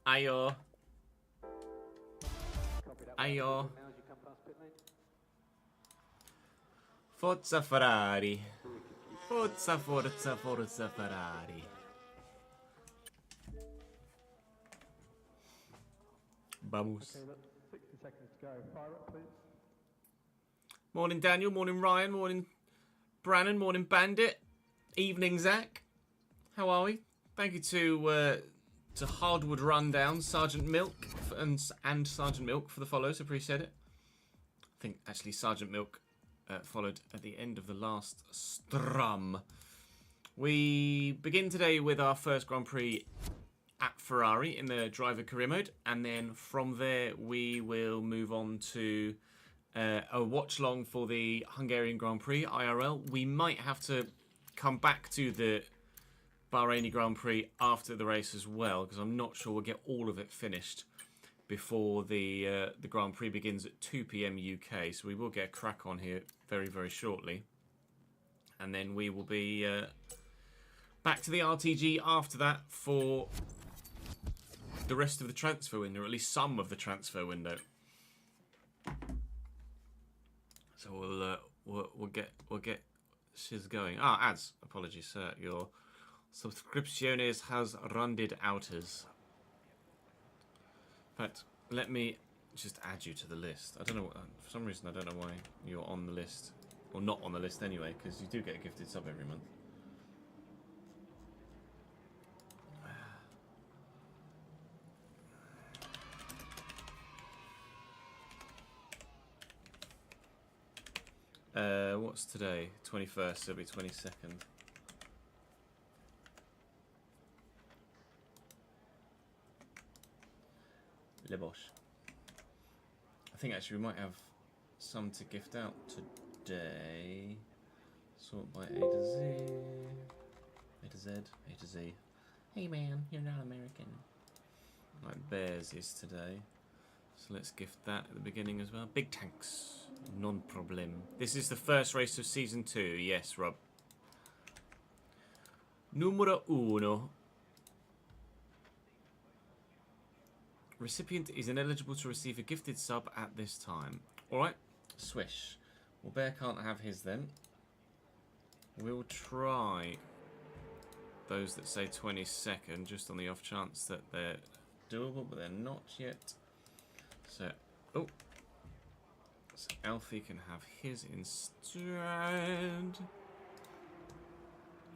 Ayo. Ayo. Forza Ferrari. Forza, forza, forza Ferrari. Vamos. Okay, that's 60 seconds to go. Fire up, please. Morning, Daniel. Morning, Ryan. Morning, Brannon. Morning, Bandit. Evening, Zach. How are we? Thank you to Hardwood Rundown, Sergeant Milk, and Sergeant Milk for the follows. Appreciate it. I think actually Sergeant Milk followed at the end of the last strum. We begin today with our first Grand Prix at Ferrari in the driver career mode, and then from there we will move on to a watch long for the Hungarian Grand Prix IRL. We might have to come back to the Bahrain Grand Prix after the race as well, because I'm not sure we'll get all of it finished before the Grand Prix begins at 2 PM UK. So we will get a crack on here very, very shortly, and then we will be back to the RTG after that for the rest of the transfer window, or at least some of the transfer window. So we'll get shiz going. Ads. Apologies, sir. Your subscripciones has rounded outers. In fact, let me just add you to the list. I don't know, for some reason I don't know why you're on the list, or not on the list anyway, because you do get a gifted sub every month. What's today? 21st, so it'll be 22nd. Le Bosch. I think actually we might have some to gift out today. Sort by A to Z. A to Z. A to Z. Hey man, you're not American. Like Bears is today. So let's gift that at the beginning as well. Big tanks. Non problem. This is the first race of season 2. Yes, Rob. Numero uno. Recipient is ineligible to receive a gifted sub at this time. Alright, swish. Well, Bear can't have his then. We'll try those that say 22nd, just on the off chance that they're doable, but they're not yet. So, oh. So Alfie can have his instead.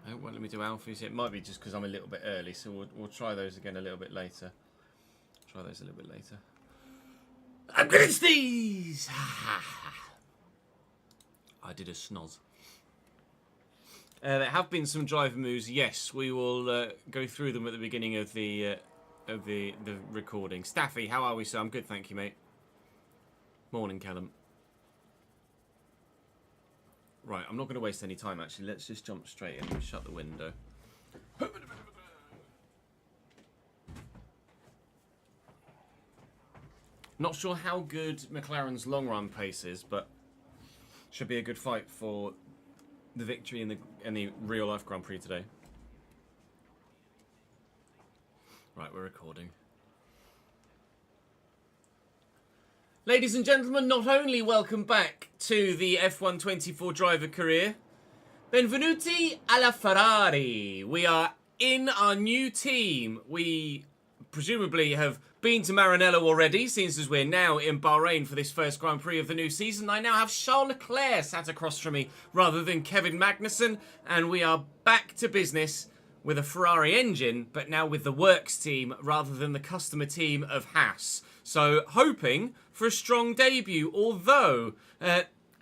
Oh, well, let me do Alfie's. It might be just because I'm a little bit early, so we'll try those again a little bit later. Try those a little bit later. I'm gonna sneeze! I did a snoz. There have been some driver moves. Yes, we will go through them at the beginning of the recording. Staffy, how are we, sir? I'm good, thank you, mate. Morning, Callum. Right, I'm not going to waste any time, actually. Let's just jump straight in and shut the window. Not sure how good McLaren's long run pace is, but should be a good fight for the victory in the real life Grand Prix today. Right, we're recording. Ladies and gentlemen, not only welcome back to the F124 driver career, benvenuti alla Ferrari. We are in our new team. We presumably have been to Maranello already, since as we're now in Bahrain for this first Grand Prix of the new season. I now have Charles Leclerc sat across from me rather than Kevin Magnussen, and we are back to business with a Ferrari engine, but now with the works team rather than the customer team of Haas. So, hoping for a strong debut, although,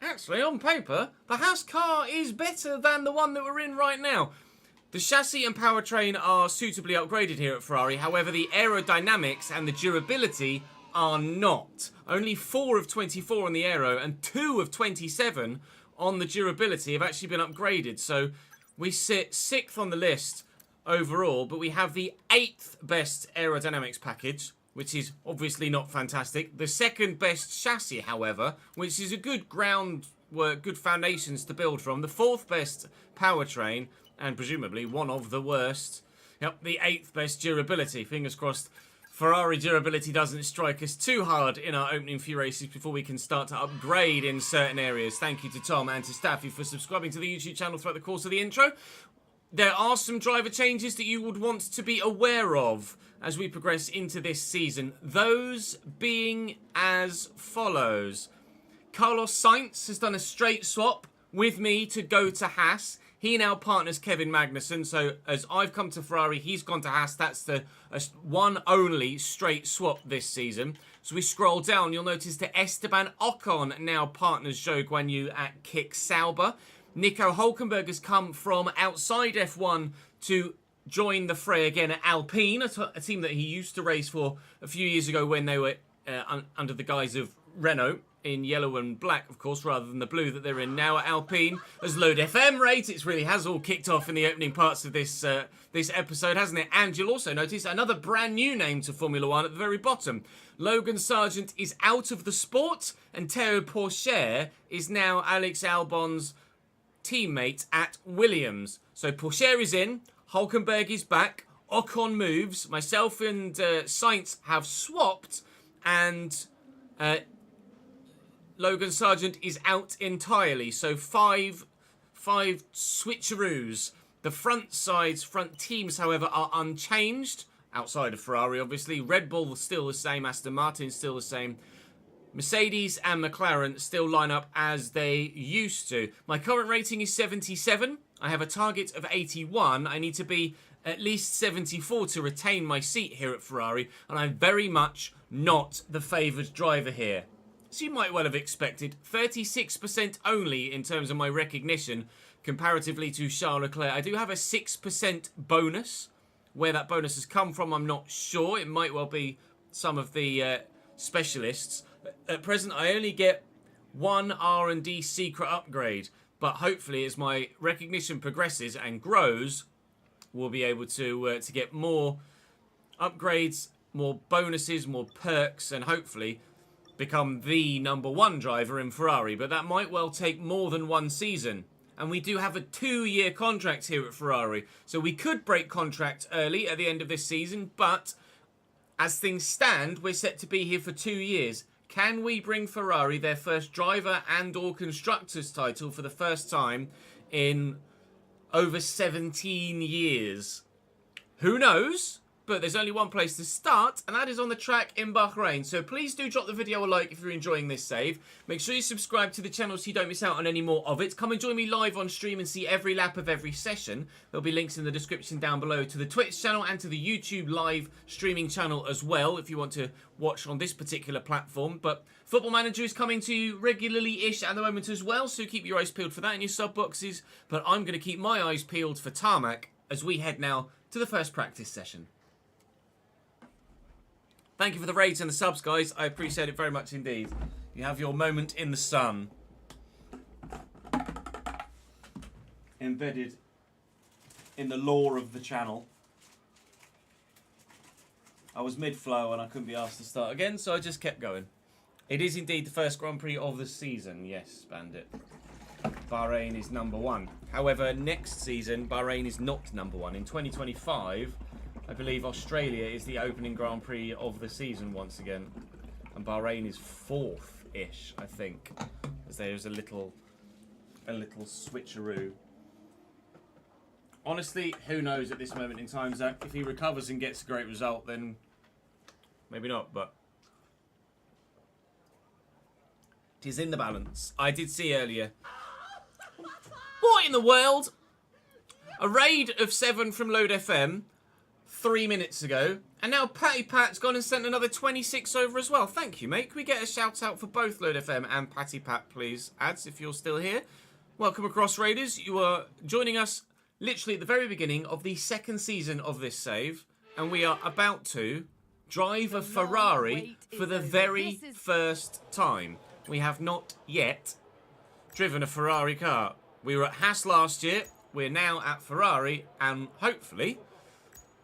actually, on paper, the Haas car is better than the one that we're in right now. The chassis and powertrain are suitably upgraded here at Ferrari, however, the aerodynamics and the durability are not. Only 4 of 24 on the aero and 2 of 27 on the durability have actually been upgraded, so we sit 6th on the list overall, but we have the 8th best aerodynamics package, which is obviously not fantastic. The 2nd best chassis, however, which is a good groundwork, good foundations to build from. The 4th best powertrain, and presumably one of the worst. Yep, the 8th best durability. Fingers crossed Ferrari durability doesn't strike us too hard in our opening few races before we can start to upgrade in certain areas. Thank you to Tom and to Staffy for subscribing to the YouTube channel throughout the course of the intro. There are some driver changes that you would want to be aware of as we progress into this season. Those being as follows. Carlos Sainz has done a straight swap with me to go to Haas. He now partners Kevin Magnussen, so as I've come to Ferrari, he's gone to Haas. That's the one only straight swap this season. So we scroll down, you'll notice that Esteban Ocon now partners Zhou Guanyu at Kick Sauber. Nico Hülkenberg has come from outside F1 to join the fray again at Alpine, a team that he used to race for a few years ago when they were under the guise of Renault. In yellow and black, of course, rather than the blue that they're in now at Alpine. As Load FM rate, it really has all kicked off in the opening parts of this this episode, hasn't it? And you'll also notice another brand new name to Formula One at the very bottom. Logan Sargent is out of the sport, and Théo Pourchaire is now Alex Albon's teammate at Williams. So Pourchaire is in, Hülkenberg is back, Ocon moves, myself and Sainz have swapped, and Logan Sargent is out entirely, so five switcheroos. The front teams, however, are unchanged, outside of Ferrari, obviously. Red Bull still the same, Aston Martin still the same. Mercedes and McLaren still line up as they used to. My current rating is 77. I have a target of 81. I need to be at least 74 to retain my seat here at Ferrari, and I'm very much not the favoured driver here. So you might well have expected 36% only in terms of my recognition comparatively to Charles Leclerc. I do have a 6% bonus. Where that bonus has come from, I'm not sure. It might well be some of the specialists. At present, I only get one R&D secret upgrade. But hopefully, as my recognition progresses and grows, we'll be able to get more upgrades, more bonuses, more perks, and hopefully become the number one driver in Ferrari, but that might well take more than one season. And we do have a 2-year contract here at Ferrari, so we could break contract early at the end of this season, but as things stand, we're set to be here for 2 years. Can we bring Ferrari their first driver and or constructors title for the first time in over 17 years? Who knows? But there's only one place to start, and that is on the track in Bahrain. So please do drop the video a like if you're enjoying this save. Make sure you subscribe to the channel so you don't miss out on any more of it. Come and join me live on stream and see every lap of every session. There'll be links in the description down below to the Twitch channel and to the YouTube live streaming channel as well if you want to watch on this particular platform. But Football Manager is coming to you regularly-ish at the moment as well, so keep your eyes peeled for that in your sub boxes. But I'm going to keep my eyes peeled for tarmac as we head now to the first practice session. Thank you for the raids and the subs, guys. I appreciate it very much indeed. You have your moment in the sun. Embedded in the lore of the channel. I was mid-flow and I couldn't be asked to start again, so I just kept going. It is indeed the first Grand Prix of the season. Yes, Bandit. Bahrain is number one. However, next season, Bahrain is not number one. In 2025... I believe Australia is the opening Grand Prix of the season once again. And Bahrain is 4th-ish, I think. As there's a little switcheroo. Honestly, who knows at this moment in time, Zach? If he recovers and gets a great result, then maybe not, but it is in the balance. I did see earlier. What in the world? A raid of 7 from Load FM 3 minutes ago, and now Patty Pat's gone and sent another 26 over as well. Thank you, mate. Can we get a shout out for both Load FM and Patty Pat, please, ads, if you're still here? Welcome across, Raiders. You are joining us literally at the very beginning of the second season of this save, and we are about to drive a Ferrari for the very first time. We have not yet driven a Ferrari car. We were at Haas last year. We're now at Ferrari, and hopefully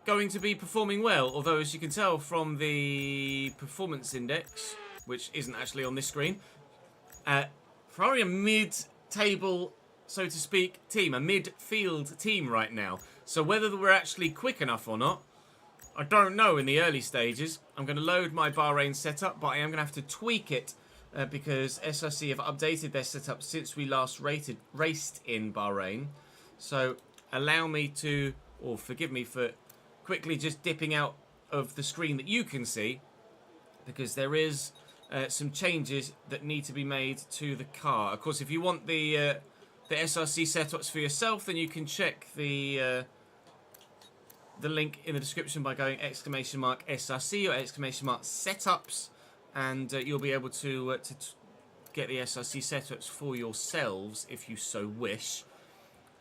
going to be performing well, although as you can tell from the performance index, which isn't actually on this screen, Ferrari a mid-table, so to speak, team, a midfield team right now. So whether we're actually quick enough or not, I don't know in the early stages. I'm going to load my Bahrain setup, but I am going to have to tweak it because SRC have updated their setup since we last raced in Bahrain. So allow me to, or forgive me for quickly just dipping out of the screen that you can see, because there is some changes that need to be made to the car. Of course, if you want the SRC setups for yourself, then you can check the link in the description by going !SRC or !setups, and you'll be able to get the SRC setups for yourselves if you so wish.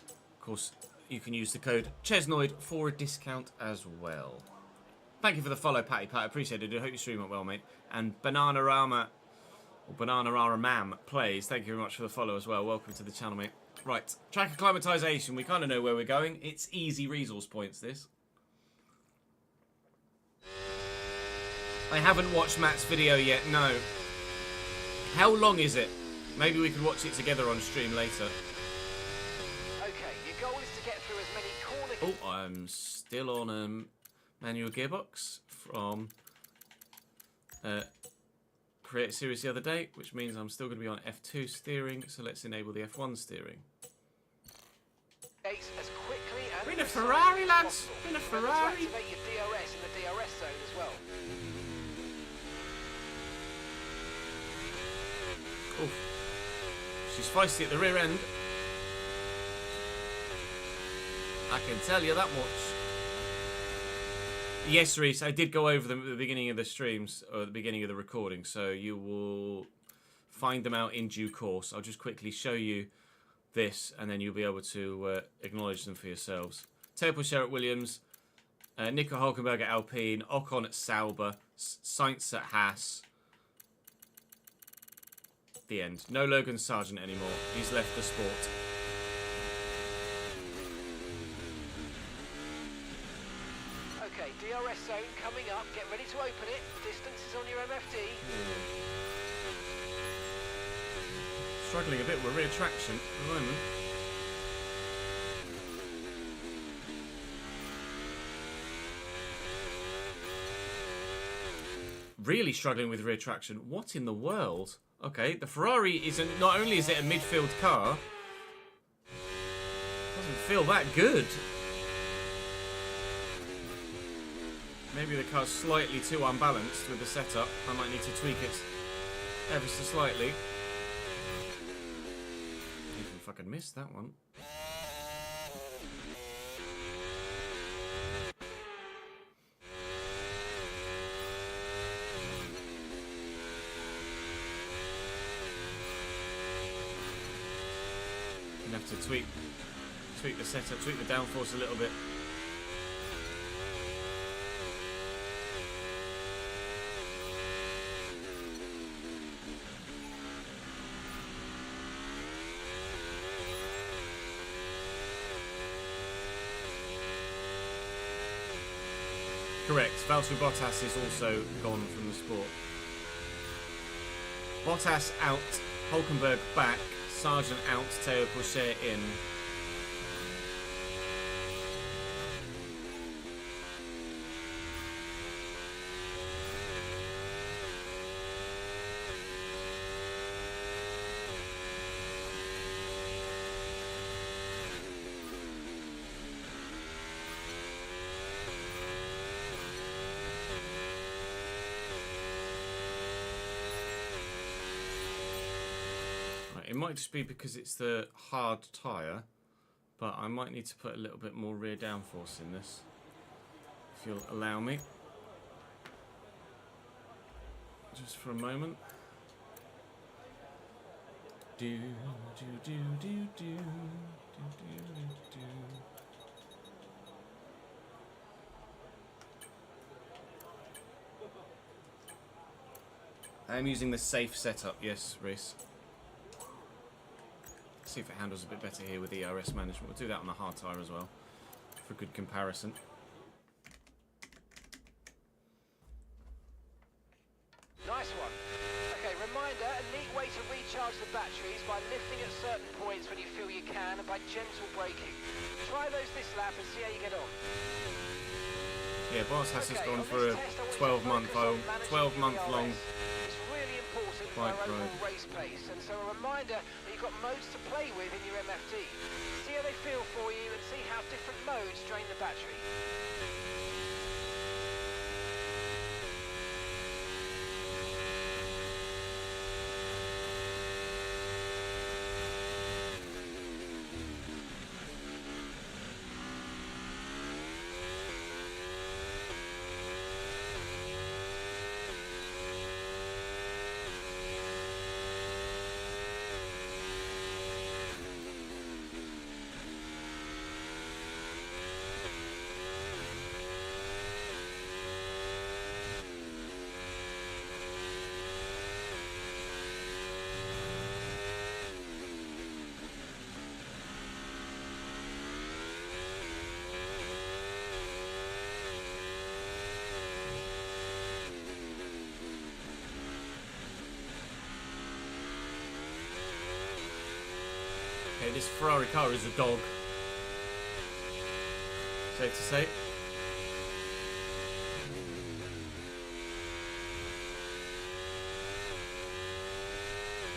Of course, you can use the code Chesnoid for a discount as well. Thank you for the follow, Patty Pat. I appreciate it. I hope you stream it well, mate. And Bananarama, or Bananarama Mam plays. Thank you very much for the follow as well. Welcome to the channel, mate. Right, track acclimatization. We kind of know where we're going. It's easy resource points, this. I haven't watched Matt's video yet, no. How long is it? Maybe we could watch it together on stream later. Okay, your goal is to get through as many corner... Oh, I'm still on manual gearbox from Create Series the other day, which means I'm still going to be on F2 steering, so let's enable the F1 steering. As quickly and We're in a Ferrari, lads! We're in a Remember Ferrari! to activate your DRS in the DRS zone as well. Oof. She's feisty at the rear end. I can tell you that much. Yes, Reese, I did go over them at the beginning of the streams, or at the beginning of the recording, so you will find them out in due course. I'll just quickly show you this, and then you'll be able to acknowledge them for yourselves. Teo Pocher at Williams, Nico Hulkenberg at Alpine, Ocon at Sauber, Sainz at Haas. The end. No Logan Sargent anymore. He's left the sport. Okay, DRS zone coming up. Get ready to open it. Distance is on your MFD. Struggling a bit with rear traction at the moment. Really struggling with rear traction. What in the world? Okay, the Ferrari isn't. Not only is it a midfield car, doesn't feel that good. Maybe the car's slightly too unbalanced with the setup. I might need to tweak it ever so slightly. Even if I could miss that one. You have to tweak the setup, tweak the downforce a little bit. Correct. Valtteri Bottas is also gone from the sport. Bottas out, Hulkenberg back, Sargent out, Teo Pocher in. It might just be because it's the hard tyre, but I might need to put a little bit more rear downforce in this, if you'll allow me. Just for a moment. Do, do, do, do, do, do, do, do. I'm using the safe setup, yes, Reese. See if it handles a bit better here with ERS management. We'll do that on the hard tyre as well, for good comparison. Nice one. Okay, reminder, a neat way to recharge the batteries by lifting at certain points when you feel you can and by gentle braking. Try those this lap and see how you get on. Yeah, Bottas has gone on for this a test, I want you to 12-month focus on managing 12-month your long. DRS. It's really important for bike our overall ride. race pace, and so a reminder that you've got modes to play with in your MFD. See how they feel for you and see how different modes drain the battery. Okay, this Ferrari car is a dog. Safe to say.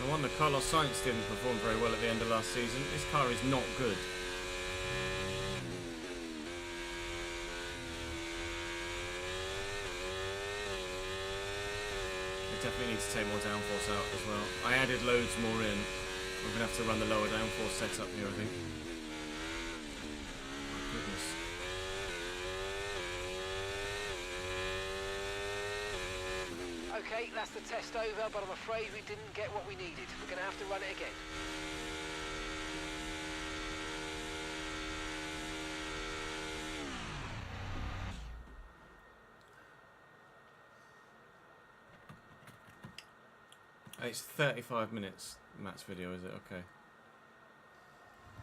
No wonder Carlos Sainz didn't perform very well at the end of last season. This car is not good. They definitely need to take more downforce out as well. I added loads more in. We're going to have to run the lower downforce setup here, I think. My goodness. Okay, that's the test over, but I'm afraid we didn't get what we needed. We're going to have to run it again. It's 35 minutes, Matt's video, is it? Okay.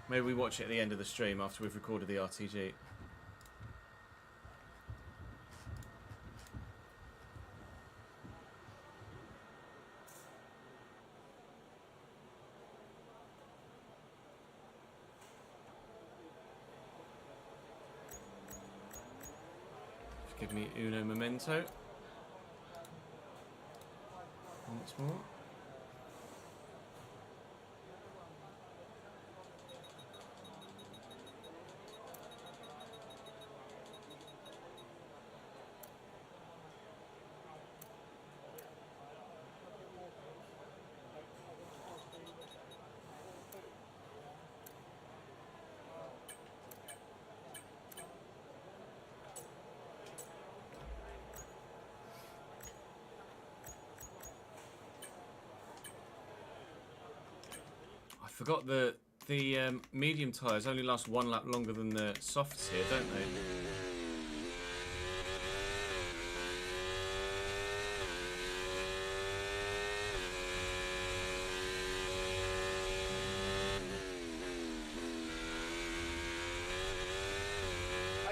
Maybe we watch it at the end of the stream after we've recorded the RTG. Give me uno momento. Once more. I forgot the medium tyres only last one lap longer than the softs here, don't they?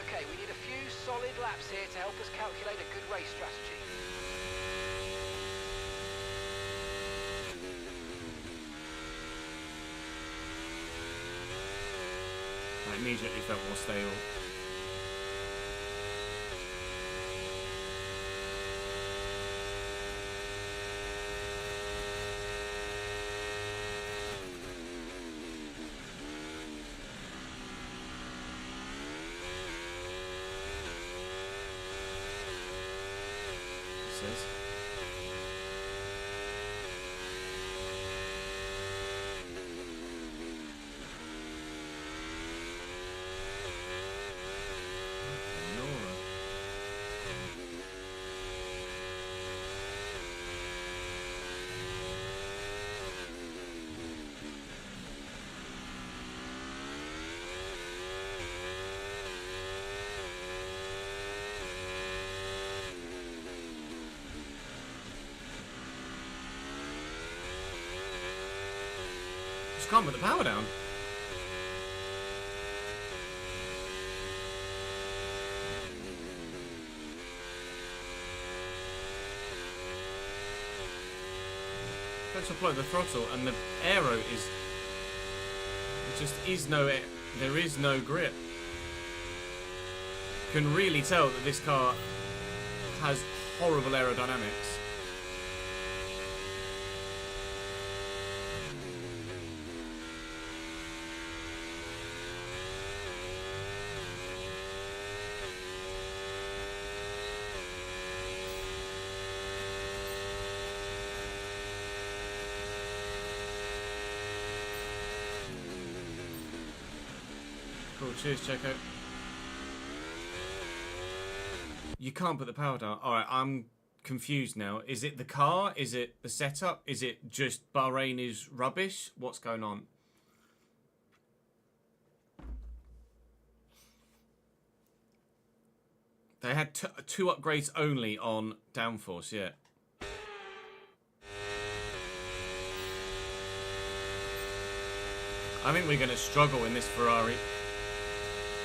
Okay, we need a few solid laps here to help us calculate a good race strategy. I immediately felt more stable. It says. Just can't put the power down. Go to apply the throttle and the aero is... There just is no... There is no grip. can really tell that this car has horrible aerodynamics. Cool, cheers, Checo. You can't put the power down. Alright, I'm confused now. Is it the car? Is it the setup? Is it just Bahrain is rubbish? What's going on? They had two upgrades only on downforce, yeah. I think we're going to struggle in this Ferrari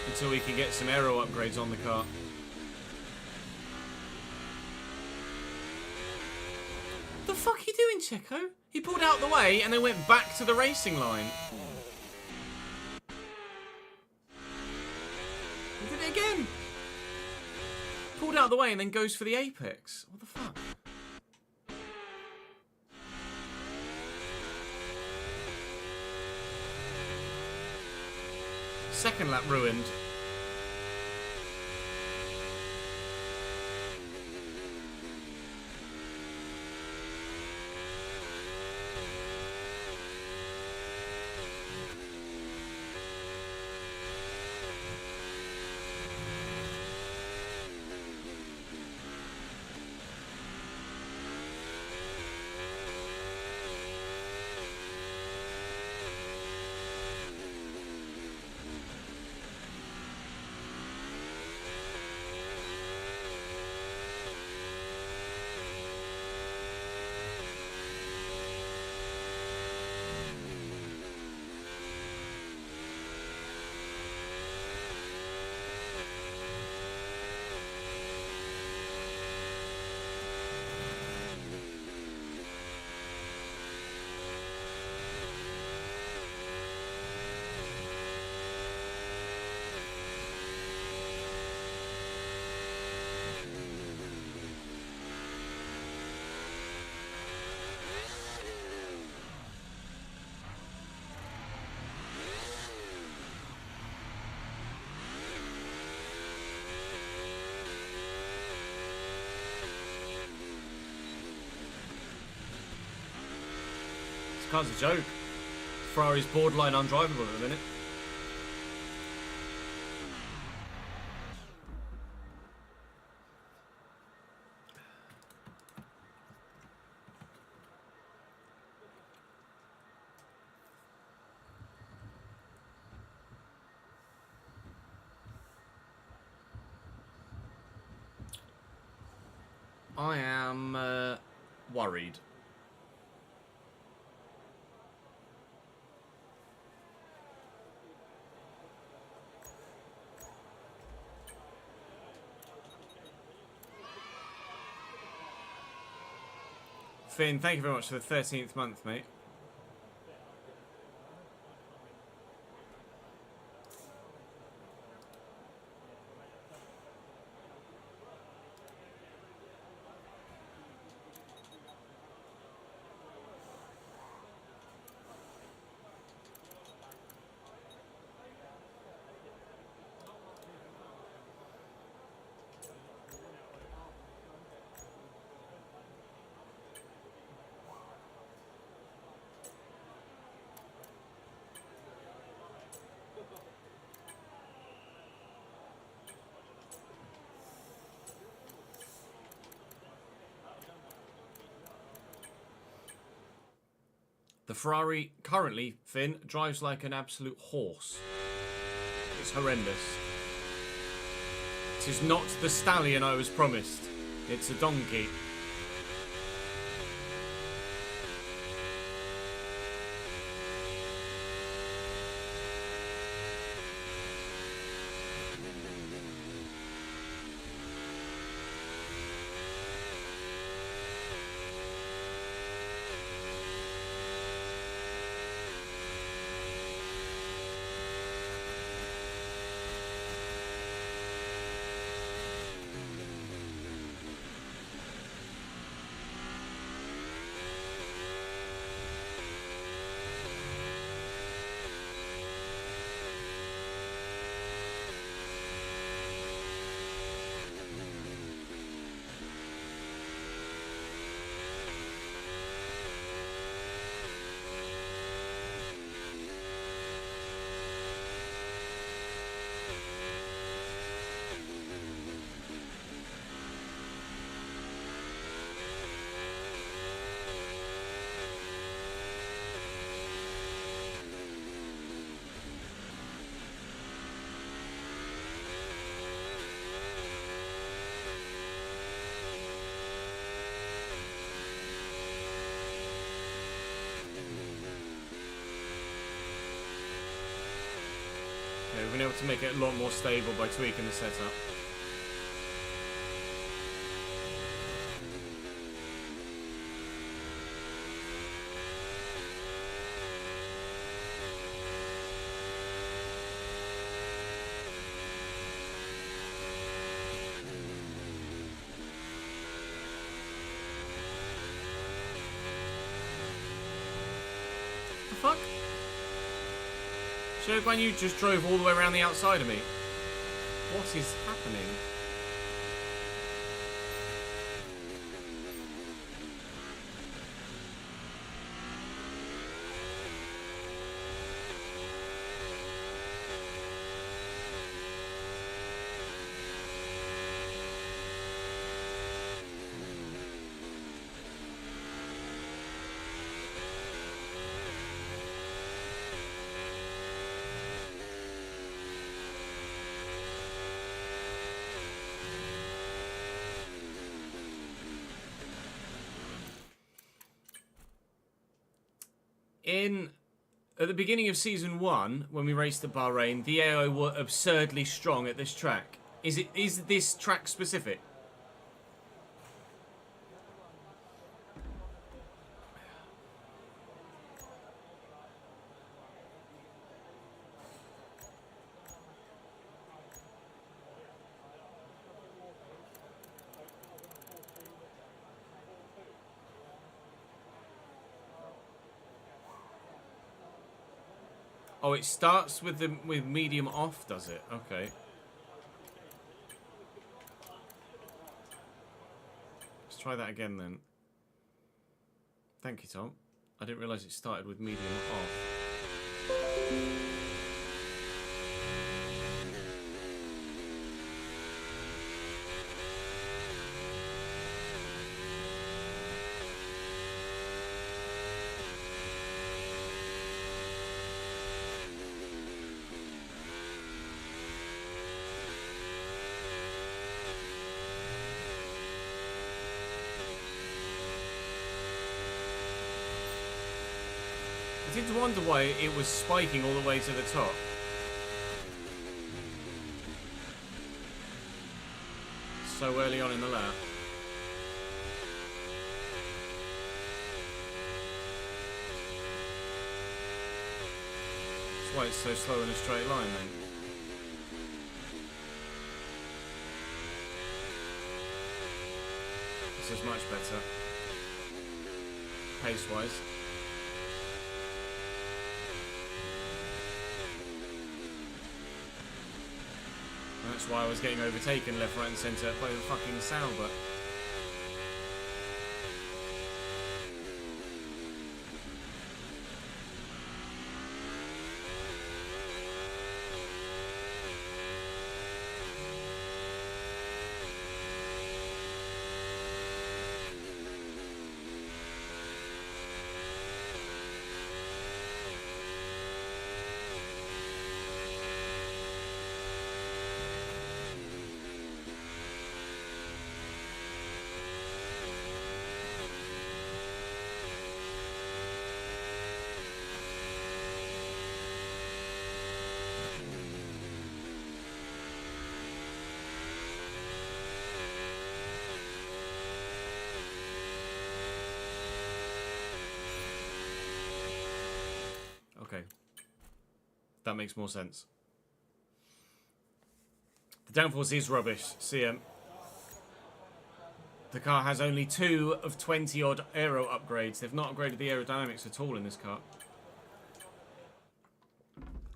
until we can get some aero upgrades on the car. What the fuck are you doing, Checo? He pulled out the way and then went back to the racing line. He did it again. Pulled out the way and then goes for the apex. What the fuck? Second lap ruined. This car's a joke. Ferrari's borderline undrivable at the minute. I am worried. Finn, thank you very much for the 13th month, mate. The Ferrari currently, Finn, drives like an absolute horse. It's horrendous. It is not the stallion I was promised. It's a donkey. we've been able to make it a lot more stable by tweaking the setup. The fuck? Guan Yu just drove all the way around the outside of me. What is happening? At the beginning of Season 1, when we raced at Bahrain, the AI were absurdly strong at this track. Is this track specific? Oh, it starts with medium off, does it? Okay. Let's try that again then. Thank you, Tom. I didn't realise it started with medium off. I did wonder why it was spiking all the way to the top. So early on in the lap. That's why it's so slow in a straight line then. This is much better. Pace-wise. That's why I was getting overtaken left, right and centre by the fucking Sauber. Okay. That makes more sense. The downforce is rubbish, CM. The car has only 2 of 20 odd aero upgrades. They've not upgraded the aerodynamics at all in this car.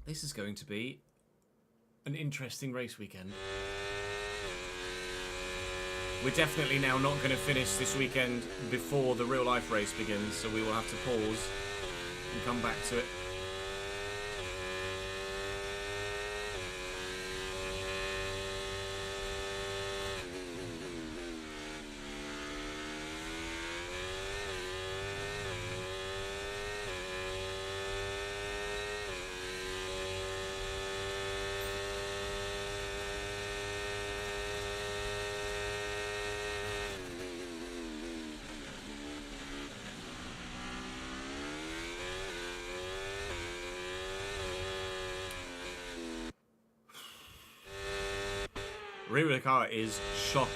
This is going to be an interesting race weekend. We're definitely now not going to finish this weekend before the real life race begins, so we will have to pause and come back to it. Rear of the car is shocking.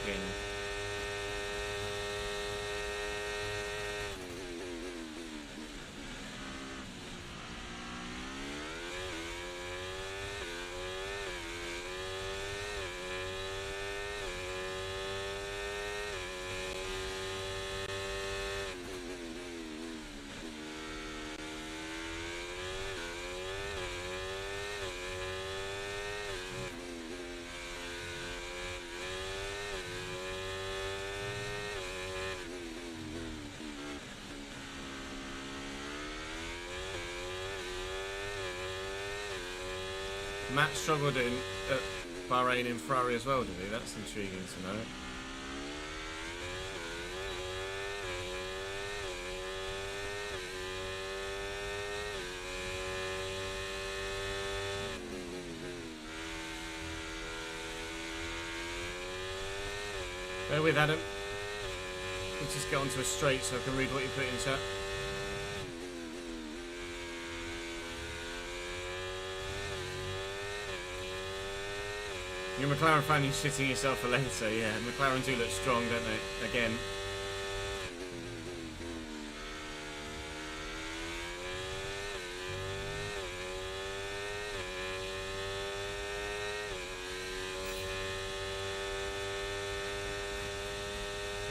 Matt struggled at Bahrain in Ferrari as well, did he? That's intriguing to know. Bear with Adam. Let's just get onto a straight so I can read what you put in chat. You're a McLaren fan, you're shitting yourself for later. Yeah, McLaren do look strong, don't they? Again.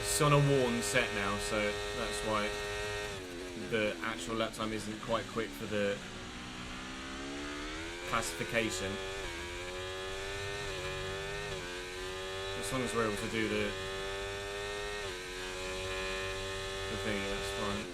It's on a worn set now, so that's why the actual lap time isn't quite quick for the classification. As long as we're able to do the thing, that's fine.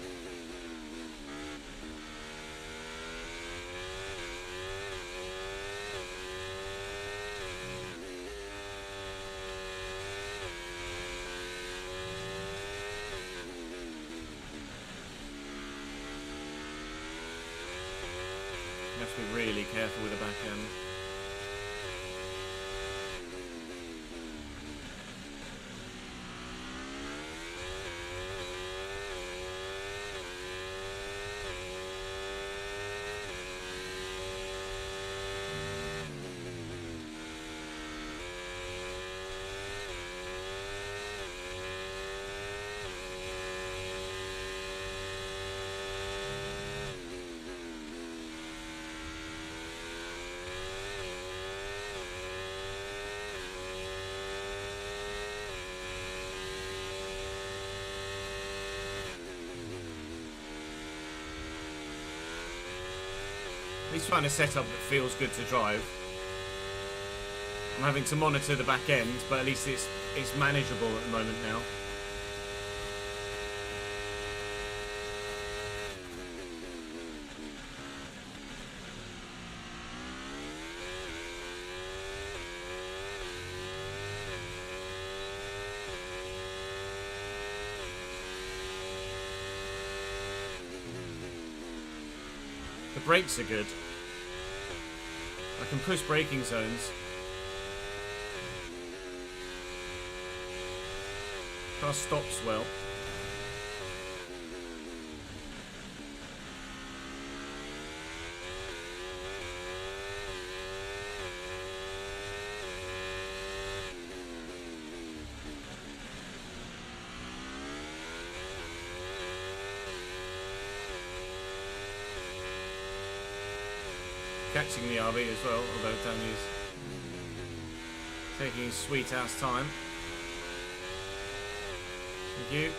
You have to be really careful with the back end. He's trying a setup that feels good to drive. I'm having to monitor the back end, but at least it's manageable at the moment now. The brakes are good. I can push braking zones. Car stops well. Catching the RB as well, although Daniel's taking his sweet ass time. Thank you.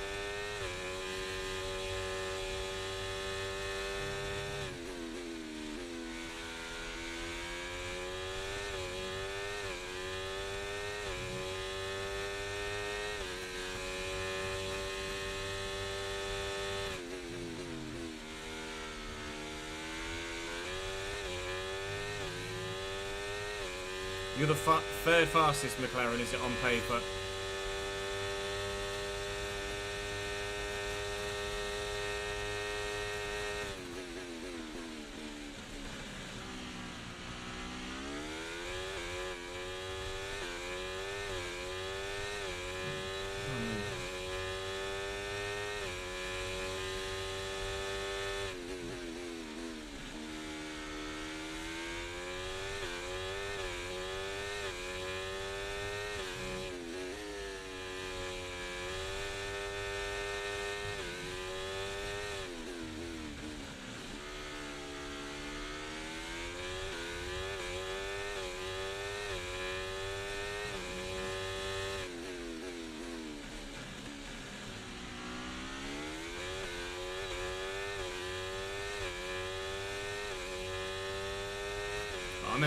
You're the third fastest McLaren, is it, on paper?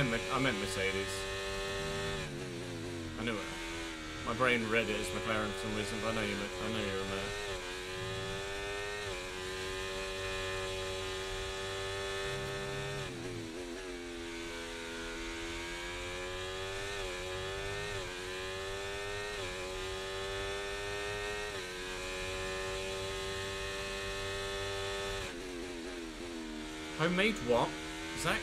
meant Mercedes. I knew it. My brain read it as McLaren for some reason, but I know you're a man. Homemade what? Zach?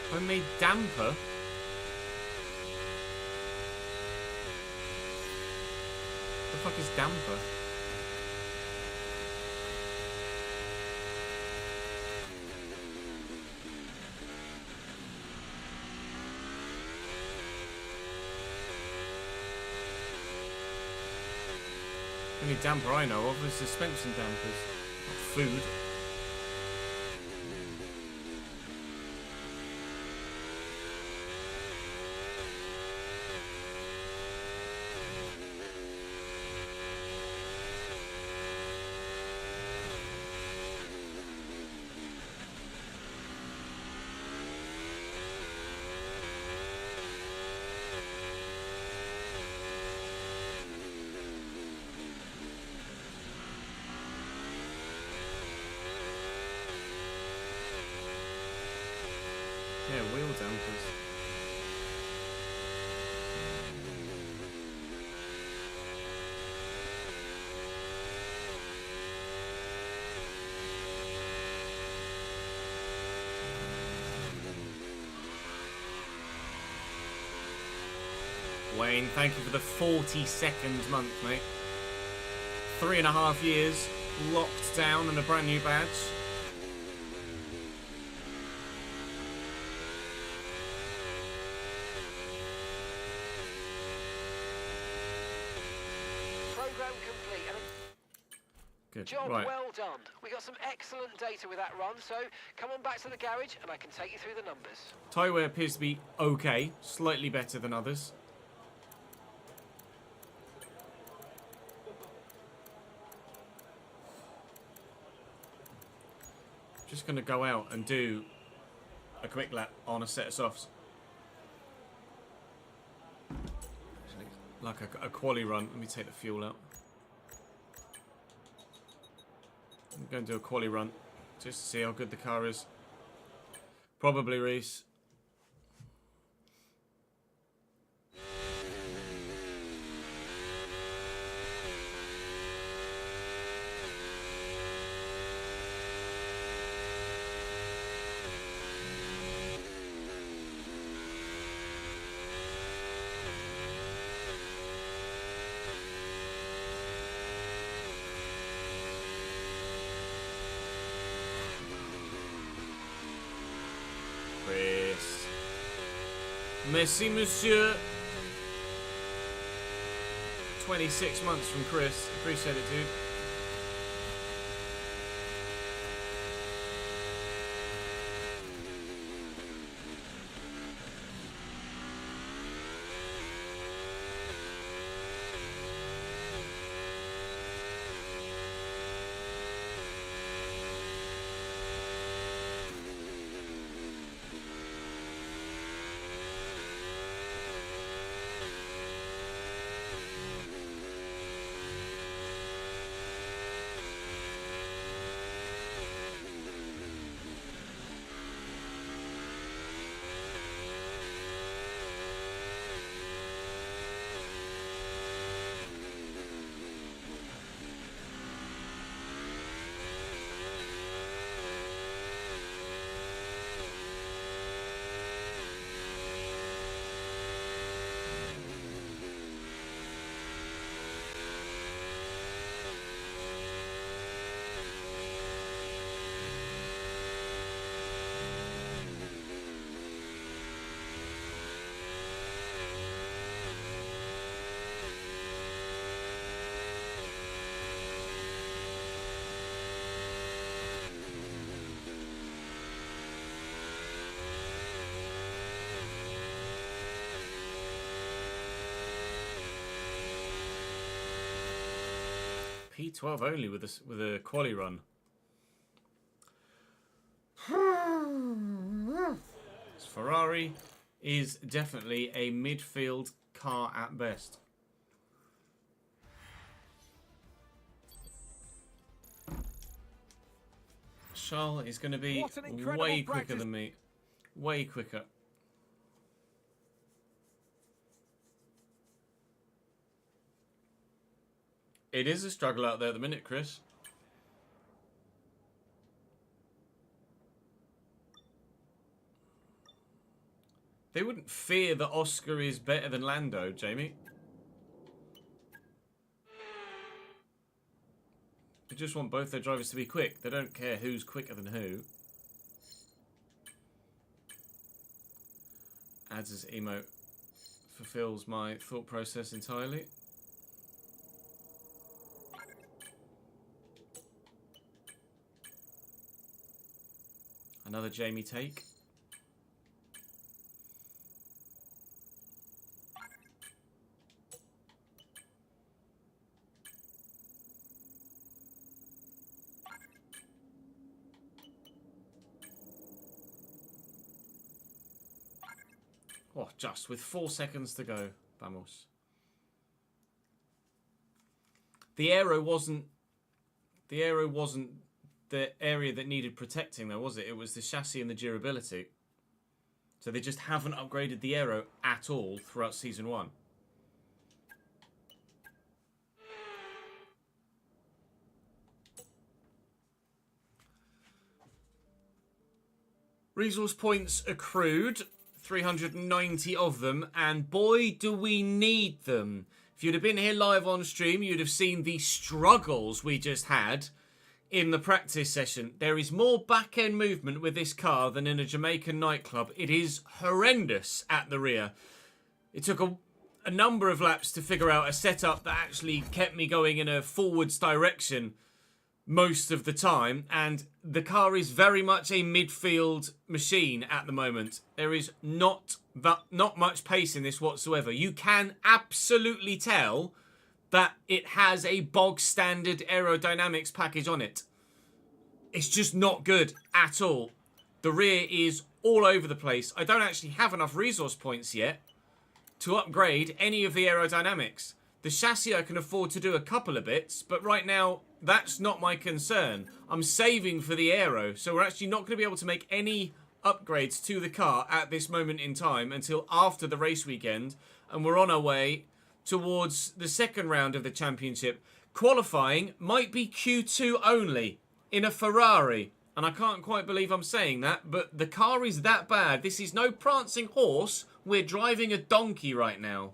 Homemade damper? The fuck is damper? The only damper I know of is suspension dampers, not food. Yeah, wheel dampers. Wayne, thank you for the 42nd month, mate. 3.5 years, locked down and a brand new badge. Program complete. Good. Job Right. well done. We got some excellent data with that run, so come on back to the garage and I can take you through the numbers. Tyre wear appears to be okay, slightly better than others. Just going to go out and do a quick lap on a set of softs. Like a quali run. Let me take the fuel out. I'm going to do a quali run just to see how good the car is. Probably Reese. Chris. Merci, monsieur. 26 months from Chris. Appreciate it, dude. P12 only with a quali run. Ferrari is definitely a midfield car at best. Charles is going to be way quicker than me. Way quicker. It is a struggle out there at the minute, Chris. They wouldn't fear that Oscar is better than Lando, Jamie. They just want both their drivers to be quick. They don't care who's quicker than who. Adds as emote fulfills my thought process entirely. Another Jamie take. Oh, just with 4 seconds to go. Vamos. The aero wasn't the area that needed protecting, though, was it? It was the chassis and the durability. So they just haven't upgraded the aero at all throughout Season 1. Resource points accrued. 390 of them, and boy do we need them. If you'd have been here live on stream, you'd have seen the struggles we just had in the practice session. There is more back-end movement with this car than in a Jamaican nightclub. It is horrendous at the rear. It took a number of laps to figure out a setup that actually kept me going in a forwards direction most of the time, and the car is very much a midfield machine at the moment. There is not much pace in this whatsoever. You can absolutely tell that it has a bog standard aerodynamics package on it. It's just not good at all. The rear is all over the place. I don't actually have enough resource points yet to upgrade any of the aerodynamics. The chassis I can afford to do a couple of bits, but right now that's not my concern. I'm saving for the aero, so we're actually not going to be able to make any upgrades to the car at this moment in time until after the race weekend, and we're on our way towards the second round of the championship. Qualifying might be Q2 only in a Ferrari, and I can't quite believe I'm saying that, but the car is that bad. This is no prancing horse. We're driving a donkey right now.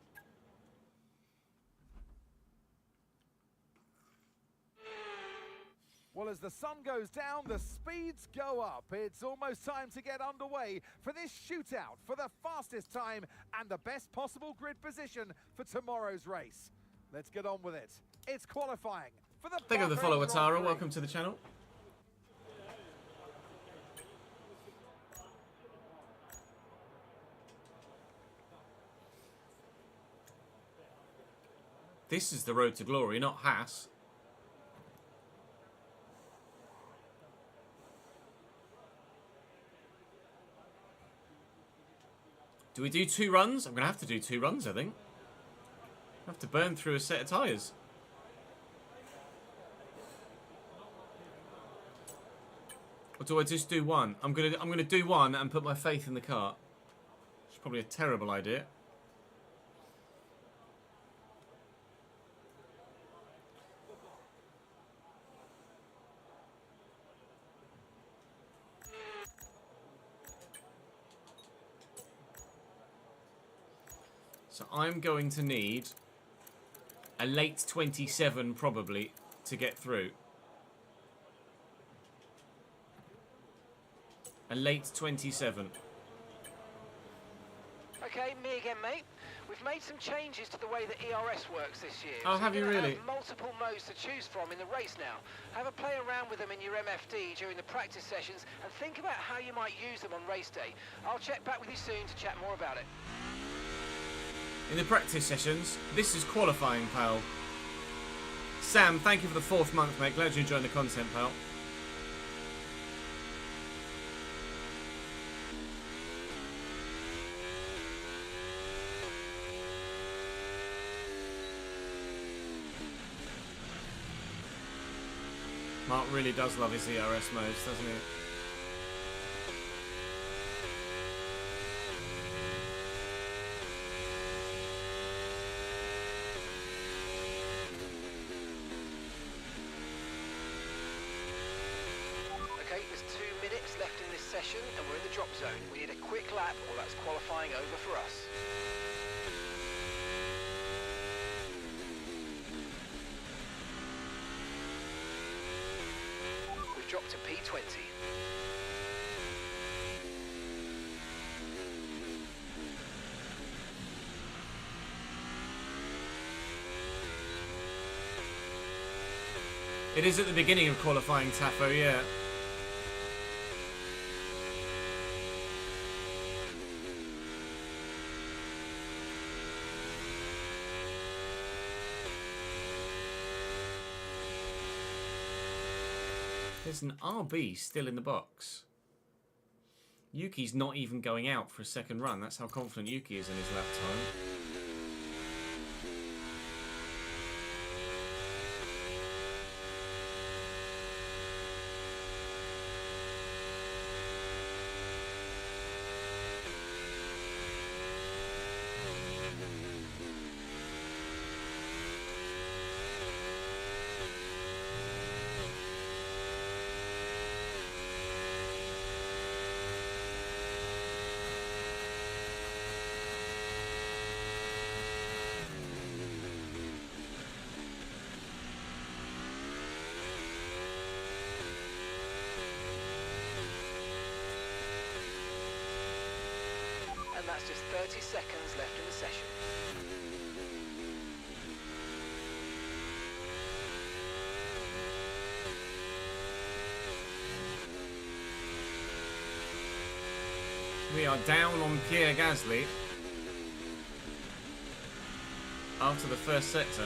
Well, as the sun goes down, the speeds go up. It's almost time to get underway for this shootout for the fastest time and the best possible grid position for tomorrow's race. Let's get on with it. It's qualifying for the Thank you for the follow, Bahrain Grand Atara. Prix. Welcome to the channel. This is the road to glory, not Haas. Do we do 2 runs? I'm going to have to do 2 runs, I think. I have to burn through a set of tyres. Or do I just do 1? I'm gonna do 1 and put my faith in the car. It's probably a terrible idea. So I'm going to need a late 27 probably to get through. A late 27. Okay, me again, mate. We've made some changes to the way that ERS works this year. Oh, have you you're gonna really? have multiple modes to choose from in the race now. Have a play around with them in your MFD during the practice sessions and think about how you might use them on race day. I'll check back with you soon to chat more about it. In the practice sessions, this is qualifying, pal. Sam, thank you for the 4th month, mate. Glad you're enjoying the content, pal. Mark really does love his ERS modes, doesn't he? Okay, there's 2 minutes left in this session and we're in the drop zone. We need a quick lap or that's qualifying over for us. We've dropped to P20. It is at the beginning of qualifying, Taffo, yeah. There's an RB still in the box. Yuki's not even going out for a second run. That's how confident Yuki is in his lap time. And that's just 30 seconds left in the session. We are down on Pierre Gasly after the first sector.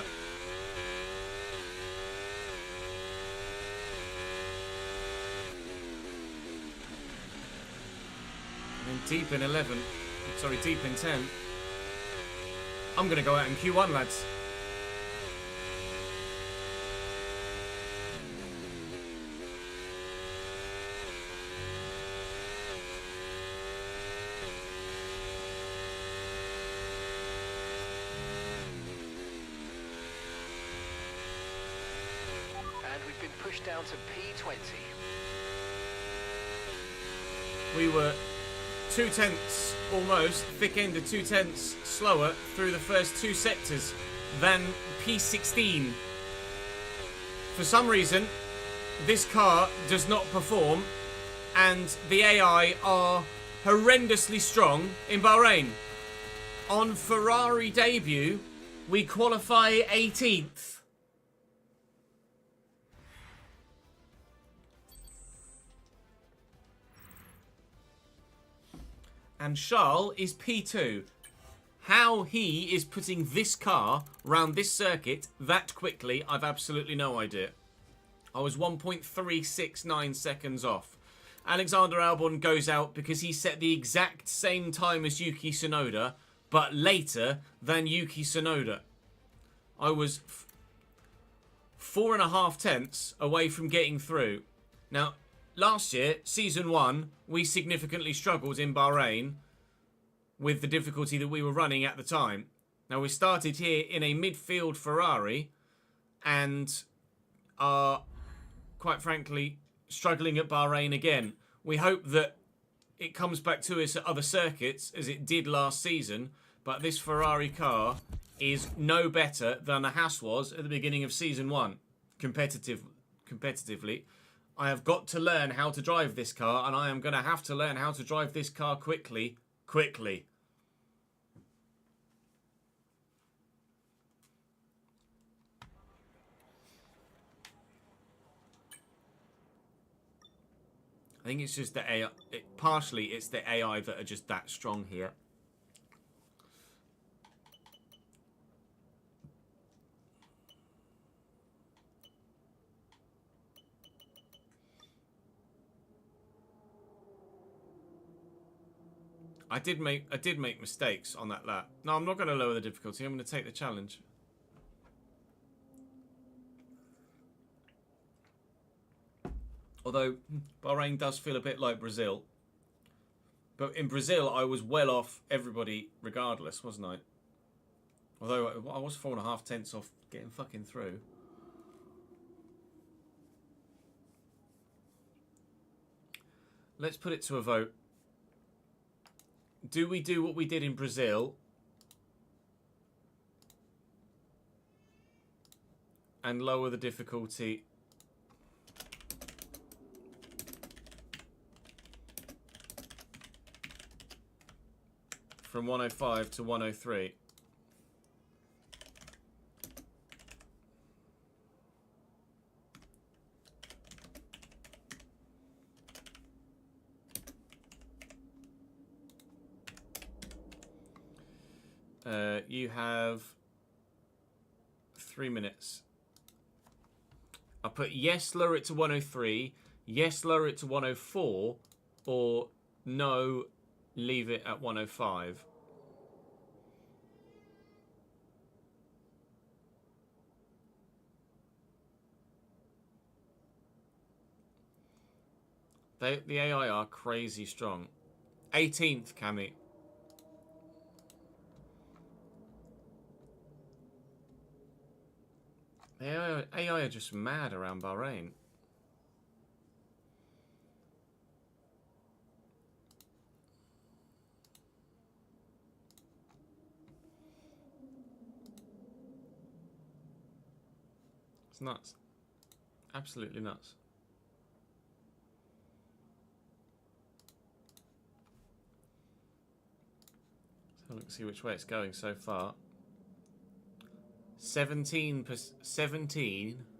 And deep in 11. Sorry, deep in 10. I'm going to go out in Q1, lads. And we've been pushed down to P20. We were 0.2 almost, thick end of 0.2 slower through the first 2 sectors than P16. For some reason, this car does not perform and the AI are horrendously strong in Bahrain. On Ferrari debut, we qualify 18th. And Charles is P2. How he is putting this car round this circuit that quickly, I've absolutely no idea. I was 1.369 seconds off. Alexander Albon goes out because he set the exact same time as Yuki Tsunoda, but later than Yuki Tsunoda. I was 4.5 tenths away from getting through. Now, last year, Season 1, we significantly struggled in Bahrain with the difficulty that we were running at the time. Now, we started here in a midfield Ferrari and are, quite frankly, struggling at Bahrain again. We hope that it comes back to us at other circuits as it did last season, but this Ferrari car is no better than the Haas was at the beginning of Season 1, competitively. I have got to learn how to drive this car, and I am going to have to learn how to drive this car quickly. I think it's just the AI. Partially, it's the AI that are just that strong here. I did make mistakes on that lap. No, I'm not going to lower the difficulty. I'm going to take the challenge. Although Bahrain does feel a bit like Brazil. But in Brazil, I was well off everybody regardless, wasn't I? Although I was 4.5 tenths off getting fucking through. Let's put it to a vote. Do we do what we did in Brazil and lower the difficulty from 105 to 103? You have 3 minutes. I'll put yes, lower it to 103, yes, lower it to 104, or no, leave it at 105. The AI are crazy strong. 18th, Cammy. The AI are just mad around Bahrain. It's nuts. Absolutely nuts. Let's have a look and see which way it's going so far. 17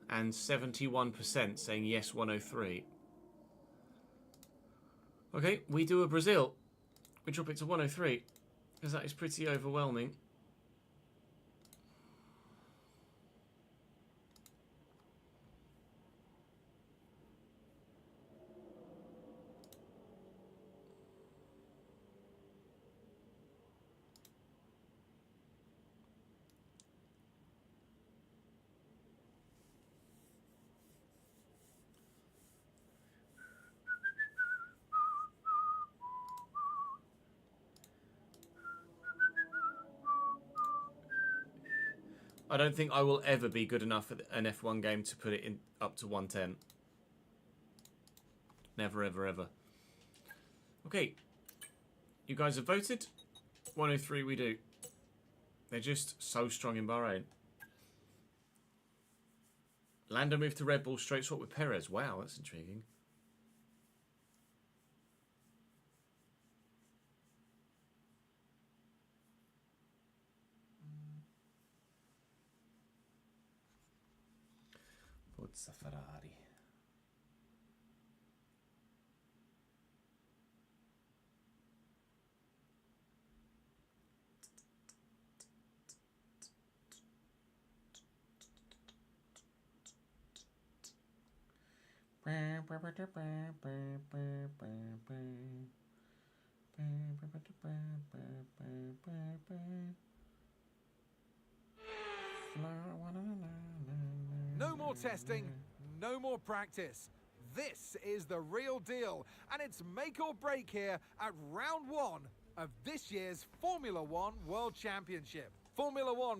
and 71% saying yes 103. Okay, we do a Brazil. We drop it to 103 because that is pretty overwhelming. I don't think I will ever be good enough at an F1 game to put it in up to 110. Never, ever, ever. Okay. You guys have voted. 103 we do. They're just so strong in Bahrain. Lando moved to Red Bull, straight swap with Perez. Wow, that's intriguing. Forza Ferrari. No more testing, no more practice. This is the real deal, and it's make or break here at round 1 of this year's Formula One World Championship. Formula One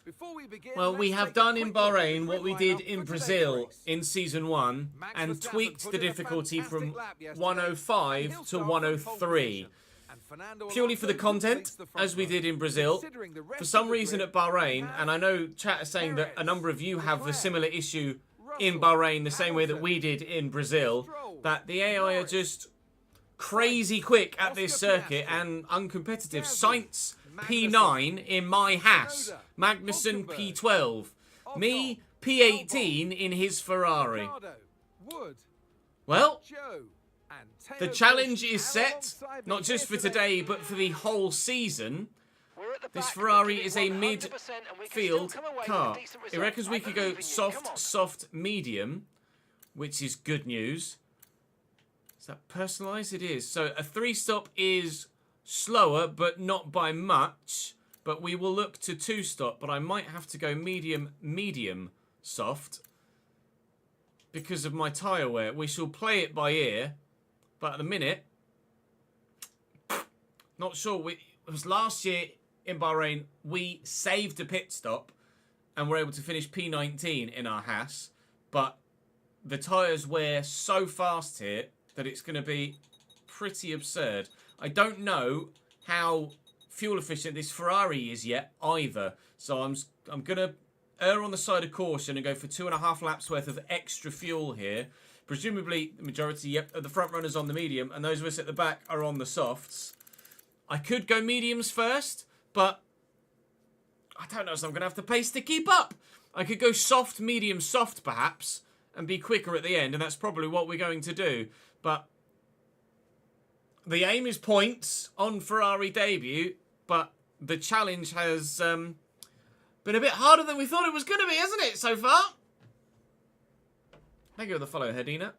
Before we begin, well, we have done in Bahrain what we did in Brazil in Season 1 and tweaked the difficulty from 105 to 103. Purely for the content, as we did in Brazil. For some reason at Bahrain, and I know chat is saying that a number of you have the similar issue in Bahrain the same way that we did in Brazil, that the AI are just crazy quick at this circuit and uncompetitive. Sainz P9 in my Haas, Magnussen P12, me P18 in his Ferrari. Well, the challenge is set, not just for today, but for the whole season. This Ferrari is a mid-field car. It reckons we could go soft, soft, medium, which is good news. Is that personalised? It is. So a 3-stop is slower, but not by much. But we will look to 2-stop, but I might have to go medium, medium, soft. because of my tyre wear. We shall play it by ear, but at the minute, not sure. It was last year in Bahrain, we saved a pit stop and were able to finish P19 in our Haas, but the tyres wear so fast here that it's going to be pretty absurd. I don't know how fuel efficient this Ferrari is yet either, so I'm going to err on the side of caution and go for 2.5 laps worth of extra fuel here. Presumably the majority of the front runners on the medium, and those of us at the back are on the softs. I could go mediums first, but I don't know, so I'm going to have the pace to keep up. I could go soft, medium, soft perhaps, and be quicker at the end, and that's probably what we're going to do. But the aim is points on Ferrari debut, but the challenge has been a bit harder than we thought it was going to be, hasn't it, so far? Thank you for the follow, Hedina.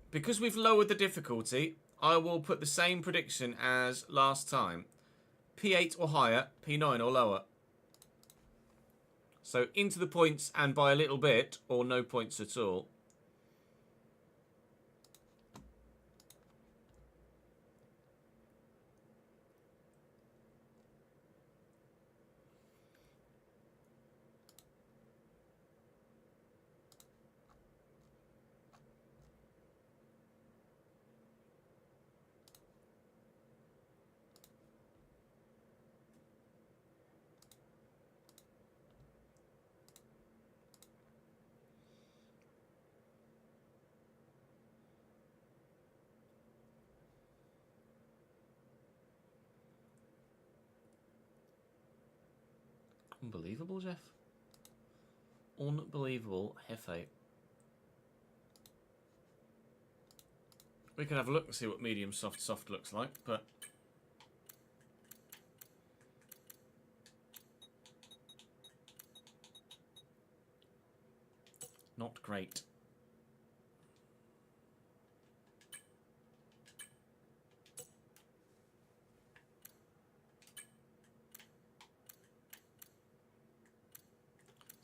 Because we've lowered the difficulty, I will put the same prediction as last time. P8 or higher, P9 or lower. So into the points and by a little bit, or no points at all. Unbelievable, Jeff. Unbelievable, Hefe. We can have a look and see what medium soft looks like, but not great.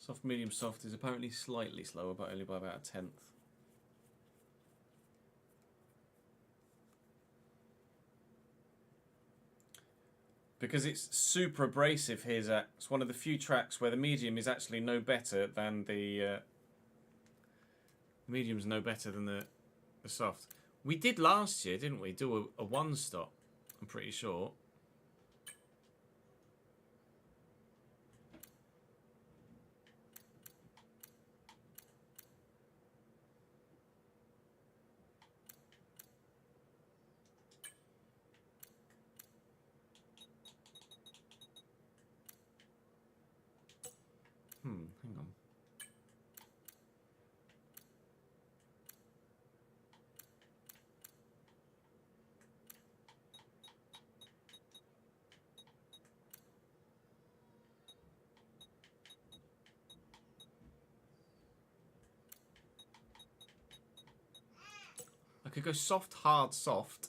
Soft, medium, soft is apparently slightly slower, but only by about a tenth. Because it's super abrasive here, Zach. It's one of the few tracks where the medium is actually no better than the medium's no better than the soft. We did last year, didn't we? Do a one stop, I'm pretty sure. Hang on. I could go soft, hard, soft.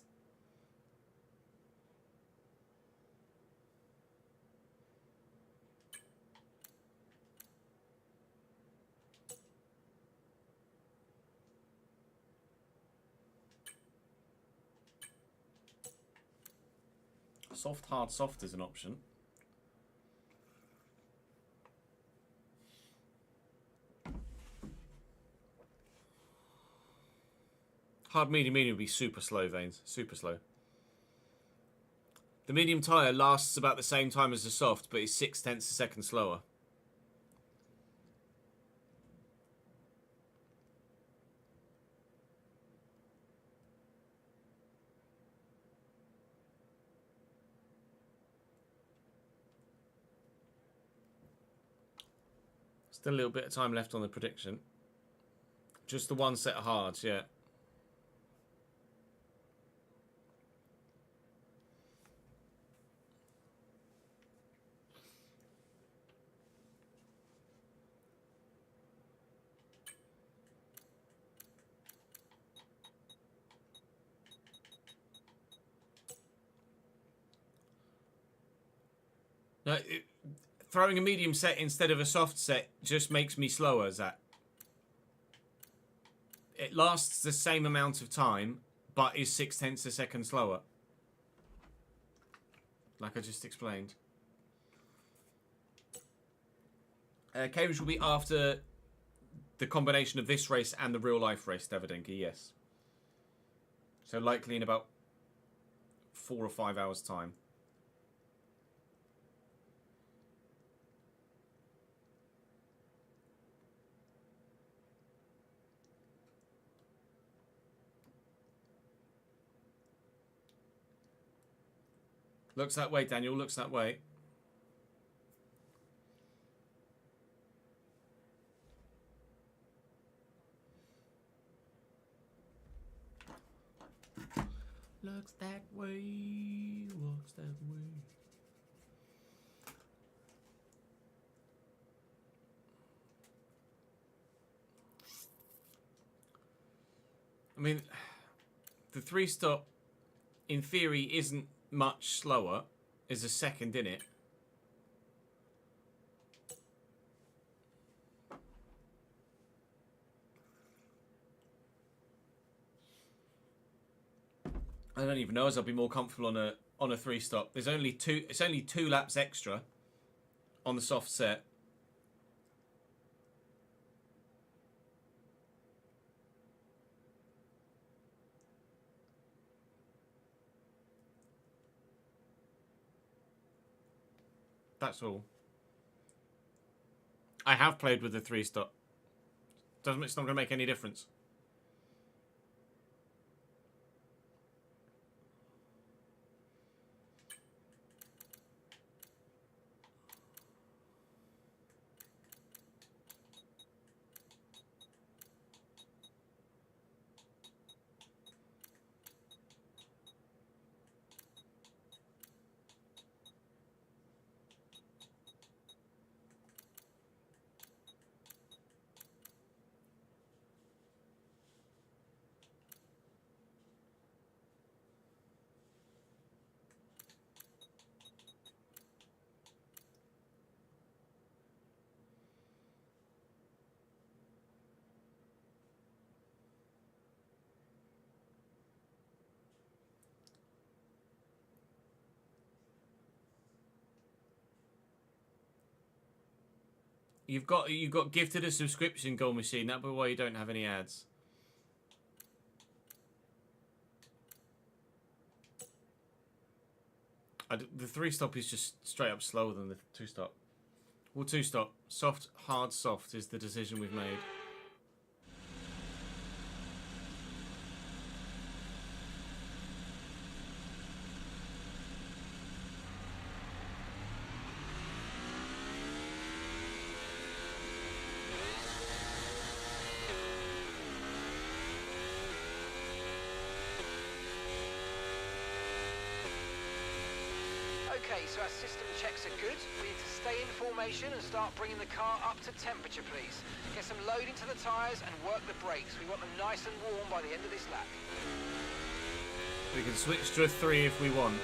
Soft, hard, soft is an option. Hard, medium, medium would be super slow, Veins. Super slow. The medium tyre lasts about the same time as the soft, but is 0.6 a second slower. Still a little bit of time left on the prediction. Just the one set of hards, yeah. Now, throwing a medium set instead of a soft set just makes me slower, Zach. It lasts the same amount of time, but is 0.6 a second slower. Like I just explained. Cambridge will be after the combination of this race and the real-life race, Davidenki, yes. So likely in about 4 or 5 hours' time. Looks that way, Daniel. Looks that way. Looks that way. Looks that way. I mean, the 3-stop, in theory, isn't much slower. There's a second in it. I don't even know, as I'll be more comfortable on a 3-stop. There's only two. It's only 2 laps extra on the soft set. That's all. I have played with the 3-stop. It's not going to make any difference. You've got gifted a subscription, Goal Machine. That'll be why you don't have any ads. The 3-stop is just straight up slower than the 2-stop. Well, 2-stop. Soft, hard, soft is the decision we've made. Okay, so our system checks are good. We need to stay in formation and start bringing the car up to temperature, please. Get some load into the tyres and work the brakes. We want them nice and warm by the end of this lap. We can switch to a 3 if we want.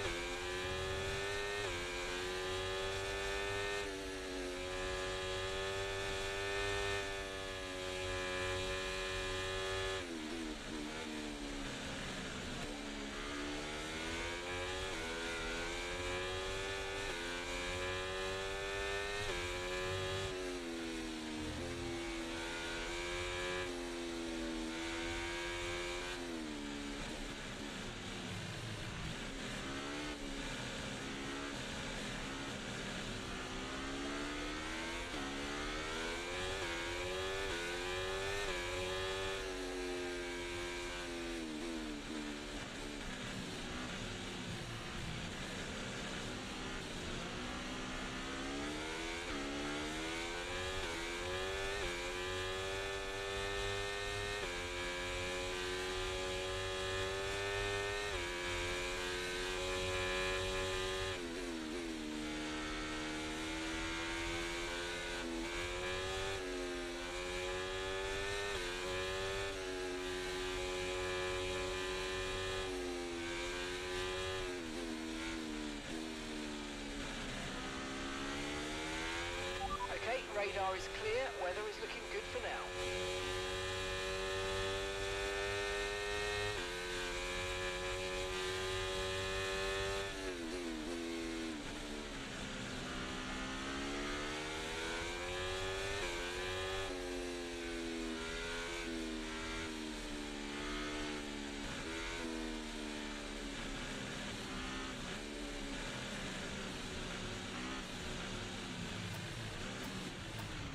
car is clear, weather is looking good for now.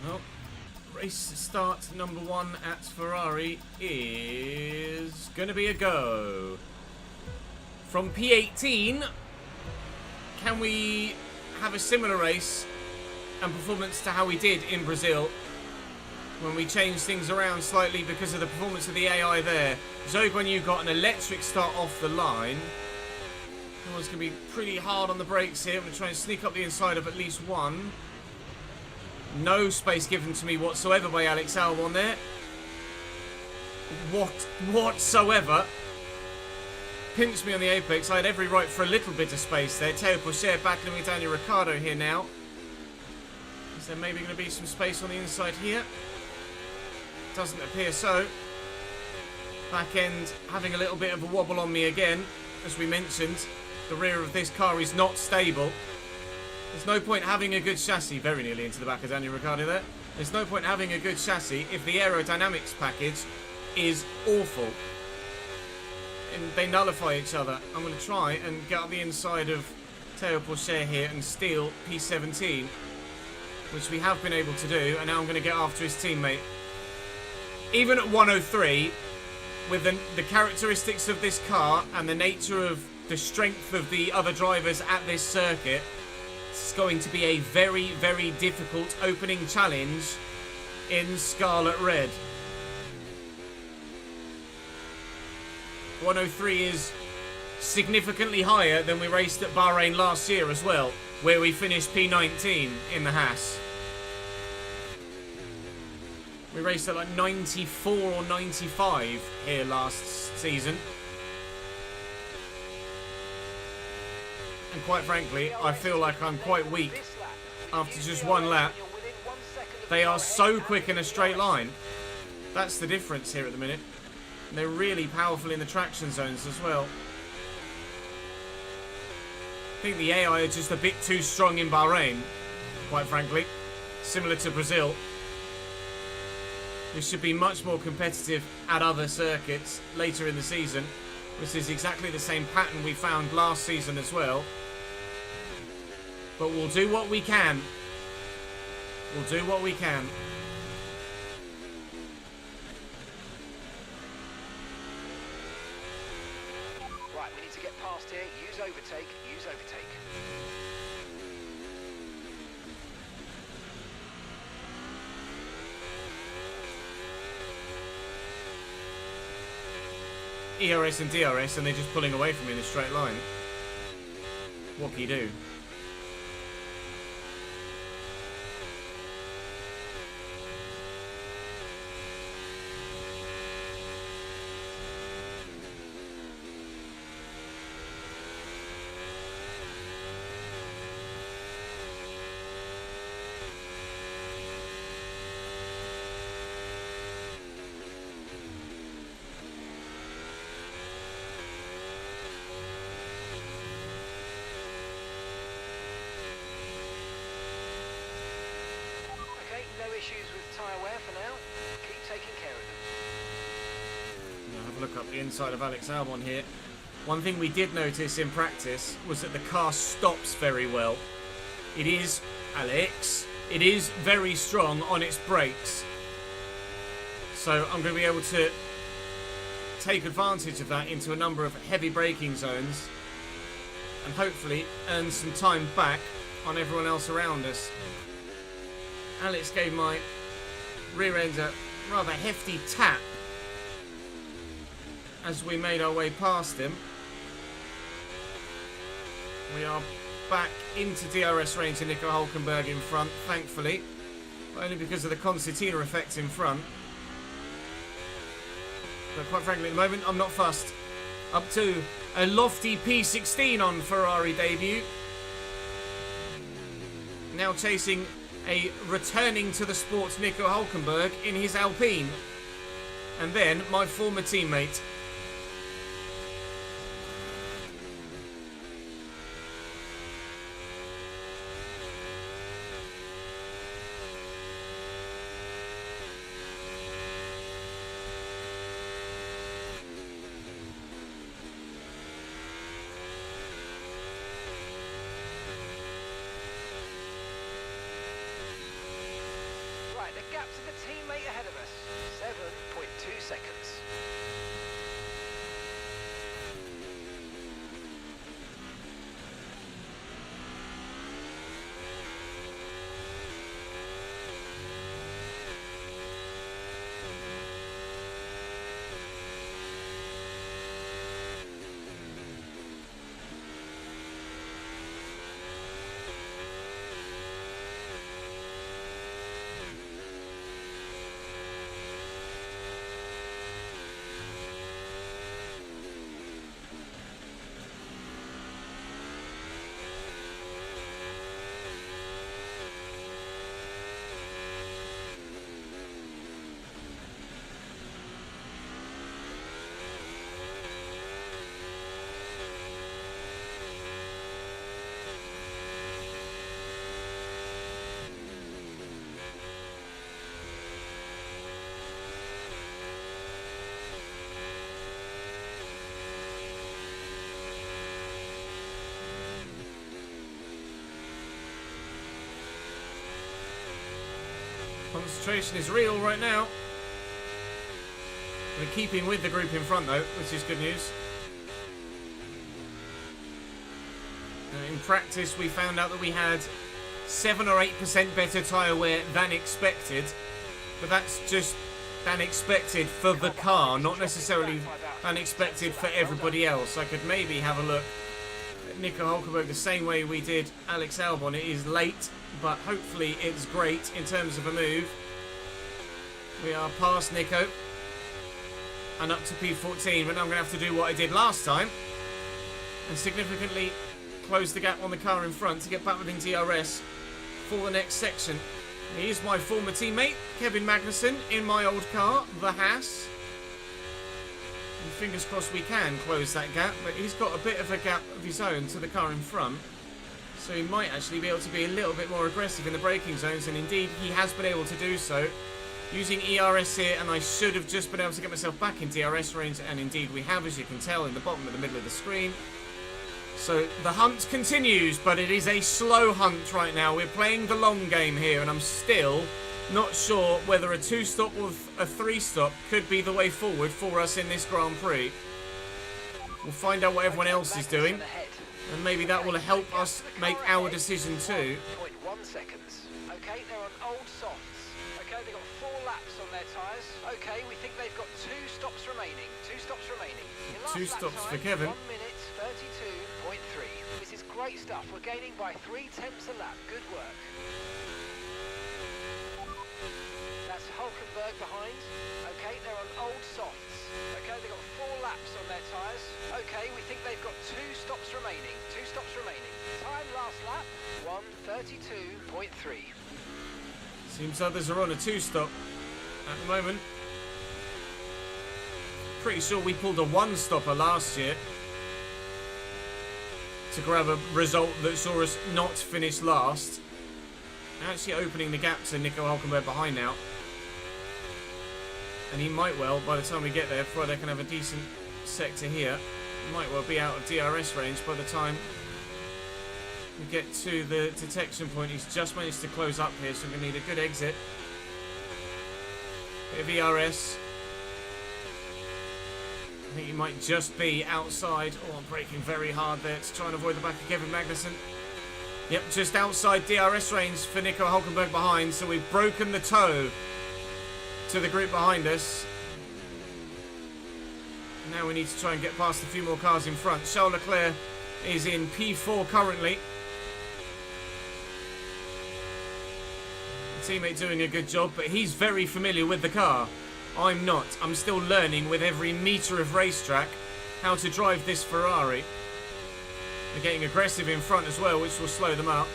Well, race start number 1 at Ferrari is going to be a go. From P18, can we have a similar race and performance to how we did in Brazil when we changed things around slightly because of the performance of the AI there? Zhou Yu got an electric start off the line. That was going to be pretty hard on the brakes here. I'm going to try and sneak up the inside of at least one. No space given to me whatsoever by Alex Albon there. Whatsoever. Pinched me on the apex. I had every right for a little bit of space there. Teo Pourchaire battling with Daniel Ricciardo here now. Is there maybe going to be some space on the inside here? Doesn't appear so. Back end having a little bit of a wobble on me again. As we mentioned, the rear of this car is not stable. There's no point having a good chassis, very nearly into the back of Daniel Ricciardo there. There's no point having a good chassis if the aerodynamics package is awful. And they nullify each other. I'm going to try and get up the inside of Teo Pourchaire here and steal P17, which we have been able to do, and now I'm going to get after his teammate. Even at 103, with the characteristics of this car and the nature of the strength of the other drivers at this circuit, it's going to be a very, very difficult opening challenge in Scarlet Red. 103 is significantly higher than we raced at Bahrain last year as well, where we finished P19 in the Haas. We raced at like 94 or 95 here last season. And quite frankly, I feel like I'm quite weak after just one lap. They are so quick in a straight line. That's the difference here at the minute. And they're really powerful in the traction zones as well. I think the AI are just a bit too strong in Bahrain, quite frankly. Similar to Brazil. We should be much more competitive at other circuits later in the season. This is exactly the same pattern we found last season as well. But we'll do what we can. We'll do what we can. Right, we need to get past here. Use overtake. Use overtake. ERS and DRS, and they're just pulling away from me in a straight line. What can you do? Issues with tyre wear for now. Keep taking care of them. Now have a look up the inside of Alex Albon here. One thing we did notice in practice was that the car stops very well. It is, Alex, it is very strong on its brakes. So I'm going to be able to take advantage of that into a number of heavy braking zones and hopefully earn some time back on everyone else around us. Alex gave my rear end a rather hefty tap as we made our way past him. We are back into DRS range to Nico Hülkenberg in front, thankfully, but only because of the concertina effect in front. But quite frankly, at the moment, I'm not fussed. Up to a lofty P16 on Ferrari debut. Now chasing a returning to the sports Nico Hülkenberg in his Alpine. And then my former teammate. Right, the gap to the teammate ahead of us, 7.2 seconds. Concentration is real right now. We're keeping with the group in front though, which is good news. In practice we found out that we had 7 or 8% better tyre wear than expected. But that's just than expected for the car, not necessarily than expected for everybody else. I could maybe have a look at Nico Hülkenberg the same way we did Alex Albon. It is late, but hopefully it's great in terms of a move. We are past Nico and up to P14, but now I'm going to have to do what I did last time and significantly close the gap on the car in front to get back within DRS for the next section. He is my former teammate, Kevin Magnussen, in my old car, the Haas. And fingers crossed we can close that gap, but he's got a bit of a gap of his own to the car in front. So he might actually be able to be a little bit more aggressive in the braking zones, and indeed he has been able to do so. Using ERS here, and I should have just been able to get myself back in DRS range, and indeed we have, as you can tell, in the bottom of the middle of the screen. So the hunt continues, but it is a slow hunt right now. We're playing the long game here, and I'm still not sure whether a 2-stop or a 3-stop could be the way forward for us in this Grand Prix. We'll find out what everyone else is doing, and maybe that will help us make our decision too. 0.1 seconds. Okay, they're on old softs. Okay, they've got 4 laps on their tyres. Okay, we think they've got 2 stops remaining. 2 stops remaining. Your last 2 lap stops for time, Kevin. 1 minute 32.3. This is great stuff. We're gaining by 3 tenths a lap. Good work. That's Hülkenberg behind. Okay, they're on old softs. Okay, they've got 4 laps on their tyres. Okay, we think they've got 2 stops remaining. 2 stops remaining. Time last lap, 1:32.3. Seems others are on a 2-stop at the moment. Pretty sure we pulled a 1-stopper last year to grab a result that saw us not finish last. Actually opening the gap to Nico Hülkenberg behind now. And he might well, by the time we get there, before they can have a decent sector here, might well be out of DRS range by the time we get to the detection point. He's just managed to close up here, so we're going to need a good exit. Bit of ERS. I think he might just be outside. Oh, I'm braking very hard there to try and avoid the back of Kevin Magnussen. Yep, just outside DRS range for Nico Hülkenberg behind, so we've broken the toe to the group behind us. Now we need to try and get past a few more cars in front. Charles Leclerc is in P4 currently. The teammate doing a good job, but he's very familiar with the car. I'm not. I'm still learning with every metre of racetrack how to drive this Ferrari. They're getting aggressive in front as well, which will slow them up.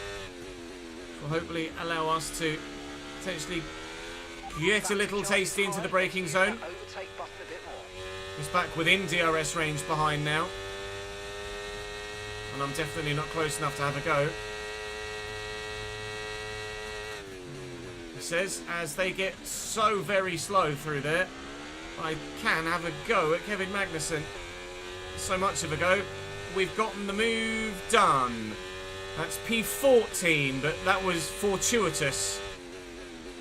will hopefully allow us to potentially get a little tasty into the braking zone. Overtake button a bit more. He's back within DRS range behind now. And I'm definitely not close enough to have a go. He says, as they get so very slow through there, I can have a go at Kevin Magnussen. So much of a go. We've gotten the move done. That's P14, but that was fortuitous.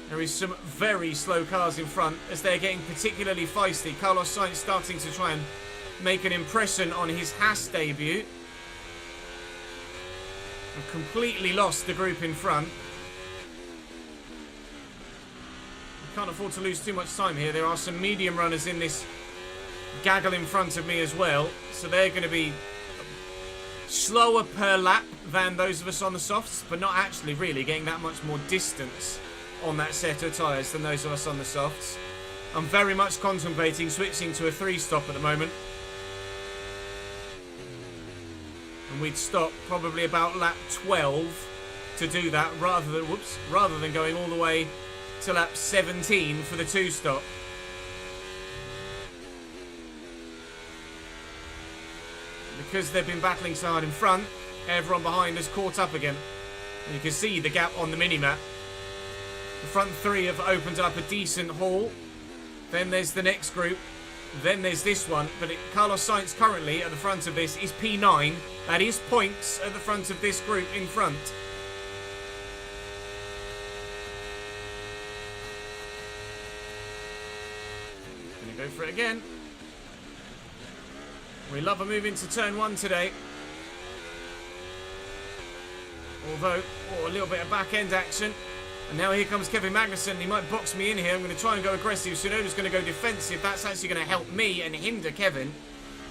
There is some very slow cars in front as they're getting particularly feisty. Carlos Sainz starting to try and make an impression on his Haas debut. And completely lost the group in front. We can't afford to lose too much time here. There are some medium runners in this gaggle in front of me as well. So they're going to be slower per lap than those of us on the softs, but not actually really getting that much more distance on that set of tyres than those of us on the softs. I'm very much contemplating switching to a 3-stop at the moment. And we'd stop probably about lap 12 to do that rather than going all the way to lap 17 for the 2-stop. Because they've been battling so hard in front, everyone behind has caught up again. And you can see the gap on the mini-map. The front three have opened up a decent haul. Then there's the next group. Then there's this one. But Carlos Sainz currently at the front of this is P9. That is points at the front of this group in front. Gonna go for it again. We love a move into turn 1 today. Although, a little bit of back-end action. And now here comes Kevin Magnussen. He might box me in here. I'm going to try and go aggressive. Tsunoda's going to go defensive. That's actually going to help me and hinder Kevin.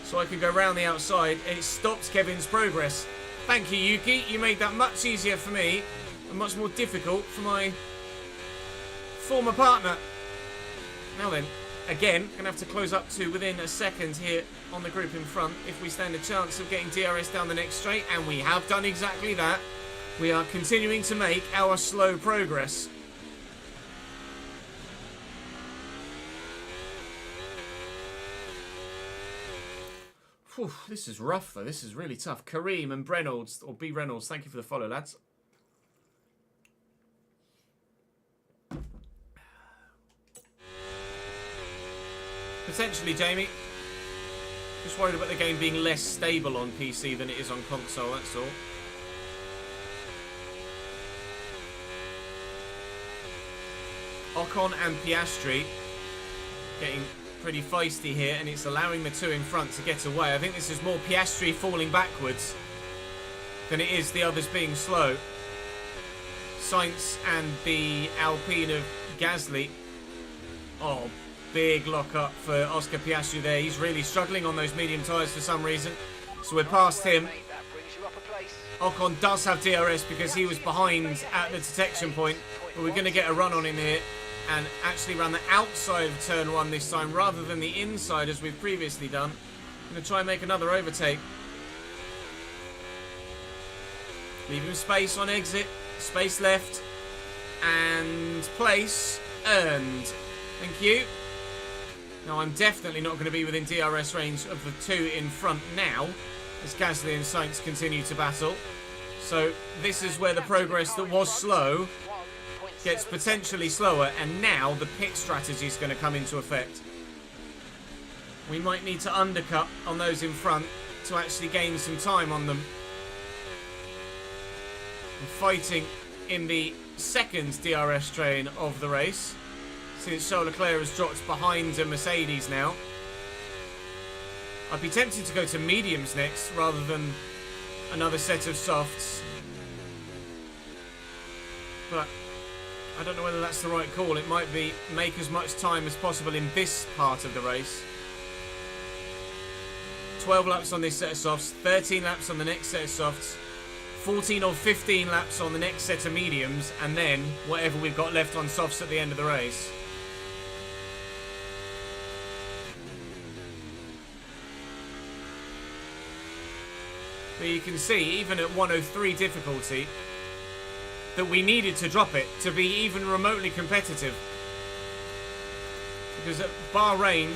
So I can go round the outside. And it stops Kevin's progress. Thank you, Yuki. You made that much easier for me. And much more difficult for my former partner. Now then. Again, going to have to close up to within a second here on the group in front if we stand a chance of getting DRS down the next straight, and we have done exactly that. We are continuing to make our slow progress. Whew, this is rough though, this is really tough. Kareem and Reynolds, or B Reynolds, thank you for the follow, lads. Potentially, Jamie. Just worried about the game being less stable on PC than it is on console, that's all. Ocon and Piastri getting pretty feisty here, and it's allowing the two in front to get away. I think this is more Piastri falling backwards than it is the others being slow. Sainz and the Alpine of Gasly. Oh, big lock-up for Oscar Piastri there. He's really struggling on those medium tyres for some reason. So we're past him. Ocon does have DRS because he was behind at the detection point. But we're going to get a run on him here. And actually run the outside of turn 1 this time rather than the inside as we've previously done. I'm going to try and make another overtake. Leave him space on exit. Space left. And place earned. Thank you. Now, I'm definitely not going to be within DRS range of the two in front now, as Gasly and Sainz continue to battle. So, this is where the progress that was slow gets potentially slower, and now the pit strategy is going to come into effect. We might need to undercut on those in front to actually gain some time on them. I'm fighting in the second DRS train of the race, since Charles Leclerc has dropped behind a Mercedes now. I'd be tempted to go to mediums next rather than another set of softs. But I don't know whether that's the right call. It might be make as much time as possible in this part of the race. 12 laps on this set of softs, 13 laps on the next set of softs, 14 or 15 laps on the next set of mediums, and then whatever we've got left on softs at the end of the race. But you can see, even at 103 difficulty, that we needed to drop it to be even remotely competitive. Because at Bahrain,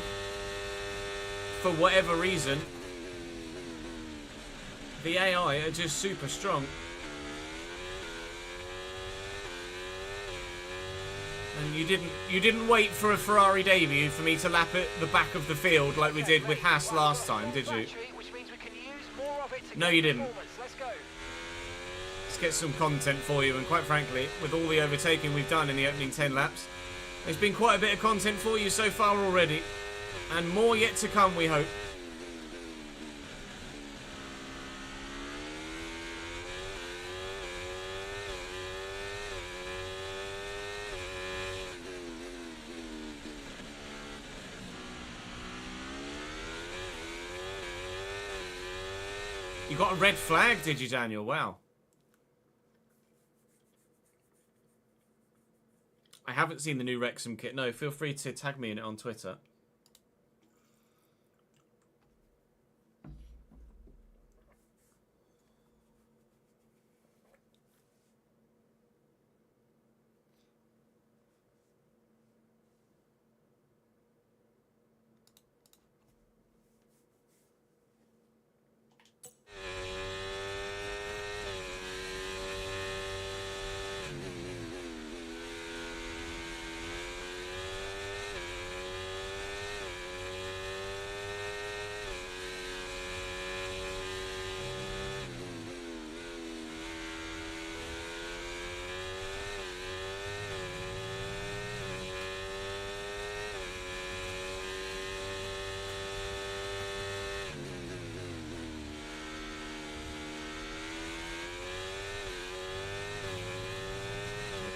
for whatever reason, the AI are just super strong. And you didn't wait for a Ferrari debut for me to lap at the back of the field like we did with Haas last time, did you? No, you didn't. Let's get some content for you, and quite frankly, with all the overtaking we've done in the opening 10 laps, there's been quite a bit of content for you so far already, and more yet to come, we hope. You got a red flag, did you, Daniel? Wow. I haven't seen the new Wrexham kit. No, feel free to tag me in it on Twitter.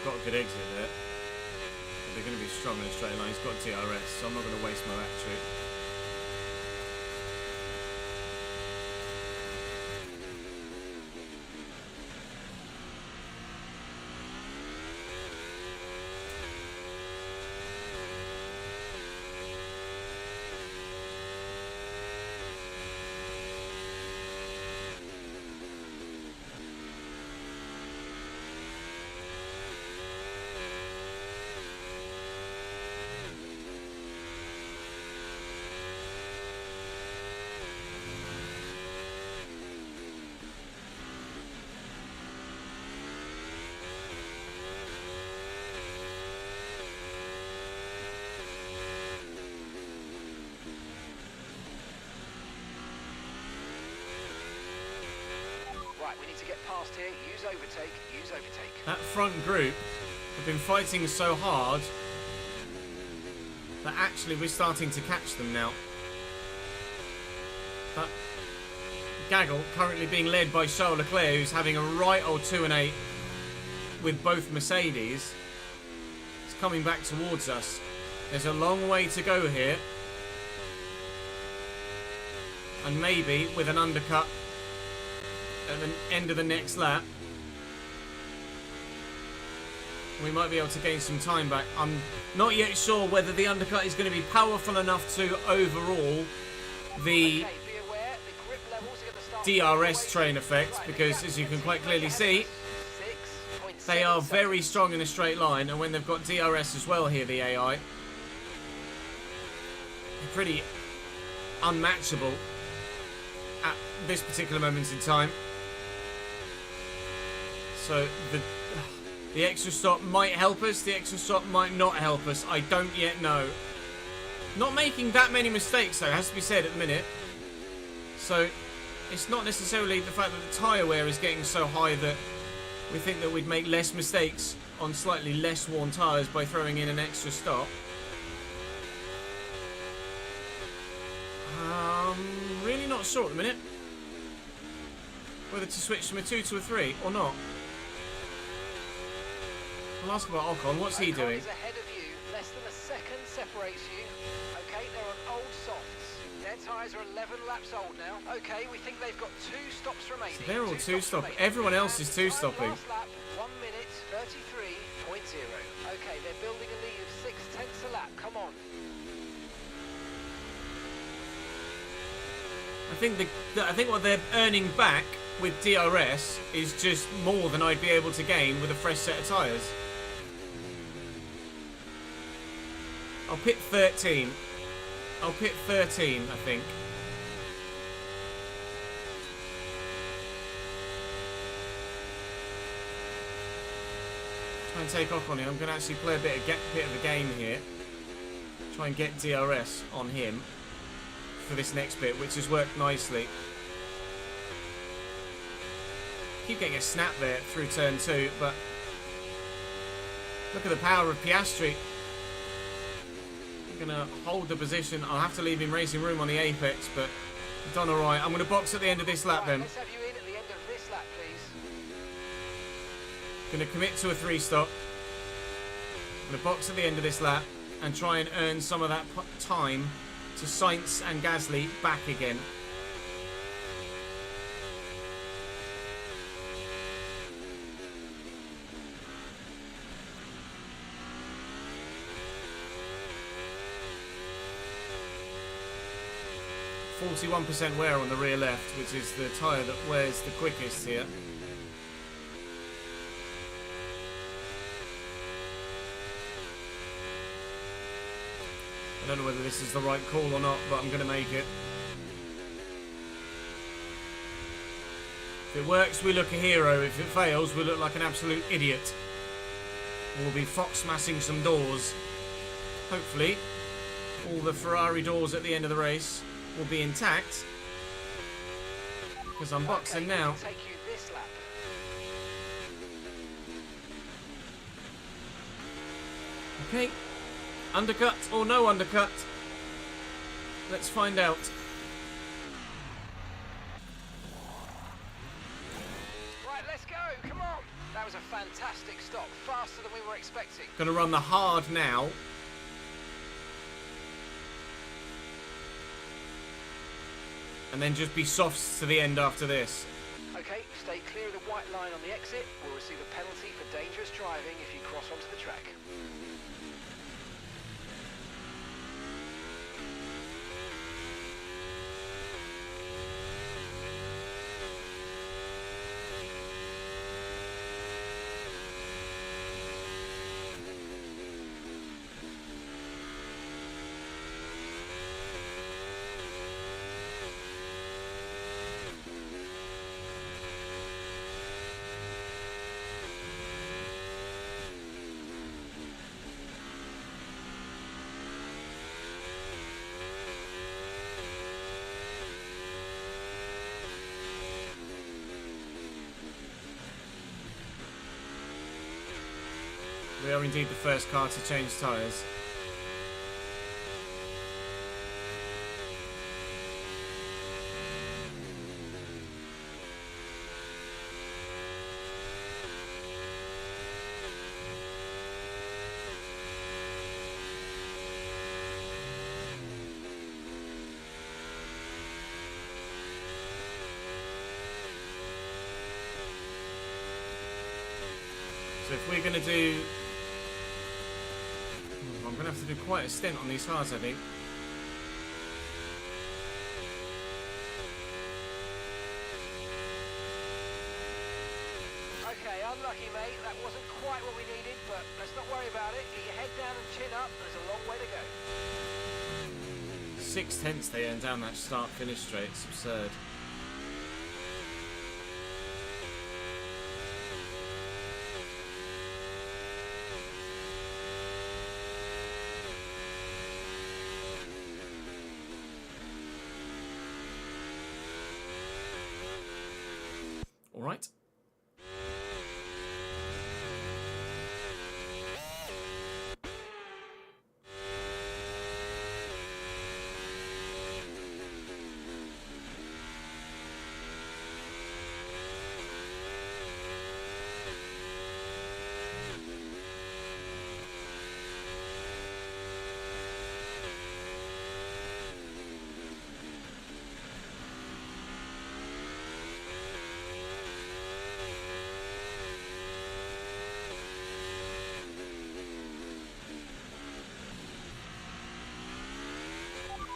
Got a good exit there. They're going to be strong in a straight line. He's got DRS, so I'm not going to waste my battery. Right, we need to get past here. Use overtake. Use overtake. That front group have been fighting so hard that actually we're starting to catch them now. But Gaggle currently being led by Charles Leclerc, who's having a right old 2-8 with both Mercedes. It's coming back towards us. There's a long way to go here. And maybe with an undercut at the end of the next lap, we might be able to gain some time back. I'm not yet sure whether the undercut is going to be powerful enough to overall the DRS train effect, because as you can quite clearly see, they are very strong in a straight line, and when they've got DRS as well here, the AI, they're pretty unmatchable at this particular moment in time. So the extra stop might help us, the extra stop might not help us, I don't yet know. Not making that many mistakes though, has to be said at the minute. So it's not necessarily the fact that the tyre wear is getting so high that we think that we'd make less mistakes on slightly less worn tyres by throwing in an extra stop. Really not sure at the minute whether to switch from a 2 to a 3 or not. I'll ask about Ocon. What's he doing? Ocon is ahead of you. Less than a second separates you. Okay, they're on old softs. Their tyres are 11 laps old now. Okay, we think they've got 2 stops remaining. So they're all 2-stop. Everyone else is 2-stopping. Last lap, 1 minute 33.0. Okay, they're building a lead of 6/10 a lap. Come on. I think what they're earning back with DRS is just more than I'd be able to gain with a fresh set of tyres. I'll pit 13. I'll pit 13, I think. Try and take off on him. I'm going to actually play a bit of a game here. Try and get DRS on him for this next bit, which has worked nicely. Keep getting a snap there through turn 2, but look at the power of Piastri. I'm going to hold the position. I'll have to leave him racing room on the apex, but I've done alright. I'm going to box at the end of this lap then. Let's have you in at the end of this lap, please. Going to commit to a 3-stop. I'm going to box at the end of this lap and try and earn some of that time to Sainz and Gasly back again. %41 wear on the rear left, which is the tyre that wears the quickest here. I don't know whether this is the right call or not, but I'm going to make it. If it works, we look a hero. If it fails, we look like an absolute idiot. We'll be fox-massing some doors. Hopefully, all the Ferrari doors at the end of the race will be intact. Because I'm boxing now. Take you this lap. Okay. Undercut or no undercut? Let's find out. Right, let's go. Come on. That was a fantastic stop. Faster than we were expecting. Gonna run the hard now. And then just be softs to the end after this. Okay, stay clear of the white line on the exit. We'll receive a penalty for dangerous driving if you cross onto the track. We are indeed the first car to change tyres. So if we're going to do... I'm going to have to do quite a stint on these cars, I think. Okay, unlucky, mate. That wasn't quite what we needed, but let's not worry about it. Get your head down and chin up. There's a long way to go. 6/10 they earn down that start-finish straight. It's absurd. All right.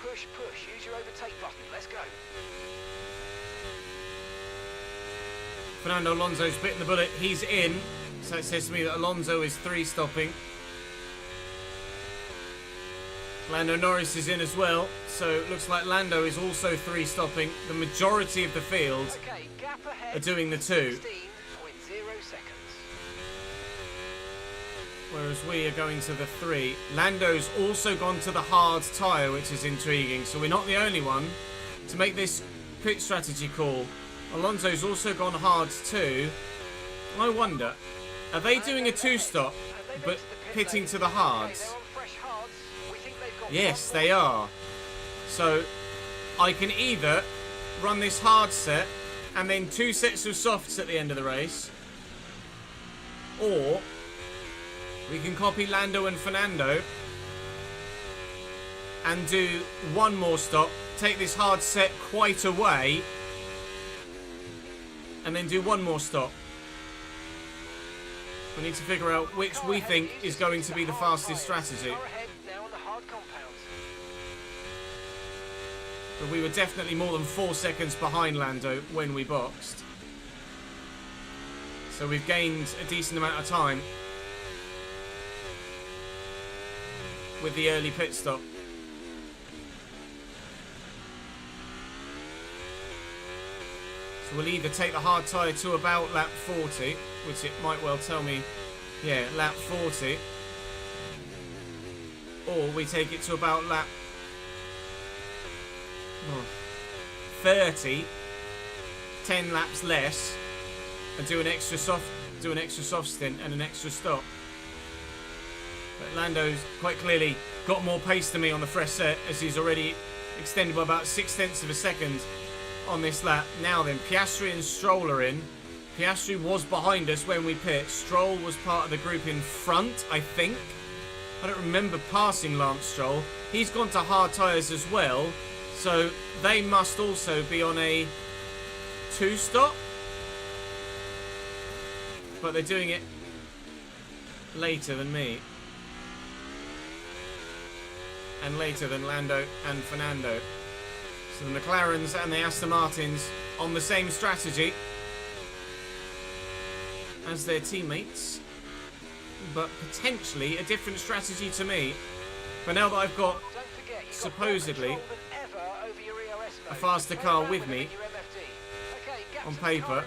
Push, push. Use your overtake button. Let's go. Fernando Alonso's bitten the bullet. He's in. So it says to me that Alonso is 3-stopping. Lando Norris is in as well. So it looks like Lando is also 3-stopping. The majority of the field are doing the 2. Whereas we are going to the 3. Lando's also gone to the hard tyre, which is intriguing. So we're not the only one to make this pit strategy call. Alonso's also gone hard too. I wonder, are they doing a 2-stop but pitting to the hards? Yes, they are. So I can either run this hard set and then 2 sets of softs at the end of the race, or we can copy Lando and Fernando and do 1 more stop, take this hard set quite away, and then do 1 more stop. We need to figure out which we think is going to be the fastest strategy. But we were definitely more than 4 seconds behind Lando when we boxed. So we've gained a decent amount of time with the early pit stop. So we'll either take the hard tyre to about lap 40, which it might well tell me, yeah, lap 40, or we take it to about lap 30, 10 laps less, and do an extra soft stint and an extra stop. But Lando's quite clearly got more pace than me on the fresh set, as he's already extended by about 0.6 of a second on this lap. Now then, Piastri and Stroll are in. Piastri was behind us when we pit. Stroll was part of the group in front, I think. I don't remember passing Lance Stroll. He's gone to hard tyres as well, so they must also be on a 2-stop. But they're doing it later than me. And later than Lando and Fernando. So the McLarens and the Aston Martins on the same strategy as their teammates, but potentially a different strategy to me. But now that I've got supposedly a faster car with me on paper,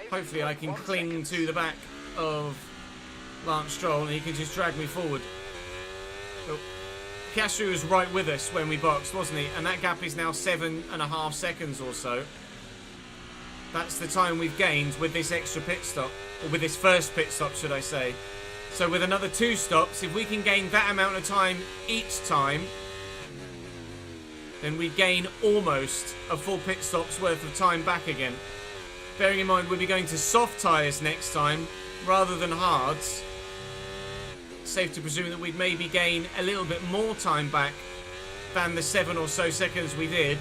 hopefully I can cling to the back of Lance Stroll and he can just drag me forward. Oh. Piastri was right with us when we boxed, wasn't he? And that gap is now 7.5 seconds or so. That's the time we've gained with this extra pit stop, or with this first pit stop, should I say. So with another 2 stops, if we can gain that amount of time each time, then we gain almost a full pit stop's worth of time back again. Bearing in mind we'll be going to soft tyres next time rather than hards. Safe to presume that we'd maybe gain a little bit more time back than the 7 or so seconds we did.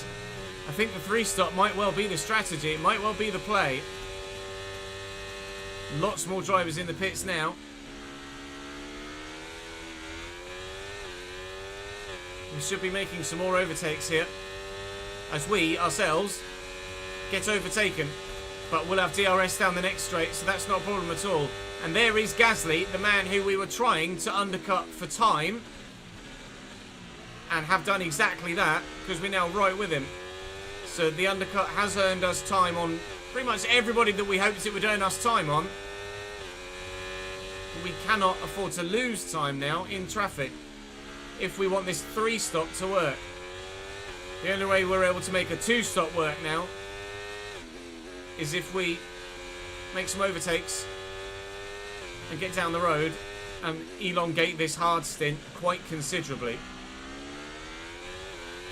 I think the 3-stop might well be the strategy. It might well be the play. Lots more drivers in the pits now. We should be making some more overtakes here as we, ourselves, get overtaken. But we'll have DRS down the next straight, so that's not a problem at all. And there is Gasly, the man who we were trying to undercut for time. And have done exactly that, because we're now right with him. So the undercut has earned us time on pretty much everybody that we hoped it would earn us time on. But we cannot afford to lose time now in traffic if we want this 3-stop to work. The only way we're able to make a 2-stop work now is if we make some overtakes and get down the road and elongate this hard stint quite considerably.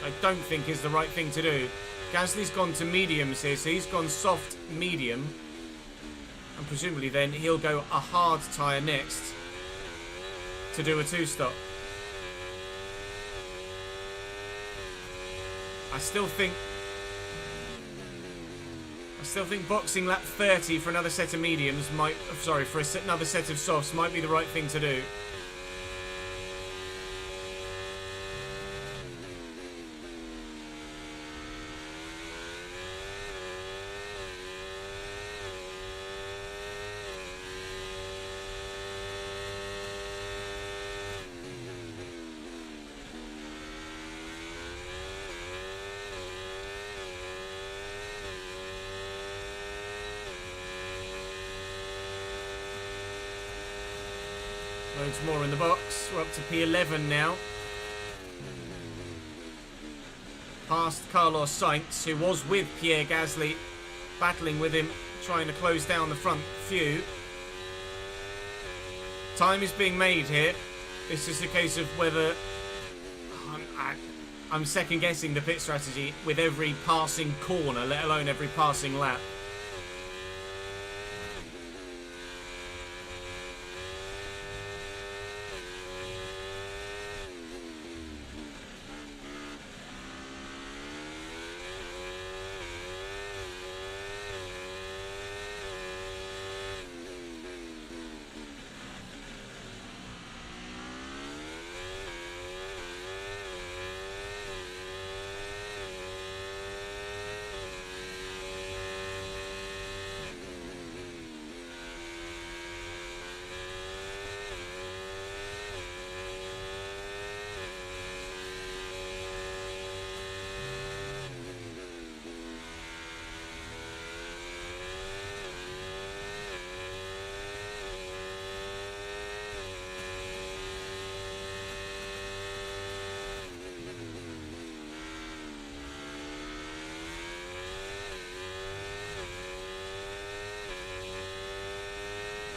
I don't think is the right thing to do. Gasly's gone to mediums here, so he's gone soft medium, and presumably then he'll go a hard tyre next to do a 2-stop. I still think boxing lap 30 for another set of mediums might, sorry, for another set of softs might be the right thing to do. Loads more in the box. We're up to P11 now. Past Carlos Sainz, who was with Pierre Gasly, battling with him, trying to close down the front few. Time is being made here. It's just a case of whether... I'm second guessing the pit strategy with every passing corner, let alone every passing lap.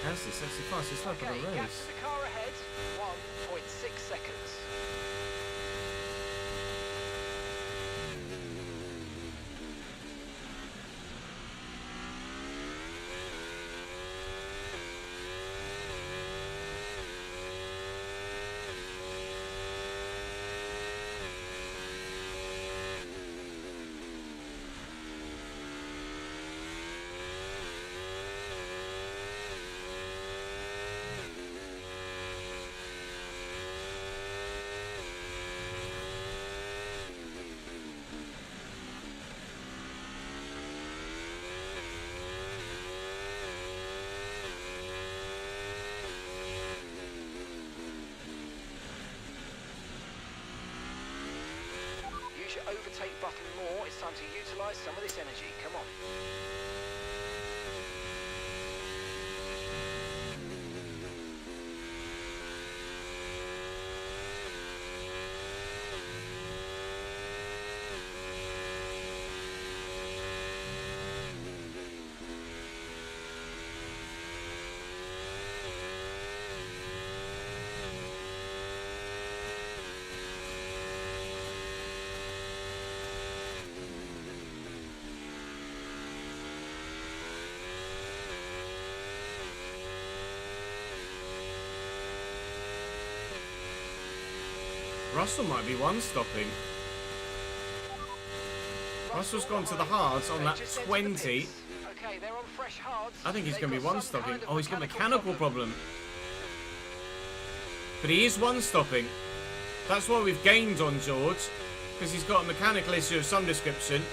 That's the fastest lap of the race. Gap to the car ahead, 1.6 seconds. Use your overtake button more. It's time to utilise some of this energy. Come on. Russell might be one-stopping. Russell's gone to the hards on lap 20. Okay, they're on fresh hards. I think he's going to be one-stopping. Oh, he's got a mechanical problem. But he is one-stopping. That's why we've gained on George, because he's got a mechanical issue of some description.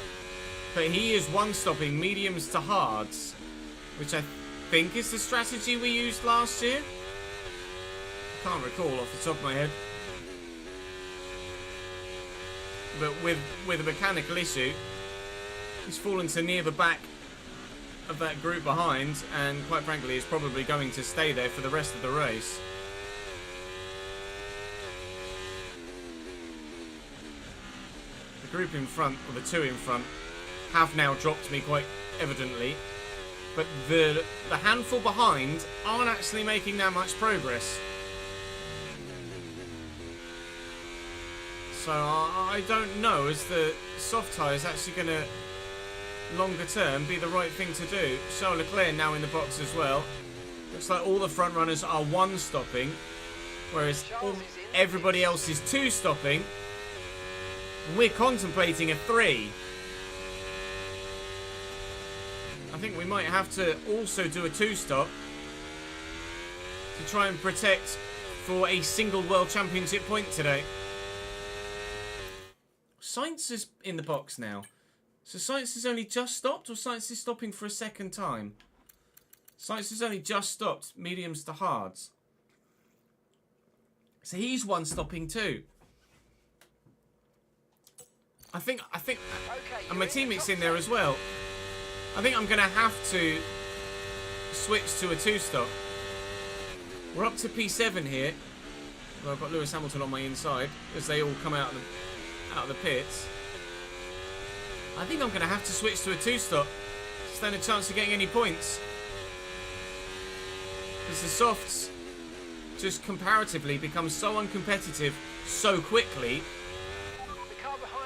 But he is one-stopping mediums to hards, which I think is the strategy we used last year. I can't recall off the top of my head. But with a mechanical issue, he's fallen to near the back of that group behind, and quite frankly is probably going to stay there for the rest of the race. The group in front, or the two in front, have now dropped me quite evidently, but the handful behind aren't actually making that much progress. So I don't know, is the soft tyres actually going to, longer term, be the right thing to do? Charles Leclerc now in the box as well. Looks like all the front runners are one-stopping, whereas everybody else is two-stopping. And we're contemplating a 3. I think we might have to also do a 2-stop to try and protect for a single World Championship point today. Sainz is in the box now. So Sainz has only just stopped, or Sainz is stopping for a second time? Sainz has only just stopped mediums to hards. So he's one stopping too. I think, and my teammate's in there as well. I think I'm going to have to switch to a 2-stop. We're up to P7 here. Well, I've got Lewis Hamilton on my inside as they all come out of the pits. I think I'm going to have to switch to a 2-stop to stand a chance of getting any points. Because the softs just comparatively become so uncompetitive so quickly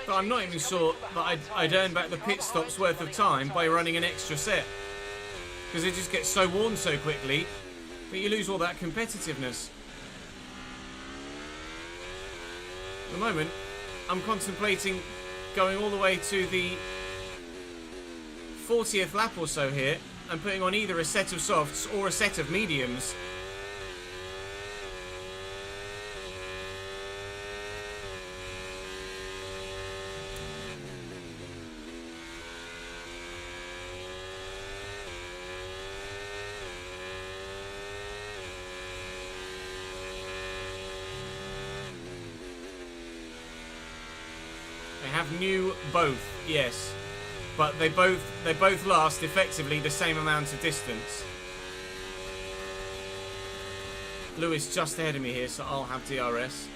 that I'm not even sure that I'd earn back the pit stops worth of time by running an extra set. Because it just gets so worn so quickly that you lose all that competitiveness. At the moment, I'm contemplating going all the way to the 40th lap or so here and putting on either a set of softs or a set of mediums. They have new both, yes. But they both last effectively the same amount of distance. Lewis just ahead of me here, so I'll have DRS.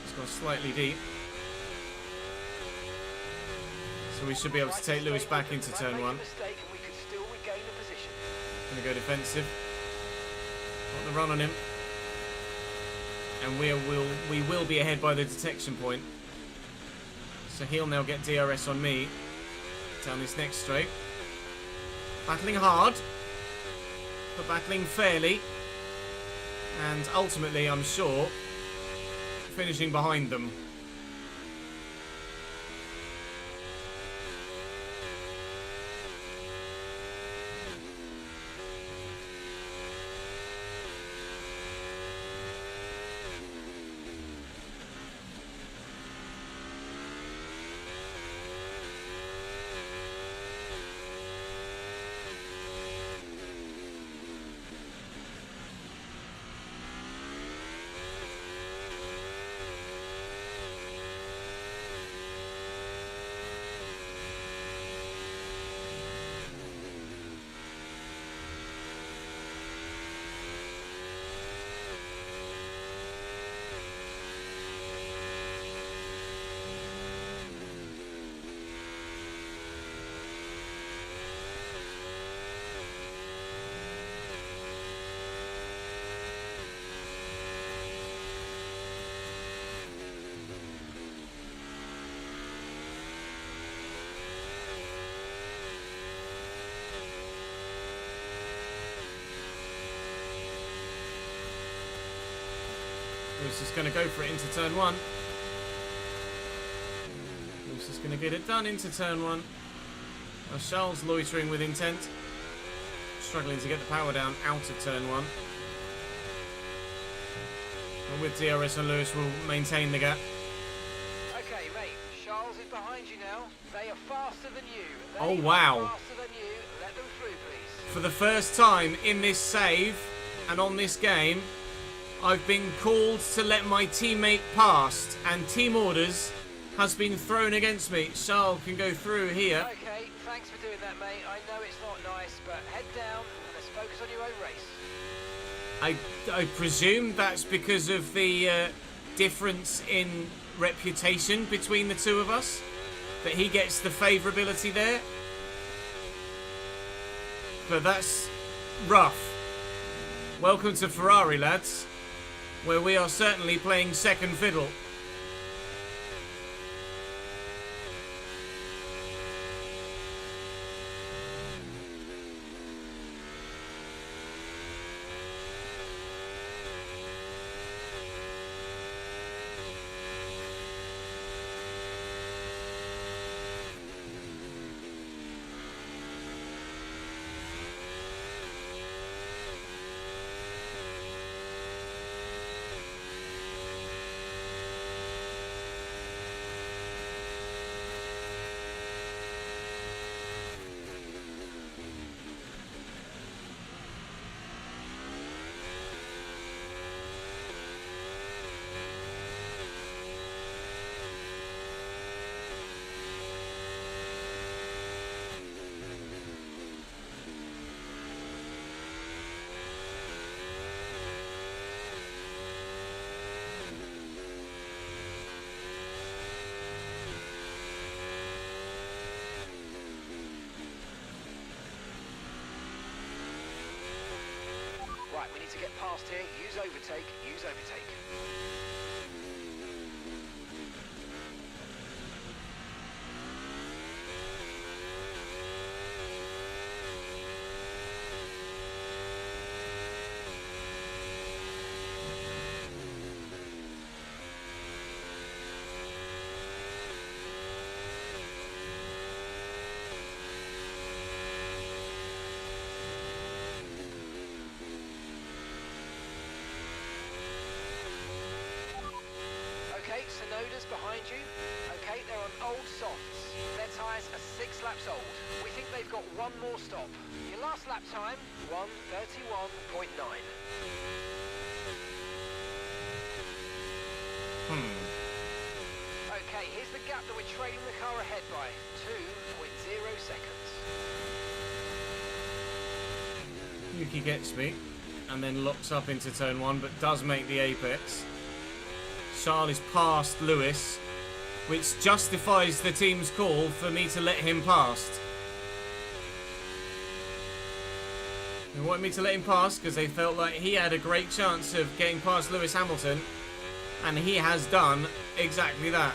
He's gone slightly deep. So we should be able to take Lewis back into turn 1. Going to go defensive. Got the run on him. And we will be ahead by the detection point. So he'll now get DRS on me down this next straight. Battling hard, but battling fairly. And ultimately, I'm sure, finishing behind them. Lewis is going to go for it into turn 1. Lewis is going to get it done into turn 1. Now Charles loitering with intent. Struggling to get the power down out of turn 1. And with DRS and Lewis will maintain the gap. Okay, mate. Charles is behind you now. They are faster than you. Oh, wow. Faster than you. Let them through, please. For the first time in this save and on this game, I've been called to let my teammate past, and team orders has been thrown against me. Charles can go through here. Okay, thanks for doing that, mate. I know it's not nice, but head down and let's focus on your own race. I presume that's because of the difference in reputation between the two of us, that he gets the favourability there. But that's rough. Welcome to Ferrari, lads, where we are certainly playing second fiddle. Right, we need to get past here. Use overtake. Use overtake. Okay, Sonoda's behind you. Okay, they're on old softs. Their tyres are 6 laps old. We think they've got one more stop. Your last lap time, 1:31.9. Okay, here's the gap that we're trailing the car ahead by. 2.0 seconds. Yuki gets me and then locks up into turn 1, but does make the apex. Charles is past Lewis, which justifies the team's call for me to let him past. They wanted me to let him pass because they felt like he had a great chance of getting past Lewis Hamilton, and he has done exactly that.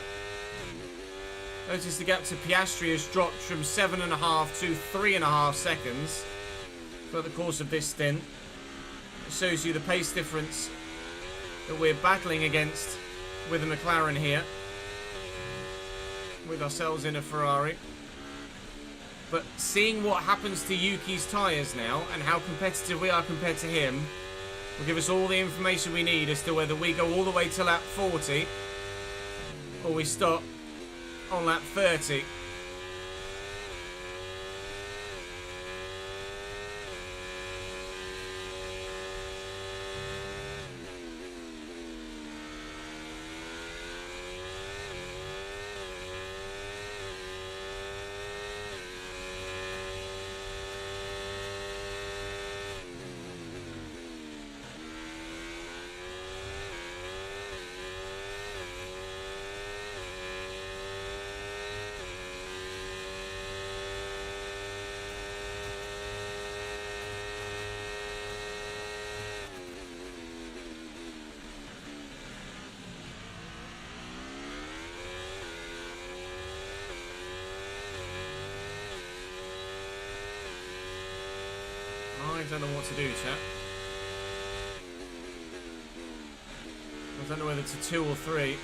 Notice the gap to Piastri has dropped from 7.5 to 3.5 seconds throughout the course of this stint. It shows you the pace difference that we're battling against with a McLaren here, with ourselves in a Ferrari. But seeing what happens to Yuki's tyres now and how competitive we are compared to him will give us all the information we need as to whether we go all the way to lap 40 or we stop on lap 30. I don't know what to do, chat. I don't know whether it's a 2 or 3.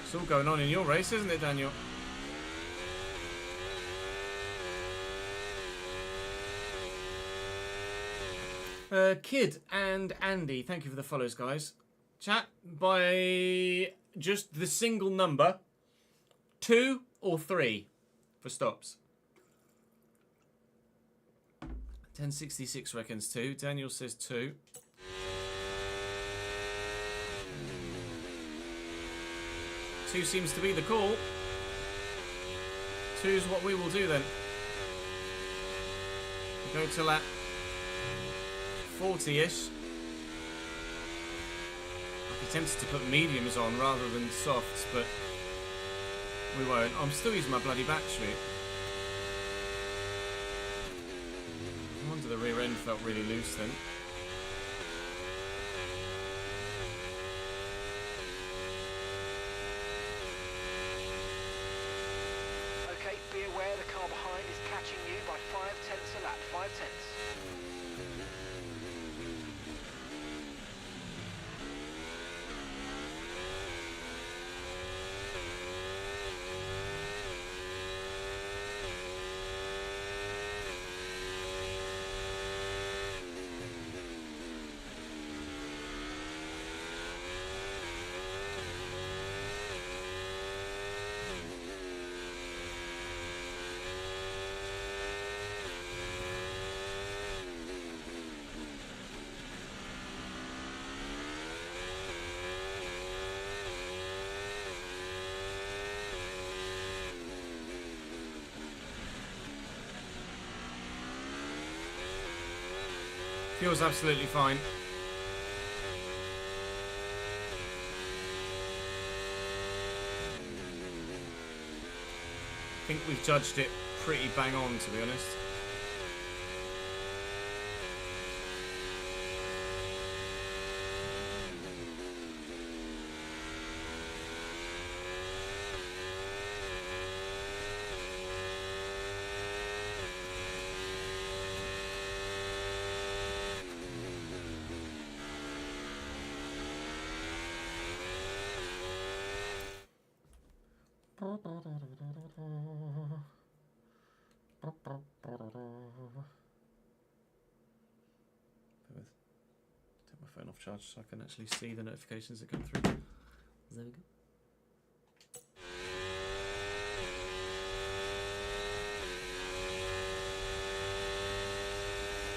It's all going on in your race, isn't it, Daniel? Kid and Andy, thank you for the follows, guys. Chat, by just the single number, 2 or 3 for stops. 1066 reckons 2. Daniel says 2. Two seems to be the call. 2 is what we will do then. We'll go to lap 40-ish. I'd be tempted to put mediums on rather than softs, but we won't. I'm still using my bloody battery. I wonder the rear end felt really loose then. Okay, be aware the car behind is catching you by 0.5 a lap. 0.5. Feels absolutely fine. I think we've judged it pretty bang on, to be honest. Take my phone off charge so I can actually see the notifications that come through. There we go.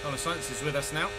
Carlos Sainz is with us now.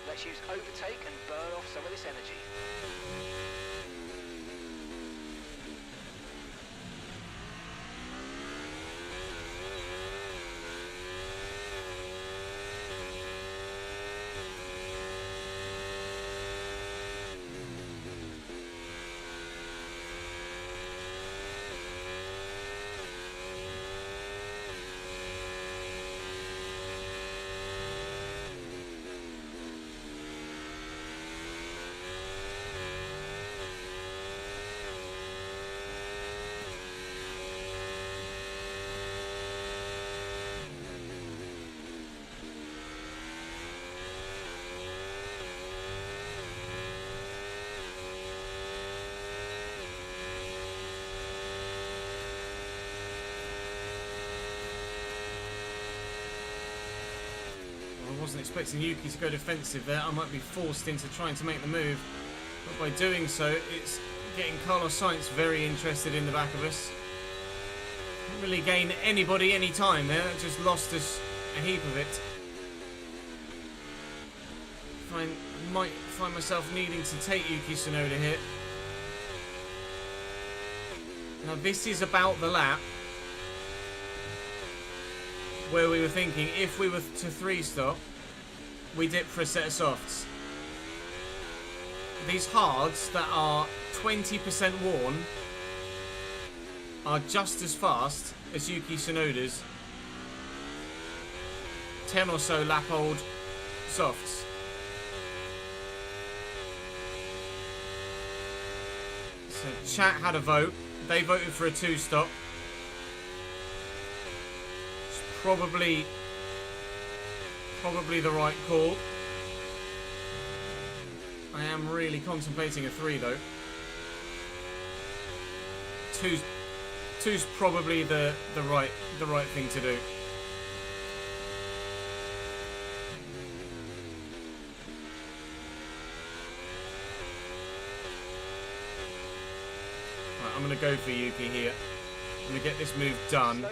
Let's use overtake and burn off some of this energy. I wasn't expecting Yuki to go defensive there. I might be forced into trying to make the move. But by doing so, it's getting Carlos Sainz very interested in the back of us. Didn't really gain anybody any time there. Just lost us a heap of it. Might find myself needing to take Yuki Tsunoda here. Now this is about the lap where we were thinking if we were to 3-stop, we dip for a set of softs. These hards that are 20% worn are just as fast as Yuki Tsunoda's 10 or so lap old softs. So chat had a vote. They voted for a 2-stop. It's probably the right call. I am really contemplating a 3 though. Two's probably the right thing to do. I'm going to go for Yuki here. I'm going to get this move done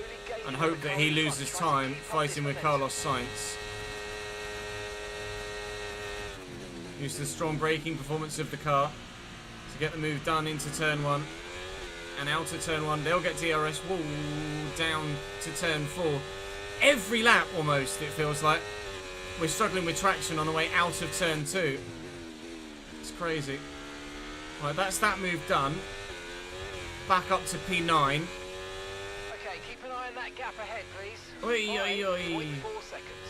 and hope that he loses time fighting with Carlos Sainz. Use the strong braking performance of the car to get the move done into turn 1 and out of turn 1. They'll get DRS down to turn 4. Every lap almost, it feels like. We're struggling with traction on the way out of turn 2. It's crazy. Right, that's that move done. Back up to P9. Okay, keep an eye on that gap ahead, please. Oi, oi, oi. 0.4 seconds.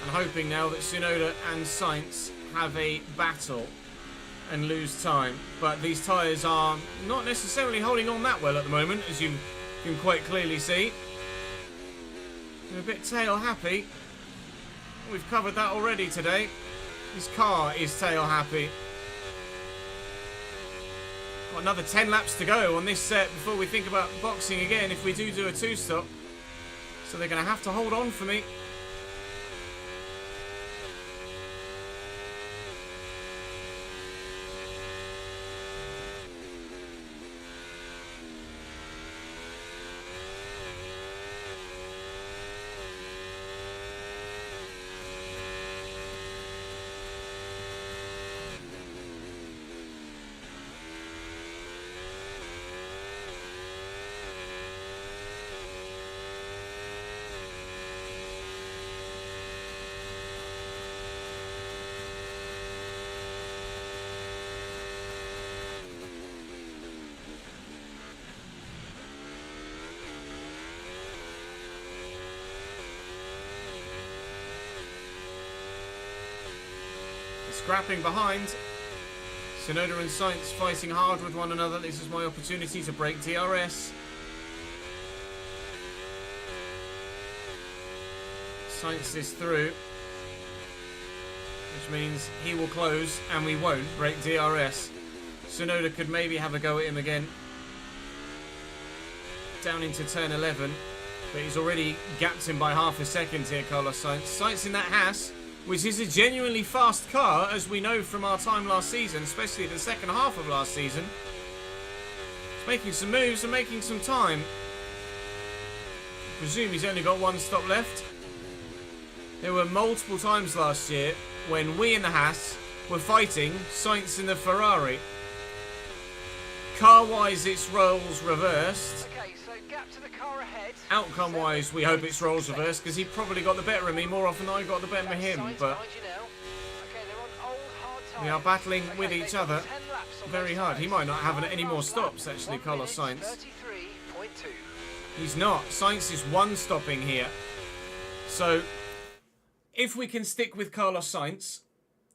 And hoping now that Tsunoda and Sainz have a battle and lose time. But these tyres are not necessarily holding on that well at the moment, as you can quite clearly see. They're a bit tail happy. We've covered that already today. This car is tail happy. Got another 10 laps to go on this set before we think about boxing again if we do a 2-stop. So they're going to have to hold on for me. Scrapping behind. Tsunoda and Sainz fighting hard with one another. This is my opportunity to break DRS. Sainz is through, which means he will close and we won't break DRS. Tsunoda could maybe have a go at him again. Down into turn 11, but he's already gapped him by half a second here, Carlos Sainz. Sainz in that Haas, which is a genuinely fast car, as we know from our time last season, especially the second half of last season. He's making some moves and making some time. I presume he's only got one stop left. There were multiple times last year when we in the Haas were fighting Sainz in the Ferrari. Car-wise, it's roles reversed. Okay, so gap to the car ahead. Outcome-wise, we hope it's roles reversed, because he probably got the better of me more often than I got the better of him. But we are battling with each other very hard. He might not have any more stops, actually, Carlos Sainz. He's not. Sainz is one stopping here. So, if we can stick with Carlos Sainz,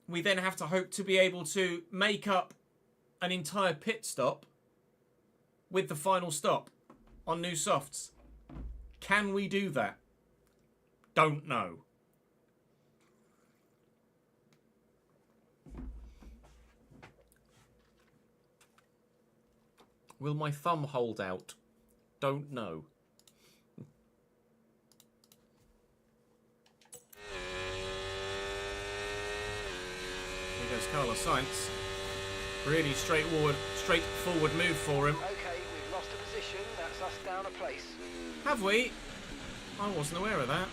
we then have to hope to be able to make up an entire pit stop with the final stop on new softs. Can we do that? Don't know. Will my thumb hold out? Don't know. Here goes Carlos Sainz. Really straightforward move for him. Okay, we've lost a position. That's us down a place. Have we? I wasn't aware of that.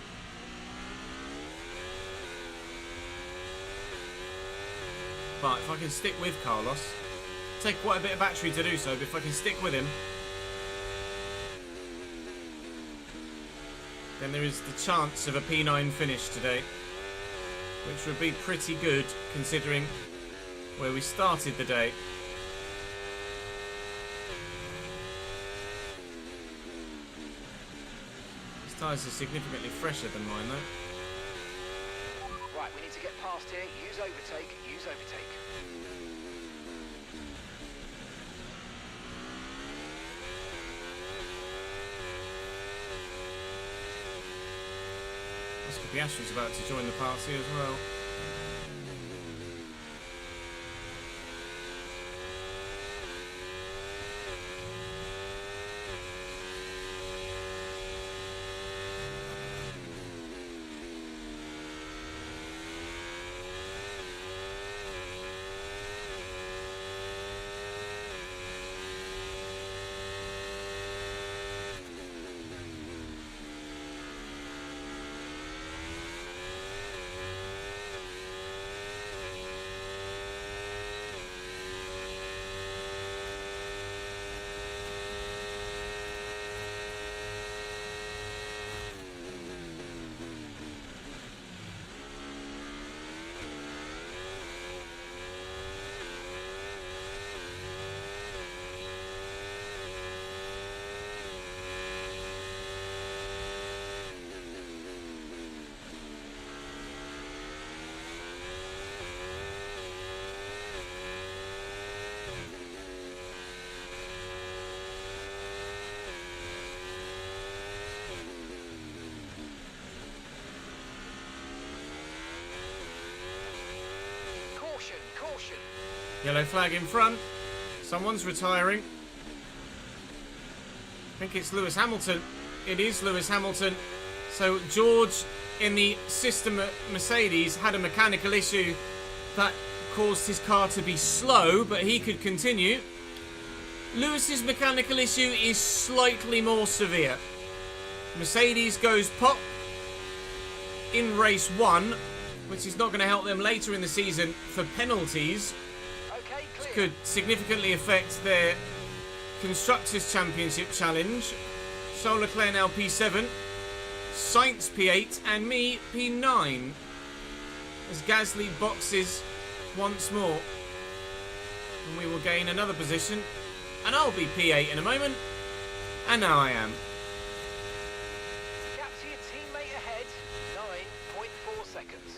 But if I can stick with Carlos, take quite a bit of battery to do so, but if I can stick with him, then there is the chance of a P9 finish today, which would be pretty good considering where we started the day. His tyres are significantly fresher than mine though. Right, we need to get past here. Use overtake. Use overtake. Piastri's about to join the party as well. Caution, caution. Yellow flag in front. Someone's retiring. I think it's Lewis Hamilton. It is Lewis Hamilton. So George in the system at Mercedes had a mechanical issue that caused his car to be slow, but he could continue. Lewis's mechanical issue is slightly more severe. Mercedes goes pop in race 1, which is not going to help them later in the season for penalties. Okay, This clear. could significantly affect their Constructors' Championship challenge. Charles Leclerc now P7, Sainz P8, and me P9. As Gasly boxes once more. And we will gain another position. And I'll be P8 in a moment. And now I am. Gap to your teammate ahead, 9.4 seconds.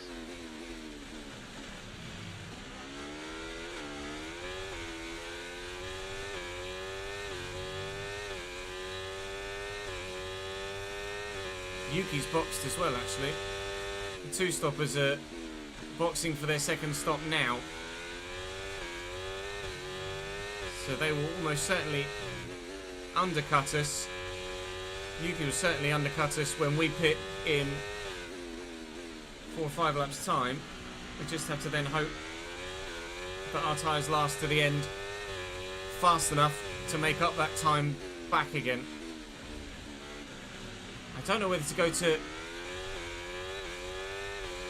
Yuki's boxed as well, actually. The two stoppers are boxing for their second stop now. So they will almost certainly undercut us. Yuki will certainly undercut us when we pit in 4 or 5 laps time. We just have to then hope that our tyres last to the end fast enough to make up that time back again. I don't know whether to go to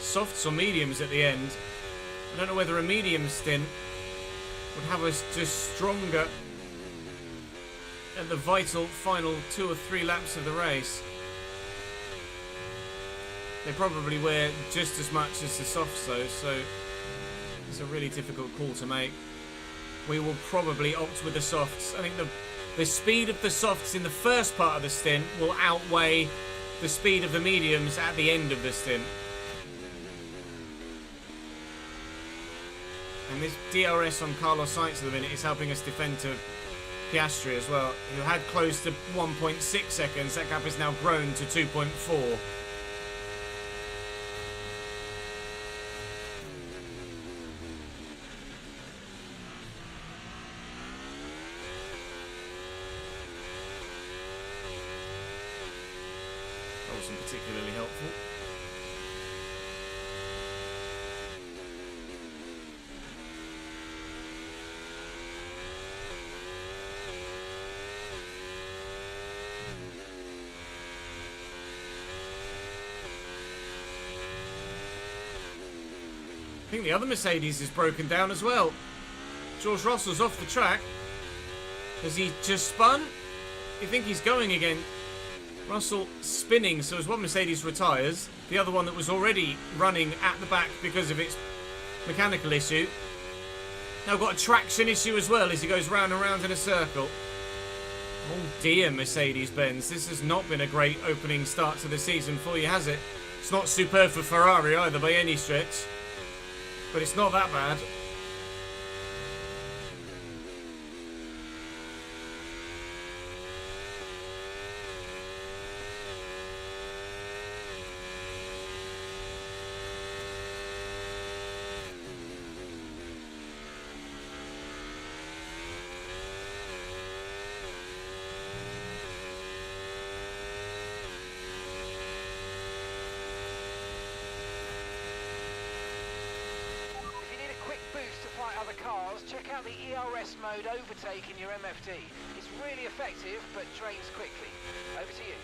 softs or mediums at the end. I don't know whether a medium stint would have us just stronger at the vital final 2 or 3 laps of the race. They probably wear just as much as the softs though, so it's a really difficult call to make. We will probably opt with the softs. I think the speed of the softs in the first part of the stint will outweigh the speed of the mediums at the end of the stint. And this DRS on Carlos Sainz at the minute is helping us defend to Piastri as well, who had close to 1.6 seconds. That gap has now grown to 2.4. That wasn't particularly helpful. I think the other Mercedes is broken down as well. George Russell's off the track. Has he just spun? You think he's going again? Russell spinning, so as one Mercedes retires, the other one that was already running at the back because of its mechanical issue, now got a traction issue as well as he goes round and round in a circle. Oh dear, Mercedes-Benz, this has not been a great opening start to the season for you, has it? It's not superb for Ferrari either by any stretch. But it's not that bad. Other cars, check out the ERS mode overtake in your MFD. It's really effective, but drains quickly. Over to you.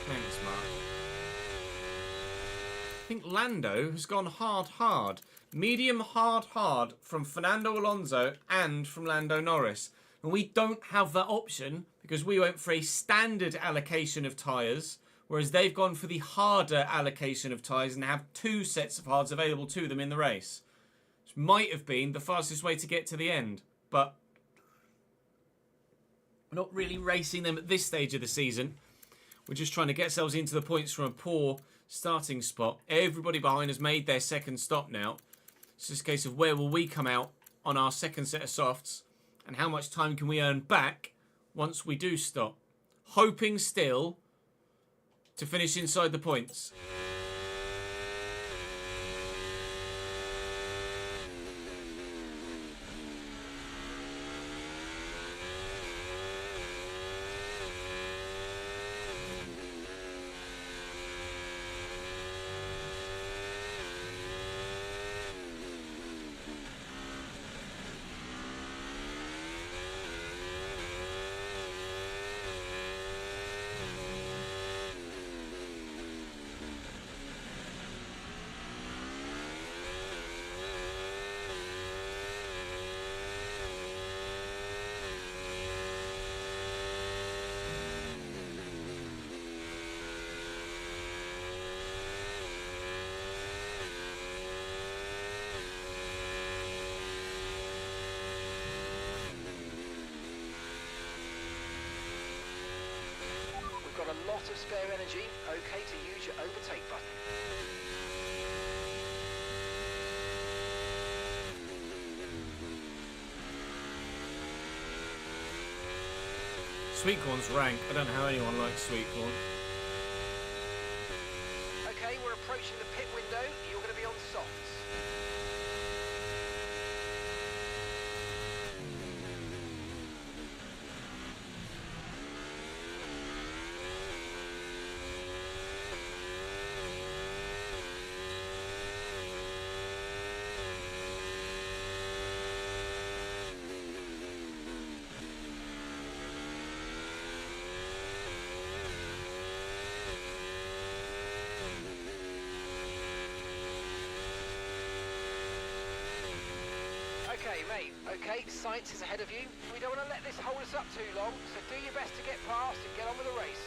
Thanks, Mark. I think Lando has gone hard. Medium hard from Fernando Alonso and from Lando Norris. And we don't have that option because we went for a standard allocation of tyres, whereas they've gone for the harder allocation of tyres and have 2 sets of hards available to them in the race. Might have been the fastest way to get to the end, but we're not really racing them at this stage of the season. We're just trying to get ourselves into the points from a poor starting spot. Everybody behind has made their second stop now. It's just a case of where will we come out on our second set of softs and how much time can we earn back once we do stop. Hoping still to finish inside the points. some spare energy, okay to use your overtake button. Sweet corn's rank. I don't know how anyone likes sweet corn. Okay, we're approaching the pit window. You're going to be on softs. Okay, mate. Okay, science is ahead of you. We don't want to let this hold us up too long, so do your best to get past and get on with the race.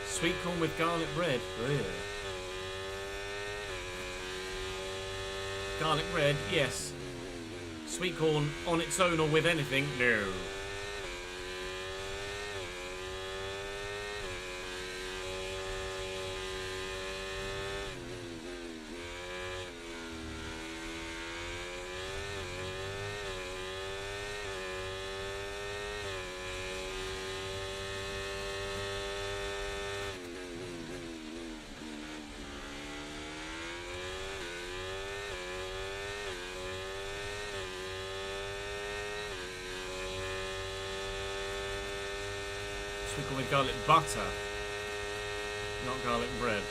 Sweet corn with garlic bread. Really? Garlic bread, yes. Sweet corn on its own or with anything, no. Sweet corn with garlic butter, not garlic bread.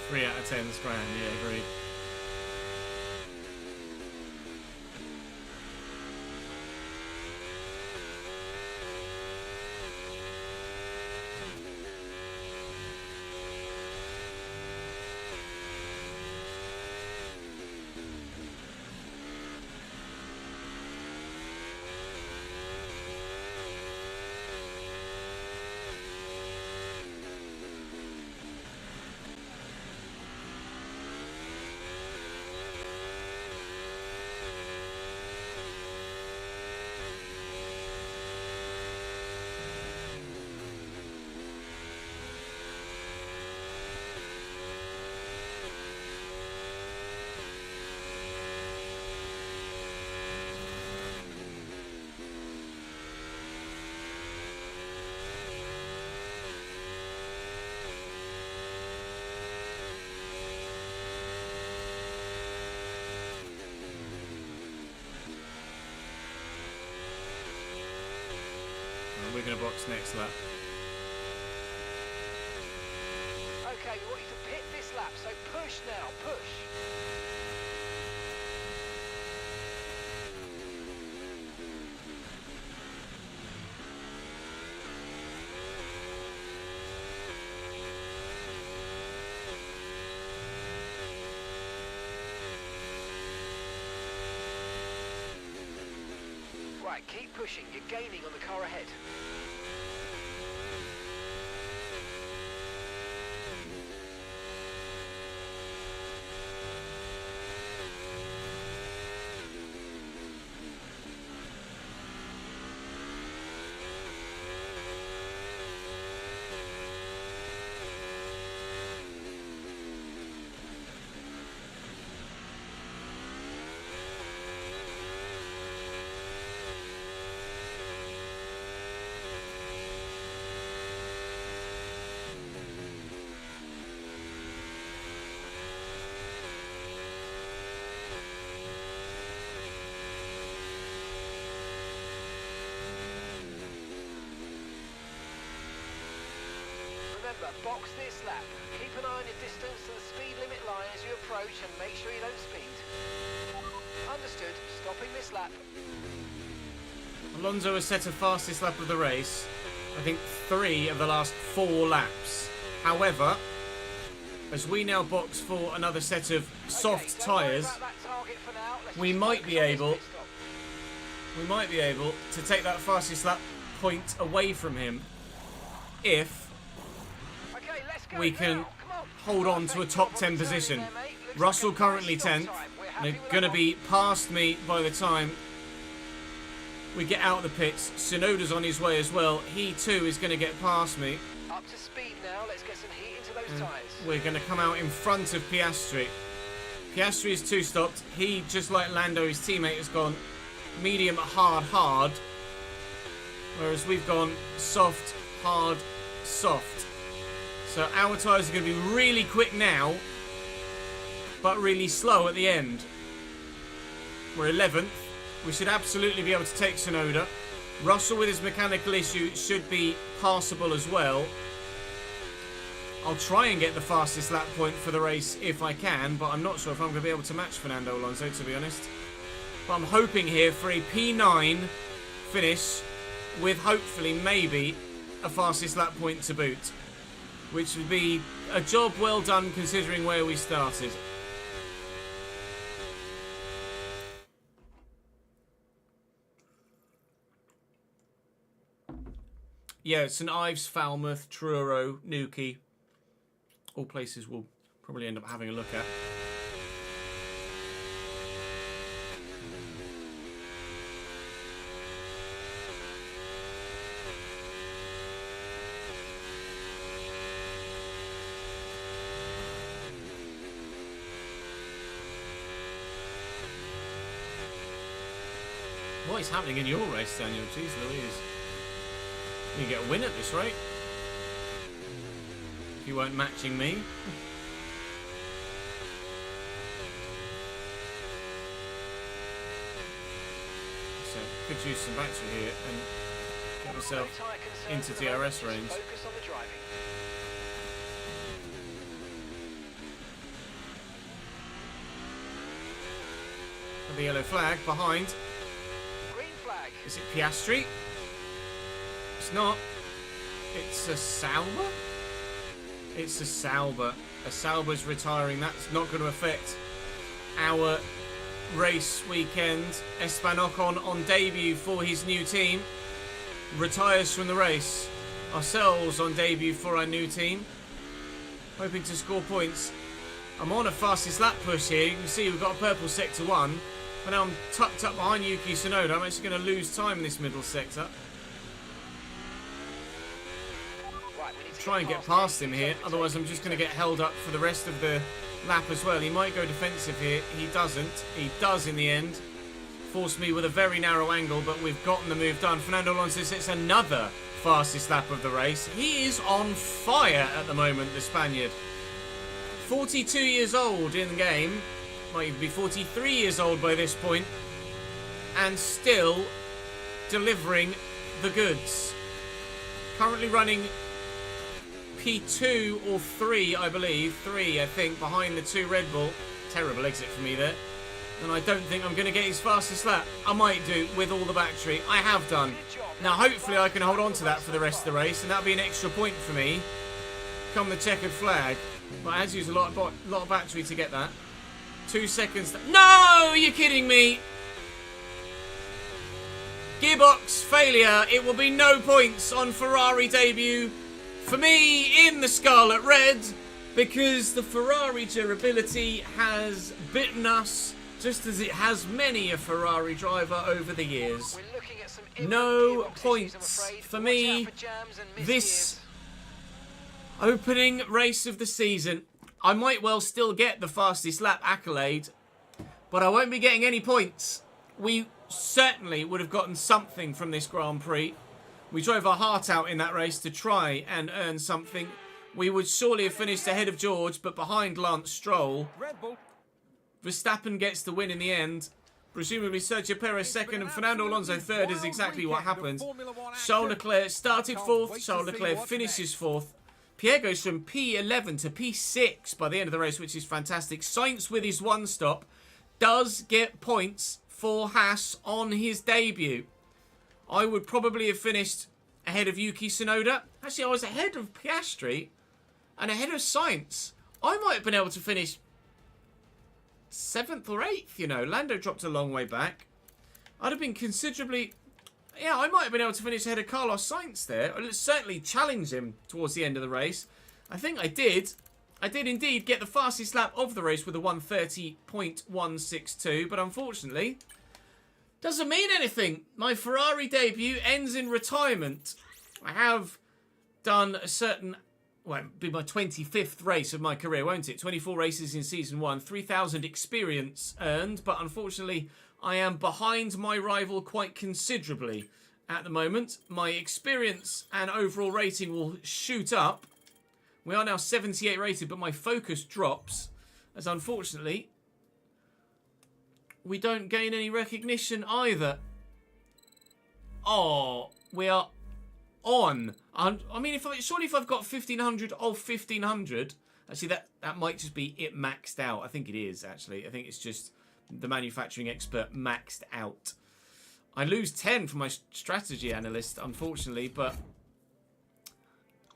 Three out of 10's grand, yeah, agreed. We're going to box next lap. Okay, we want you to pit this lap, so push now, push. Right, keep pushing. You're gaining on the car ahead. Remember, box this lap. Keep an eye on your distance to the speed limit line as you approach and make sure you don't speed. Understood. Stopping this lap. Alonso has set a fastest lap of the race. I think 3 of the last 4 laps. However, as we now box for another set of soft tyres, we might be able we might be able to take that fastest lap point away from him if Okay, let's go we can now. Come on. hold on to a top 10 position. Russell currently 10th. They're going to be past me by the time we get out of the pits. Tsunoda's on his way as well. He too is going to get past me. Up to speed now. Let's get some heat into those tyres. We're going to come out in front of Piastri. Piastri is 2 stopped. He, just like Lando, his teammate, has gone medium, hard, hard. Whereas we've gone soft, hard, soft. So our tyres are going to be really quick now, but really slow at the end. We're 11th. We should absolutely be able to take Tsunoda. Russell with his mechanical issue should be passable as well. I'll try and get the fastest lap point for the race if I can, but I'm not sure if I'm going to be able to match Fernando Alonso, to be honest. But I'm hoping here for a P9 finish with hopefully maybe a fastest lap point to boot, which would be a job well done considering where we started. Yeah, St Ives, Falmouth, Truro, Newquay. All places we'll probably end up having a look at. What is happening in your race, Daniel? Jeez Louise. You get a win at this rate. If you weren't matching me. So, could use some battery here and get myself into DRS range. Focus on the driving. The yellow flag behind. Green flag. Is it Piastri? It's not. It's a Sauber? It's a Sauber. A Sauber's retiring. That's not going to affect our race weekend. Esteban Ocon on debut for his new team retires from the race. Ourselves on debut for our new team, hoping to score points. I'm on a fastest lap push here. You can see we've got a purple sector 1, but now I'm tucked up behind Yuki Tsunoda. I'm actually going to lose time in this middle sector. Try and get past him here, otherwise I'm just going to get held up for the rest of the lap as well. He might go defensive here. He doesn't. He does in the end. Forced me with a very narrow angle, but we've gotten the move done. Fernando Alonso sets another fastest lap of the race. He is on fire at the moment, the Spaniard. 42 years old in the game. Might even be 43 years old by this point. And still delivering the goods. Currently running P2 or 3, I believe. 3, I think, behind the 2 Red Bull. Terrible exit for me there. And I don't think I'm going to get his fastest lap. I might do with all the battery. I have done. Now, hopefully I can hold on to that for the rest of the race, and that'll be an extra point for me come the checkered flag. But I had to use a lot of battery to get that. 2 seconds. No! You're kidding me! Gearbox failure. It will be no points on Ferrari debut for me in the Scarlet Red, because the Ferrari durability has bitten us just as it has many a Ferrari driver over the years. No points for me this opening race of the season. I might well still get the fastest lap accolade, but I won't be getting any points. We certainly would have gotten something from this Grand Prix. We drove our heart out in that race to try and earn something. We would surely have finished ahead of George, but behind Lance Stroll. Verstappen gets the win in the end. Presumably Sergio Perez second and Fernando Alonso third is exactly what happened. Charles Leclerc started 4th. Charles Leclerc finishes 4th. Pierre goes from P11 to P6 by the end of the race, which is fantastic. Sainz with his 1 stop does get points for Haas on his debut. I would probably have finished ahead of Yuki Tsunoda. Actually, I was ahead of Piastri and ahead of Sainz. I might have been able to finish 7th or 8th, you know. Lando dropped a long way back. I'd have been considerably... Yeah, I might have been able to finish ahead of Carlos Sainz there. Or certainly challenge him towards the end of the race. I think I did. I did indeed get the fastest lap of the race with a 1:30.162. But unfortunately, doesn't mean anything. My Ferrari debut ends in retirement. I have done a certain... Well, it'll be my 25th race of my career, won't it? 24 races in Season 1. 3,000 experience earned. But unfortunately... I am behind my rival quite considerably at the moment. My experience and overall rating will shoot up. We are now 78 rated, but my focus drops. As unfortunately, we don't gain any recognition either. Oh, we are on. I mean, surely if I've got 1,500 of 1,500... Actually, that might just be it maxed out. I think it is, actually. I think it's just... the manufacturing expert maxed out. I lose 10 for my strategy analyst, unfortunately, but...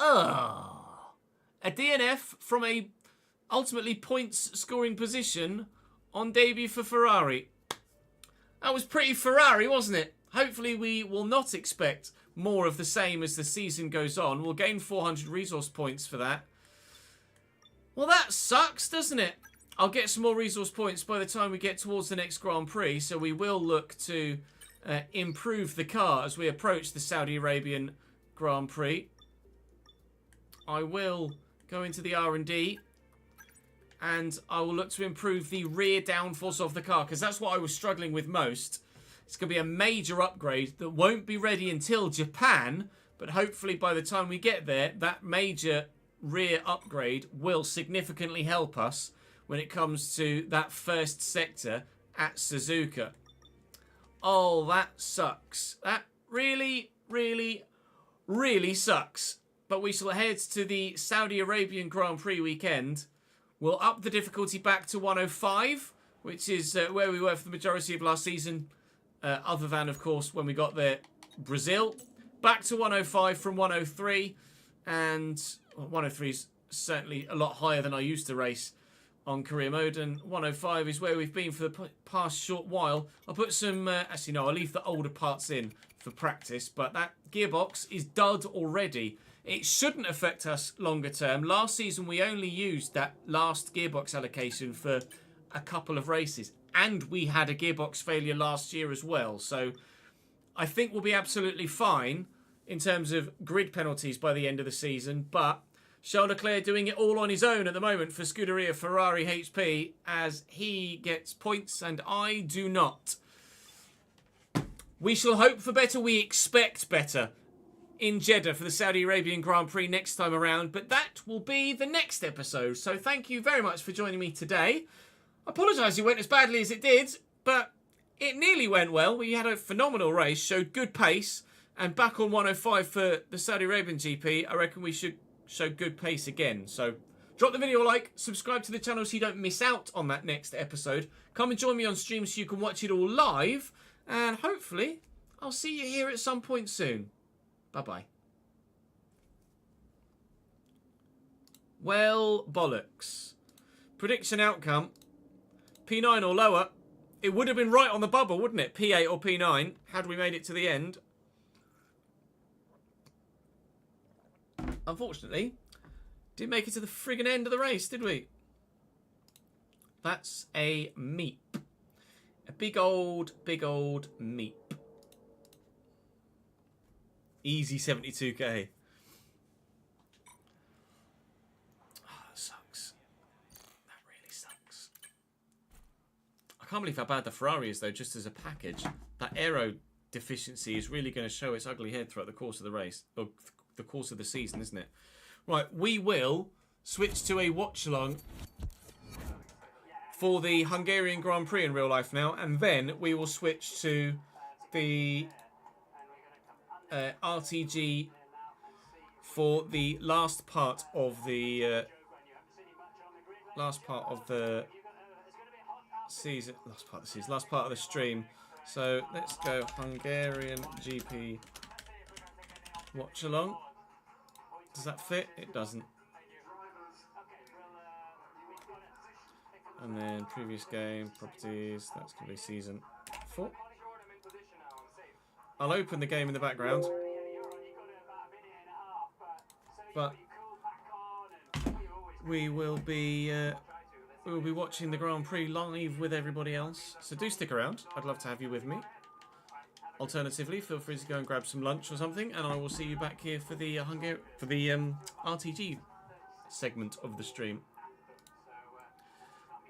a DNF from a ultimately points scoring position on debut for Ferrari. That was pretty Ferrari, wasn't it? Hopefully we will not expect more of the same as the season goes on. We'll gain 400 resource points for that. Well, that sucks, doesn't it? I'll get some more resource points by the time we get towards the next Grand Prix, so we will look to improve the car as we approach the Saudi Arabian Grand Prix. I will go into the R&D, and I will look to improve the rear downforce of the car, because that's what I was struggling with most. It's going to be a major upgrade that won't be ready until Japan, but hopefully by the time we get there, that major rear upgrade will significantly help us when it comes to that first sector at Suzuka. Oh, that sucks. That really, really, really sucks. But we shall head to the Saudi Arabian Grand Prix weekend. We'll up the difficulty back to 105, which is where we were for the majority of last season, other than, of course, when we got there, Brazil. Back to 105 from 103, and 103 is certainly a lot higher than I used to race on career mode, and 105 is where we've been for the past short while. I'll put some, actually no, I'll leave the older parts in for practice, but that gearbox is dud already. It shouldn't affect us longer term. Last season we only used that last gearbox allocation for a couple of races, and we had a gearbox failure last year as well, so I think we'll be absolutely fine in terms of grid penalties by the end of the season, but Charles Leclerc doing it all on his own at the moment for Scuderia Ferrari HP as he gets points and I do not. We shall hope for better. We expect better in Jeddah for the Saudi Arabian Grand Prix next time around, but that will be the next episode. So thank you very much for joining me today. I apologise it went as badly as it did, but it nearly went well. We had a phenomenal race, showed good pace, and back on 105 for the Saudi Arabian GP, I reckon we should show good pace again. So drop the video a like, subscribe to the channel so you don't miss out on that next episode. Come and join me on stream so you can watch it all live, and hopefully I'll see you here at some point soon. Bye bye. Well, bollocks. Prediction outcome P9 or lower. It would have been right on the bubble, wouldn't it? P8 or P9 had we made it to the end. Unfortunately, didn't make it to the friggin' end of the race, did we? That's a meep. A big old meep. Easy 72k. Oh, that sucks. That really sucks. I can't believe how bad the Ferrari is, though, just as a package. That aero deficiency is really going to show its ugly head throughout the course of the race. Or the course of the season, isn't it? Right, we will switch to a watch-along for the Hungarian Grand Prix in real life now, and then we will switch to the RTG for the last part of the last part of the stream. So let's go Hungarian GP watch along. Does that fit? It doesn't. And then previous game, properties, that's going to be season 4. I'll open the game in the background. But we will be watching the Grand Prix live with everybody else. So do stick around. I'd love to have you with me. Alternatively, feel free to go and grab some lunch or something, and I will see you back here for the RTG segment of the stream.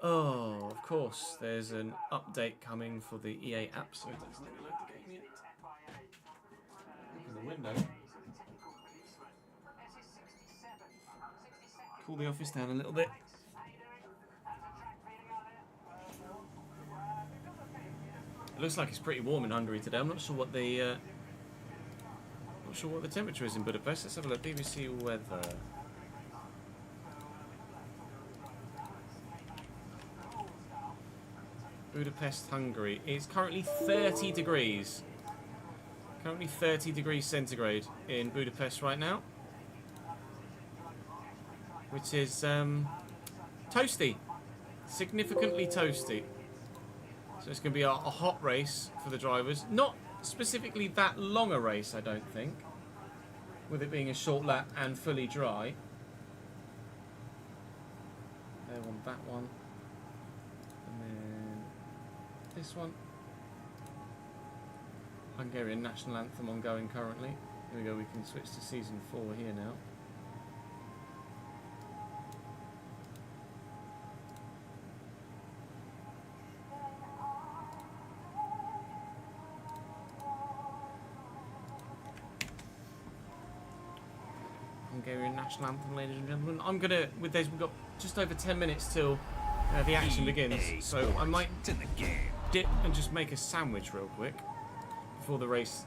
Oh, of course, there's an update coming for the EA app, so it doesn't let me load the game yet. Open the window. Cool the office down a little bit. It looks like it's pretty warm in Hungary today. I'm not sure what the temperature is in Budapest. Let's have a look. BBC weather. Budapest, Hungary. It's currently 30 degrees. Currently 30 degrees centigrade in Budapest right now, which is toasty, significantly toasty. So it's going to be a hot race for the drivers. Not specifically that long a race, I don't think, with it being a short lap and fully dry. They want that one. And then this one. Hungarian national anthem ongoing currently. Here we go, we can switch to season 4 here now. Hungarian national anthem, ladies and gentlemen. I'm gonna, with this, we've got just over 10 minutes till the action begins, so I might dip and just make a sandwich real quick before the race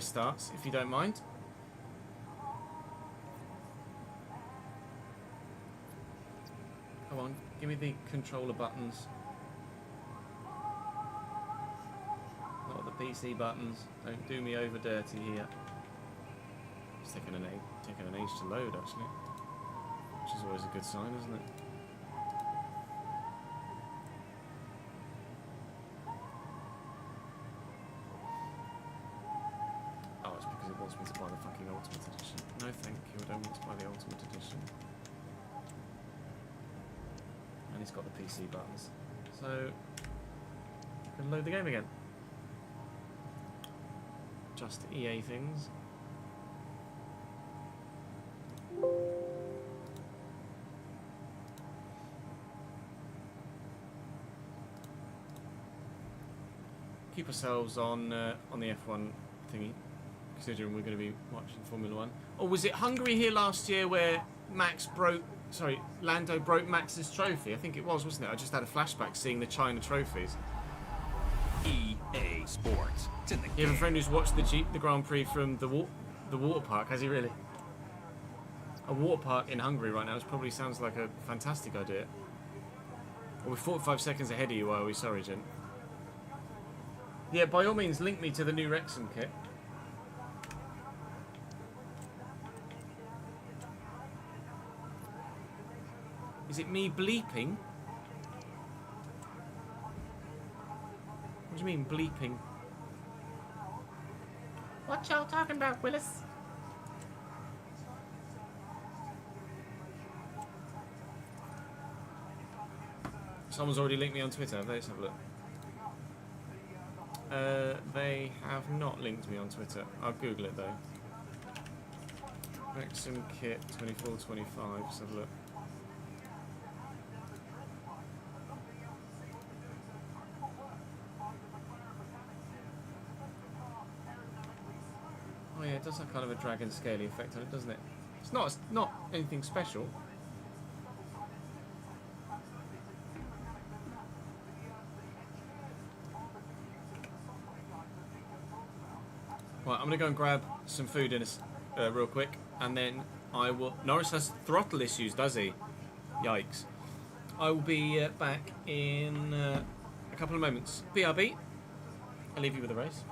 starts, if you don't mind. Come on, give me the controller buttons, not the PC buttons. Don't do me over dirty here. It's taking an age to load, actually, which is always a good sign, isn't it? Oh, it's because it wants me to buy the fucking Ultimate Edition. No, thank you. I don't want to buy the Ultimate Edition. And it's got the PC buttons, so I can load the game again. Just EA things. Keep ourselves on the F1 thingy, considering we're going to be watching Formula 1. Or was it Hungary here last year where Lando broke Max's trophy? I think it was, wasn't it? I just had a flashback seeing the China trophies. EA Sports. It's in the You have a friend who's watched the Grand Prix from the water park, has he really? A water park in Hungary right now, which probably sounds like a fantastic idea. Well, we're 45 seconds ahead of you, are we? Sorry, Jen. Yeah, by all means, link me to the new Wrexham kit. Is it me bleeping? What do you mean, bleeping? What y'all talking about, Willis? Someone's already linked me on Twitter, have they? Let's have a look. They have not linked me on Twitter. I'll Google it though. Wrexham kit 2425. Let's have a look. Oh yeah, it does have kind of a dragon scaly effect on it, doesn't it? It's not anything special. Right, I'm going to go and grab some food in real quick, and then I will... Norris has throttle issues, does he? Yikes. I will be back in a couple of moments. BRB, I'll leave you with the race.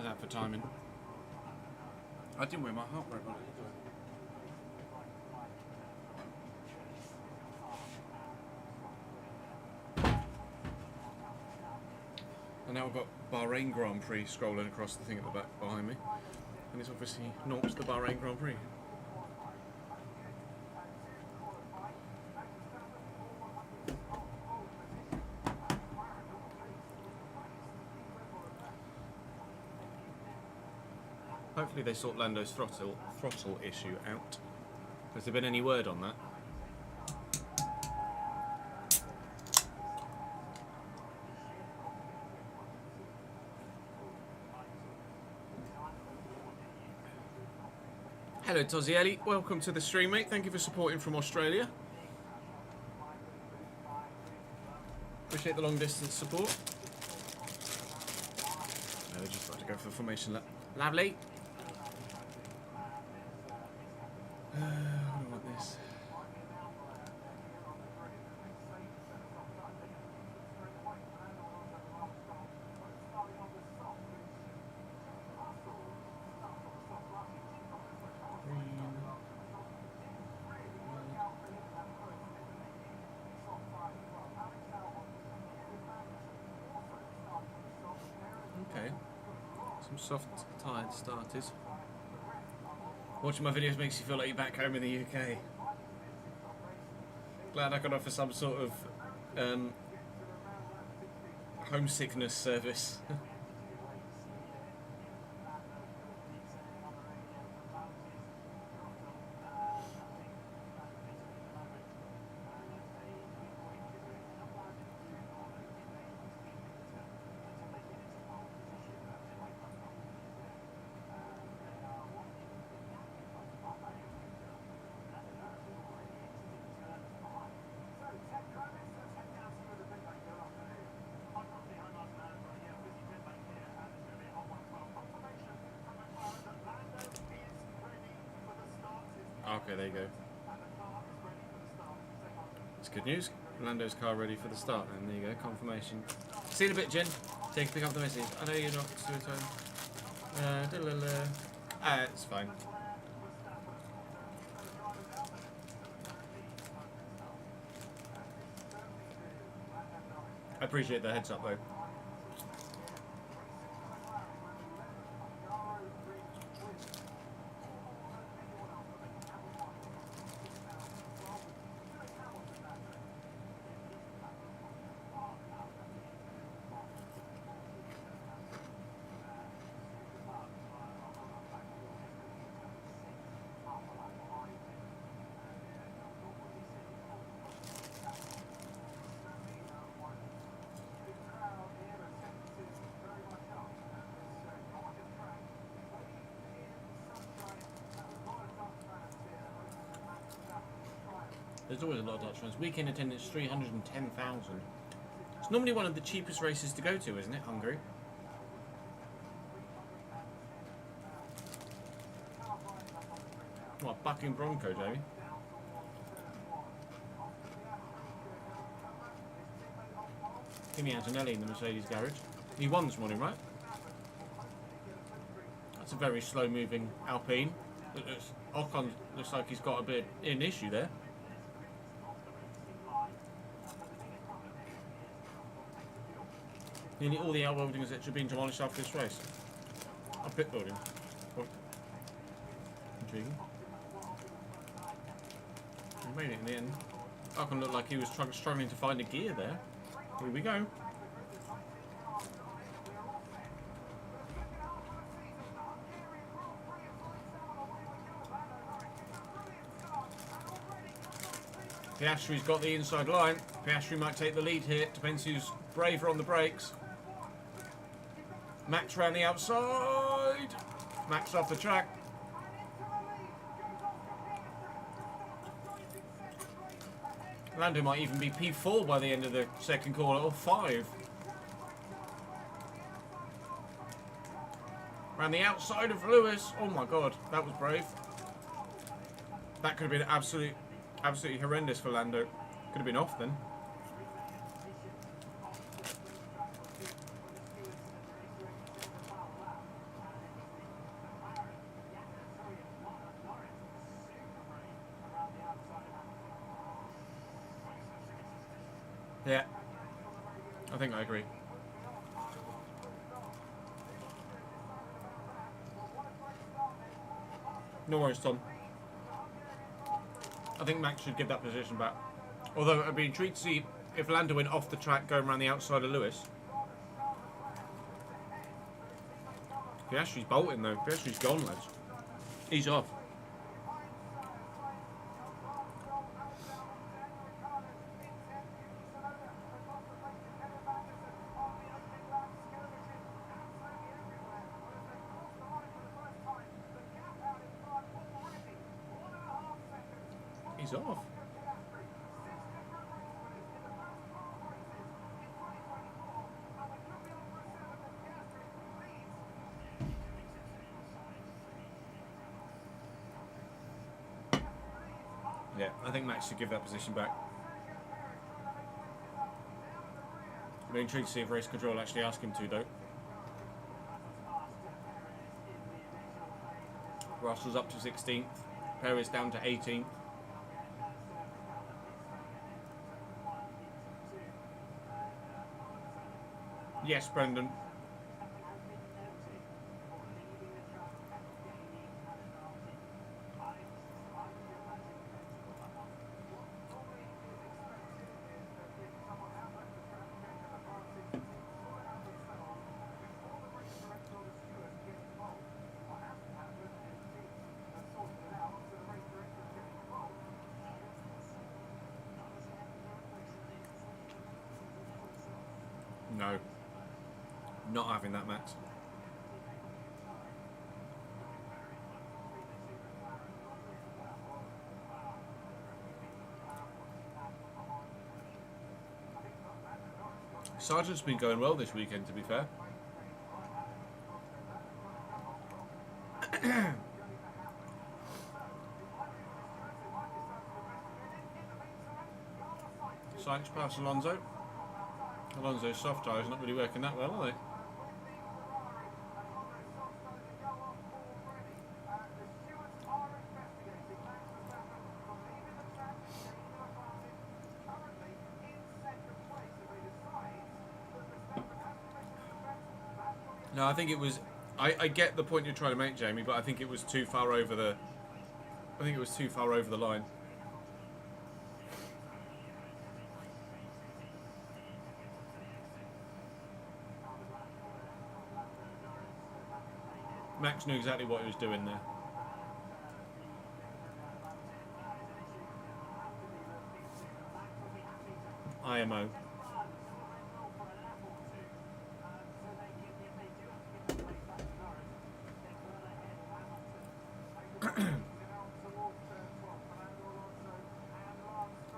How's that for timing? I didn't wear my heart rate on it. And now we've got Bahrain Grand Prix scrolling across the thing at the back behind me. And it's obviously not the Bahrain Grand Prix. Hopefully they sort Lando's throttle issue out. Has there been any word on that? Hello Tozielli, welcome to the stream, mate. Thank you for supporting from Australia. Appreciate the long distance support. No, just got to go for the formation lap. Lovely. I don't want this. Okay. Some soft tired starters. Watching my videos makes you feel like you're back home in the UK. Glad I got offer some sort of homesickness service. Okay, there you go. It's good news. Lando's car ready for the start, and there you go, confirmation. See you in a bit, Jen. Take pick up the message. I know you're not still at home. It's fine. I appreciate the heads up though. There's always a lot of Dutch fans. Weekend attendance 310,000. It's normally one of the cheapest races to go to, isn't it, Hungary? What, bucking Bronco, Jamie? Kimi Antonelli in the Mercedes garage. He won this morning, right? That's a very slow-moving Alpine. Ocon looks like he's got a bit of an issue there. Nearly all the outbuildings that should have been demolished after this race. A pit building. Oh. Intriguing. He made it in the end. Ocon looked like he was struggling to find a gear there. Here we go. Piastri's got the inside line. Piastri might take the lead here. Depends who's braver on the brakes. Max round the outside. Max off the track. Lando might even be P4 by the end of the second corner, or 5. Round the outside of Lewis. Oh my god, that was brave. That could have been absolutely horrendous for Lando. Could have been off then. Yeah. I think I agree. No worries, Tom. I think Max should give that position back. Although I'd be intrigued to see if Lando went off the track going around the outside of Lewis. Piastri's bolting though. Piastri's gone, lads. He's off. He's off. Yeah, I think Max should give that position back. I'm intrigued to see if race control actually ask him to, though. Russell's up to 16th. Perez down to 18th. Yes, Brendan. No. Not having that, Max. Sargent's been going well this weekend, to be fair. Sainz past Alonso. Alonso's soft tyres not really working that well, are they? No, I think it was. I get the point you're trying to make, Jamie, but I think it was too far over the. I think it was too far over the line. Max knew exactly what he was doing there. IMO.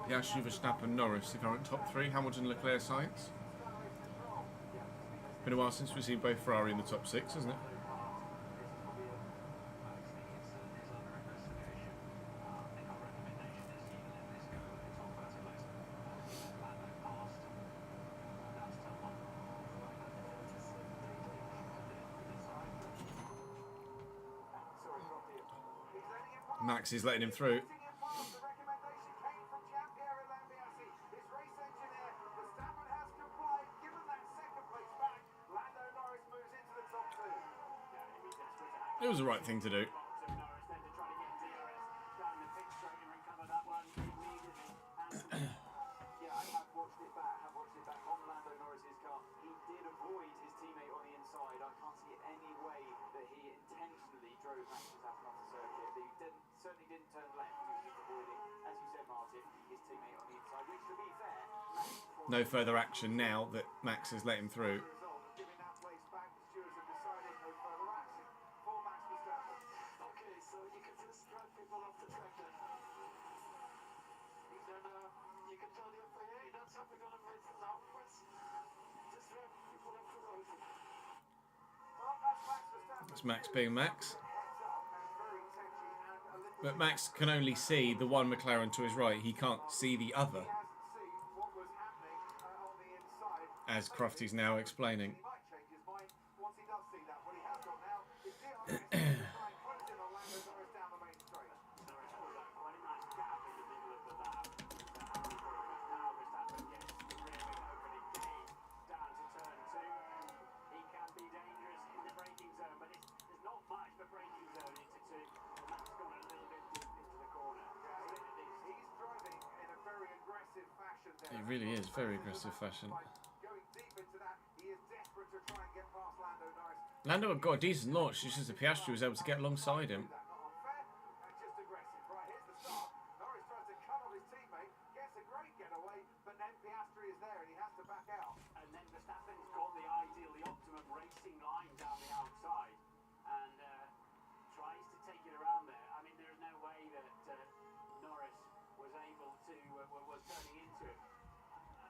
Piastri, Verstappen, Norris, the current top three. Hamilton, Leclerc, Sainz. Been a while since we've seen both Ferrari in the top six, hasn't it? Max is letting him through. It was the right thing to do. No further action now that Max has let him through. That's Max being Max. But Max can only see the one McLaren to his right. He can't see the other. As Crofty's now explaining. It really is very aggressive fashion. Lando had got a decent launch, it's just the Piastri was able to get alongside him.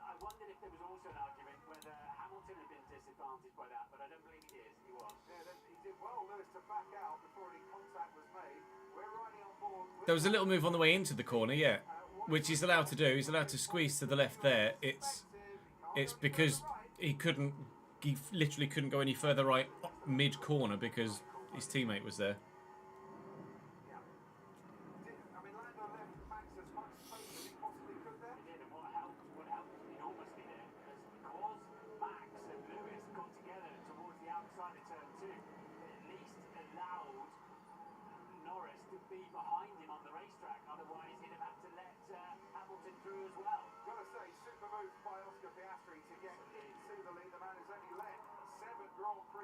I wondered if there was also an argument whether Hamilton had been disadvantaged by that, but I don't believe he is. He was. Yeah, he did well, Lewis, to back out before any contact was made. We're riding on board. There was a little move on the way into the corner, yeah, which he's allowed to do. He's allowed to squeeze to the left there. It's because he literally couldn't go any further right mid corner because his teammate was there.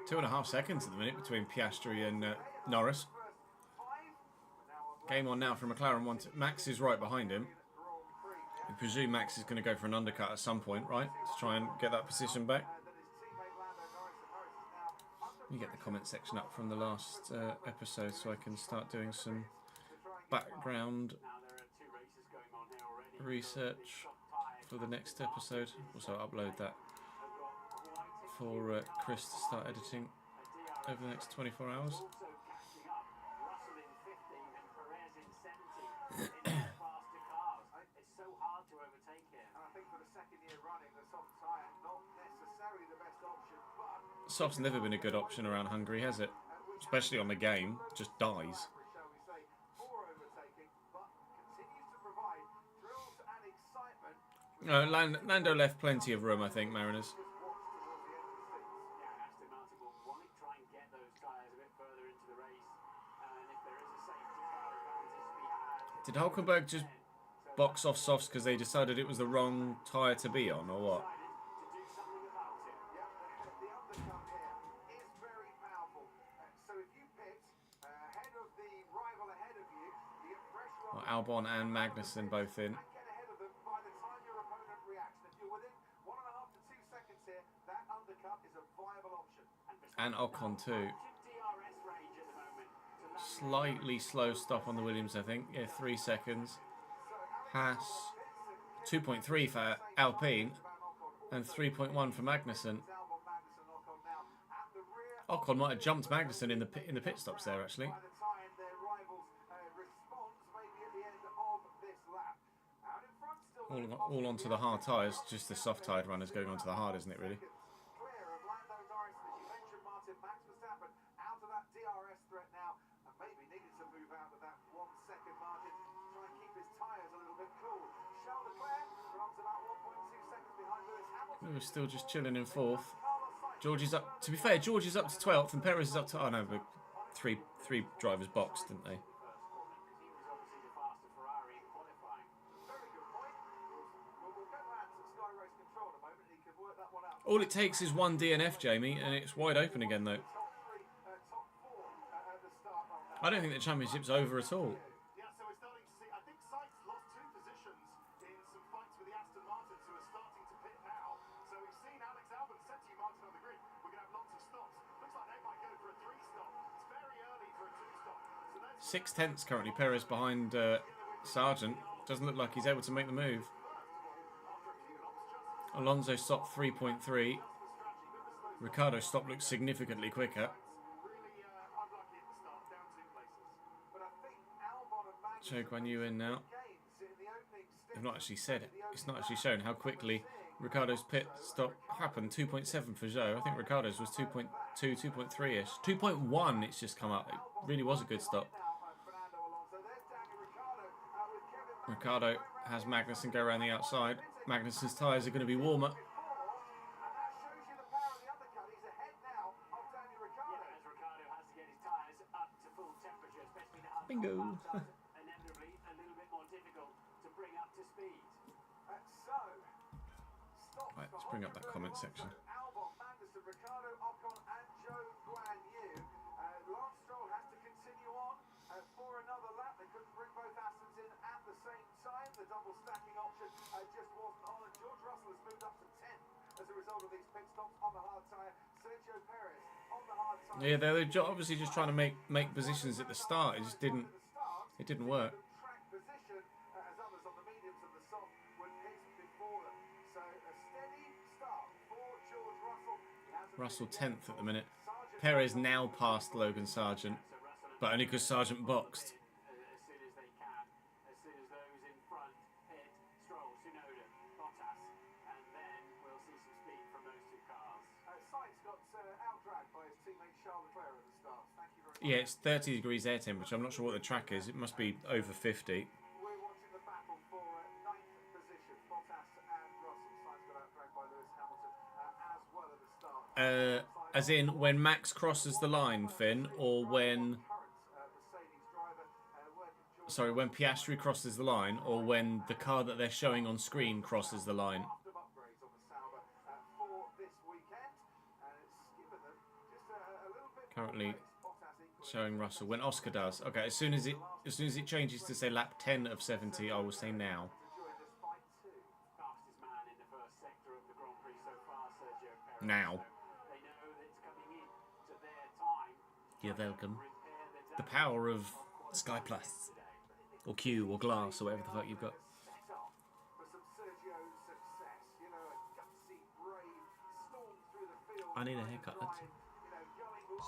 Two and a half seconds at the minute between Piastri and Norris. Game on now from McLaren. Max is right behind him. We presume Max is going to go for an undercut at some point, right? To try and get that position back. You get the comment section up from the last episode so I can start doing some background research for the next episode. Also upload that for Chris to start editing over the next 24 hours. Soft's never been a good option around Hungary, has it? Especially on the game, just dies. No, Lando left plenty of room, I think, Mariners. Did Hulkenberg just box off softs because they decided it was the wrong tyre to be on, or what? Well, Albon and Magnussen both in. And Ocon too. Slightly slow stop on the Williams, I think. Yeah, 3 seconds. Haas, 2.3 for Alpine, and 3.1 for Magnussen. Ocon might have jumped Magnussen in the pit stops there, actually. All onto the hard tyres, just the soft tyred runners going onto the hard, isn't it, really? We're still just chilling in 4th. George is up. To be fair, George is up to 12th, and Perez is up to. Oh no, but three drivers boxed, didn't they? All it takes is one DNF, Jamie, and it's wide open again, though. I don't think the championship's over at all. Six tenths currently, Perez behind Sargent. Doesn't look like he's able to make the move. Alonso stopped 3.3. Ricciardo's stop looks significantly quicker. Zhou Guanyu in now. They've not actually said it. It's not actually shown how quickly Ricciardo's pit stop happened. 2.7 for Zhou. I think Ricciardo's was 2.2, 2.3-ish. 2.1 it's just come up. It really was a good stop. Ricciardo has Magnussen go around the outside. Magnussen's tyres are going to be warmer. Bingo. Right, let's bring up that comment section. Albon, Magnussen, Ricciardo, Ocon, and Zhou Guanyu. Lance Stroll has to continue on for another lap. They couldn't bring both Astons in at the same time. The double stacking option just wasn't on, and George Russell has moved up to 10th as a result of these pit stops on the hard tyre. Sergio Perez on the hard tyre. Yeah, they were obviously just trying to make positions at the start. It just didn't work. Track position as others on the mediums and the soft were pissed before them. So a steady start for George Russell. Russell 10th at the minute. Perez now passed Logan Sargent, but only because Sargent boxed. As soon as they can, as soon as those in front hit Stroll, Tsunoda, Bottas, and then we'll see some speed from those two cars. Sainz got out-dragged by his teammate Charles Leclerc at the start. Thank you very much. Yeah, it's 30 degrees air temperature. I'm not sure what the track is. It must be over 50. We're watching the battle for 9th position. Bottas and Russell. Sainz got out-dragged by Lewis Hamilton as well at the start. As in when Max crosses the line, Finn, or when... Sorry, when Piastri crosses the line, or when the car that they're showing on screen crosses the line. Currently showing Russell. When Oscar does. Okay, as soon as it changes to say lap 10 of 70, I will say now. Fastest man in the first sector of the Grand Prix so far, Sergio Perez. Now. They know that it's coming in to their time. You're welcome. The power of Sky Plus. Or Q, or Glass, or whatever the fuck you've got. I need a haircut.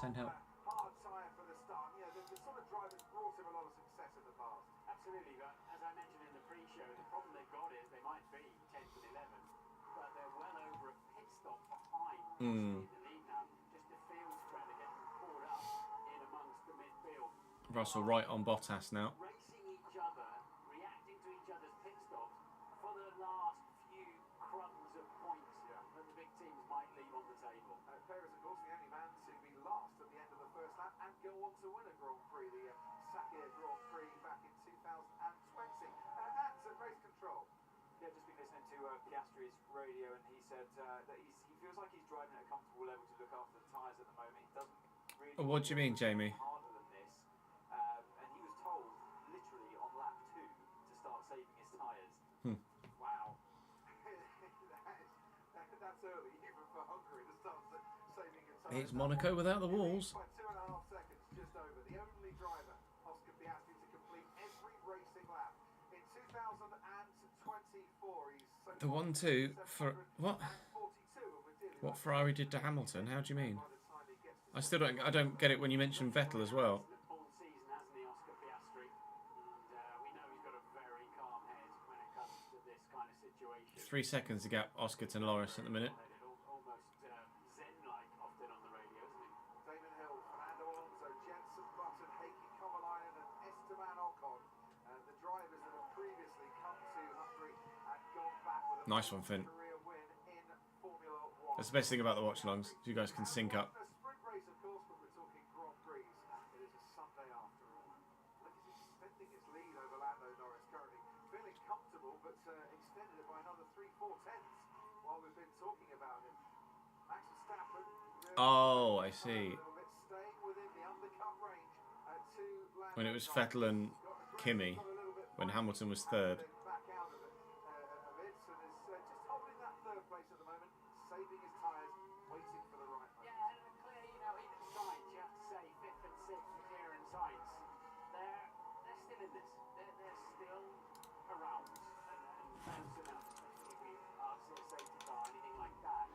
Send help. Hard tyre for the start. You know, the sort of driver that's brought him a lot of success in the past. Absolutely, but as I mentioned in the pre-show, the problem they've got is they might be 10th and 11th, but they're well over a pit stop behind in the lead now. Just the field spread are getting caught up in amongst the midfield. Russell right on Bottas now. Racing each other, reacting to each other's pit stops for the last few crumbs of points that the big teams might leave on the table. Perez, of course, the only man to be last at the end of the first lap and go on to win a Grand Prix, the Sakir Grand Prix back in 2020. And race control. Yeah, just been listening to Piastri's radio, and he said that he feels like he's driving at a comfortable level to look after the tyres at the moment. He doesn't really. What do you mean, Jamie? Harder than this, and he was told literally on lap 2 to start saving his tyres. Wow. That's early, even for Hungary, to start saving your tyres. It's Monaco without the walls. By 2.5 seconds, just over. The only driver, Oscar Piastri, to complete every racing lap. In 2024, he's... The 1-2 for... What? What Ferrari did to Hamilton? How do you mean? I don't get it when you mention Vettel as well. All season, hasn't he, Oscar Piastri? And we know he's got a very calm head when it comes to this kind of situation. 3 seconds to gap Oscar to Norris at the minute. Almost zen-like often on the radio, isn't he? Damon Hill, Fernando Alonso, Jenson Button, Heikki Kovalainen and Esteban Ocon. The drivers that have previously come to Hungary and gone back with a Nice one, Finn. career win in Formula 1. That's the best thing about the watch-alongs. You guys can sync up. A sprint race, of course, but we're talking Grand Prix. It is a Sunday after all. Look, he's extending his lead over Lando Norris currently. Feeling comfortable, but extended it by another 3/4 tenths while we've been talking about him. Max Verstappen. Oh, I see. A little bit staying within the undercut range to Lando When it was Norris. Vettel and Kimi, when Hamilton was third. Back out of it, and is just holding that third place at the moment, saving his tyres, waiting for the right moment. Yeah, and clear, you know, even Sainz, you have to say, 5th and 6th, McLaren and Sainz, they're still in this. They're still around and bouncing up, if we are to a safety car, anything like that.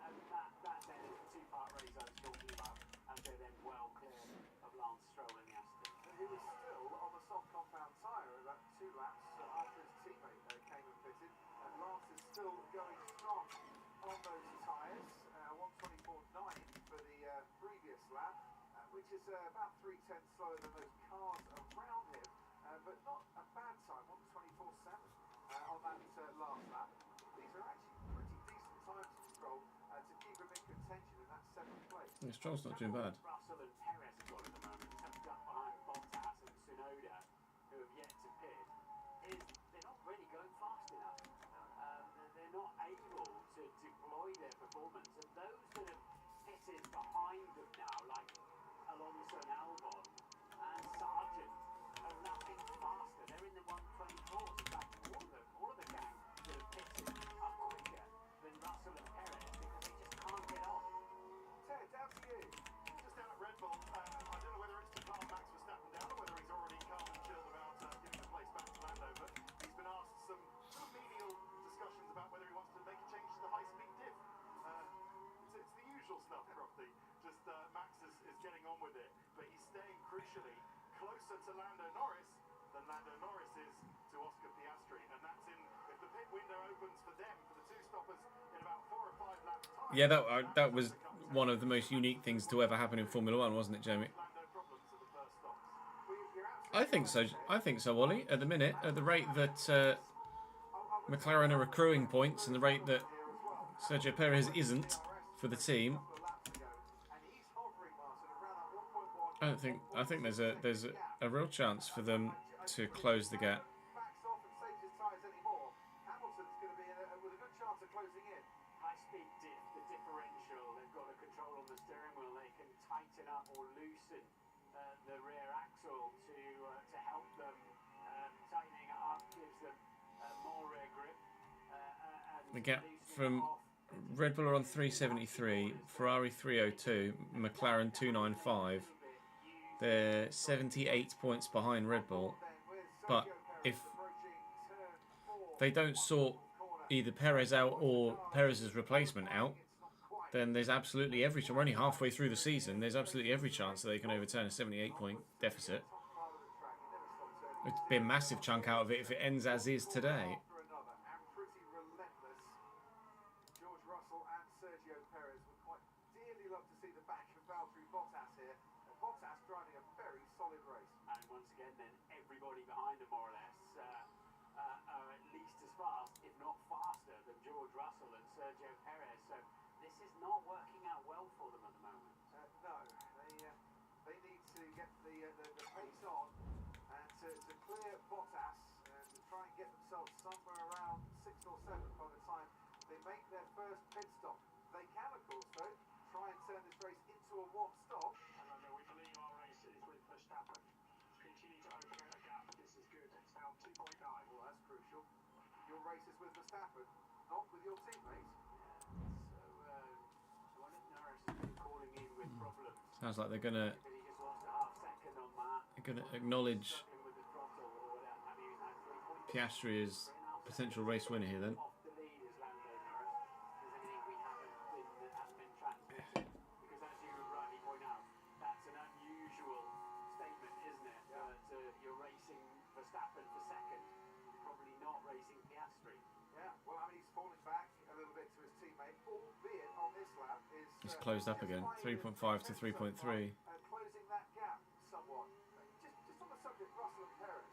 And that then is the two-part race I was talking about, and they're then well clear of Lance Stroll and the Aston. And he was still on the soft compound tyre about 2 laps after his teammate came and fitted. And Lance is still going strong on those tyres. 1:24.9 for the previous lap, which is about 3/10 slower than those cars around him. But not a bad time, 1:24.7 on that last lap. These are actually pretty decent times for Stroll to keep him in contention in that 7th place. Yeah, Stroll's not doing bad. Russell and Perez have got at the moment, tucked up behind Bottas and Tsunoda, who have yet to pit, is they're not really going fast enough. They're not performance. And those that have pitted behind them now, like Alonso and Albon and Sargent, are lapping faster. They're in the 124s. In fact, all of the gang that have pitted are quicker than Russell and Perez because they just can't get on. Ted, down to you. Just down at Red Bull, I don't know whether it's to calm Max Verstappen down or whether he's already calm and chilled about giving the place back to Lando, but he's been asked some sort of menial discussions about whether he wants to make a change to the high-speed diff. It's the usual stuff, Crofty. Just Max is getting on with it, but he's staying crucially closer to Lando Norris than Lando Norris is to Oscar Piastri, and that's if the pit window opens for them, for the two stoppers, in about 4 or 5 laps time. Yeah, that was one of the most unique things to ever happen in Formula One, wasn't it, Jamie? I think so. I think so, Ollie. At the minute, at the rate that McLaren are accruing points and the rate that Sergio Perez isn't for the team, I think there's a real chance for them to close the gap. High-speed diff, the differential, they've got a control on the steering wheel. They can tighten up or loosen the rear axle to help them. Tightening it up gives them more rear grip. And The gap from Red Bull are on 373, Ferrari 302, McLaren 295. They're 78 points behind Red Bull, but if they don't sort either Perez out or Perez's replacement out, then there's absolutely every chance. We're only halfway through the season. There's absolutely every chance that they can overturn a 78-point deficit. It'd be a massive chunk out of it if it ends as is today. George Russell and Sergio Perez would quite dearly love to see the back of Valtteri Bottas here. And Bottas driving a very solid race. And once again, then everybody behind them, more or less, are at least as fast, if not faster, than George Russell and Sergio Perez. So this is not working out well for them at the moment. No, they need to get the pace on and to clear Bottas and to try and get themselves somewhere around 6th or 7th by the time they make their first pit stop. They can, of course, though, try and turn this race into a one-stop. And we believe our race is with Verstappen. Continue to open a gap. This is good. It's now 2.9. Well, that's crucial. Your race is with Verstappen, not with your teammates. So one of Norris has been calling in with problems. Sounds like they're gonna But he just lost a half second on that. acknowledge Struggling with the throttle or whatever. I mean, he's had 3 points. Piastri as potential race winner here then. Off the lead is Lando Norris. There's anything we hasn't been transmitted. Because as you rightly point out, that's an unusual statement, isn't it? That you're racing Verstappen for second, probably not racing Piastri. Yeah, well, I mean, he's falling back a little bit to his teammate, albeit on this lap is... It's closed up again, 3.5 to 3.3. Closing that gap somewhat. Just on the subject, Russell and Perez,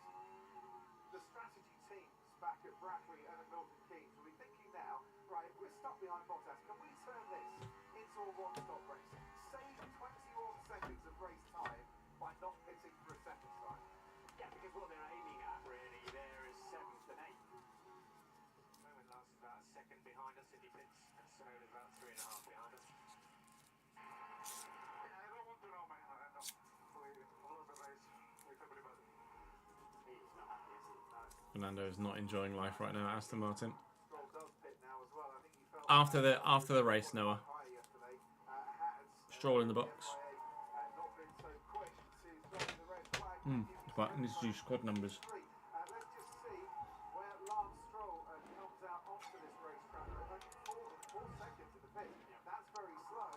the strategy teams back at Brackley and at Milton Keynes will be thinking now, right, if we're stuck behind Bottas, can we turn this into a one-stop race? Save 21 seconds of race time by not pitting for a second time. Yeah, because what they're aiming at really there is 7th and 8th. Moment Lance is about a second behind us in the pits, and Sonoda is about 3.5 behind us. I don't want to know, man. I know. All of the race with everybody. He's not happy, is he? No. Fernando is not enjoying life right now at Aston Martin. Stroll does pit now as well. I think he felt After the race, Noah. high yesterday. Has Stroll in the box. not been so quick to throw the red flag. But needs to do squad numbers. Let's just see where Lance Stroll comes out onto this racetrack. Only 4 seconds in the pit. That's very slow.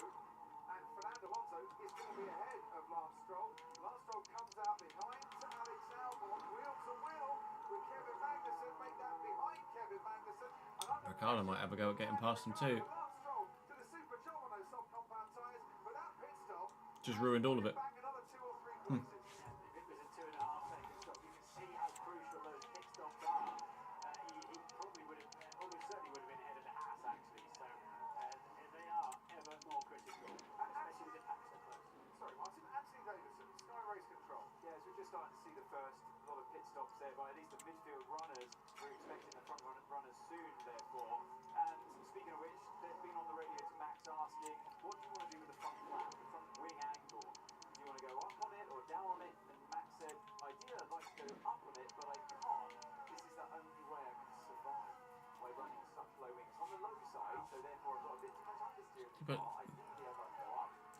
And Fernando Alonso is going to be ahead of Lance Stroll. Lance Stroll comes out behind to Alex Albon, wheel to wheel with Kevin Magnussen. Make that behind Kevin Magnussen. Ricardo might have a go at getting past him too. Lance Stroll to the super job on those soft compound tyres. But that pit stop Just ruined all of it. back another 2 or 3 places. If it was a 2.5 second stop, you can see how crucial those pit stops are. He probably would have, almost certainly would have been ahead of the Haas actually. So they are ever more critical, especially with the pack so close. Sorry, Martin. Anthony Davidson, Sky Race Control. Yeah, so we're just starting to see the first lot of pit stops there by at least the midfield runners. We're expecting the front runners soon, therefore. And speaking of which, they've been on the radio to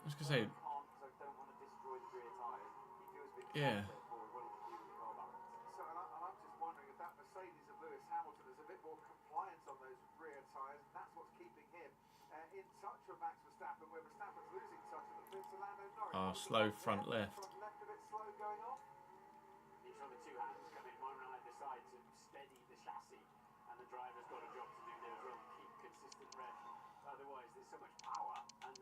was gonna say, I can't because I don't want to destroy the rear tyres. He feels a bit yeah. for what he can do with the car balance. So, and I'm just wondering if that Mercedes of Lewis Hamilton is a bit more compliant on those rear tyres, and that's what's keeping him in touch with Max Verstappen, where Verstappen's losing touch at the pits of Lando Norris. Oh, slow front left. Front left a bit slow going off. You saw the two hands come in, one on either side to steady the chassis, and the driver's got a job to do there as well, keep consistent rev. Otherwise, there's so much power, and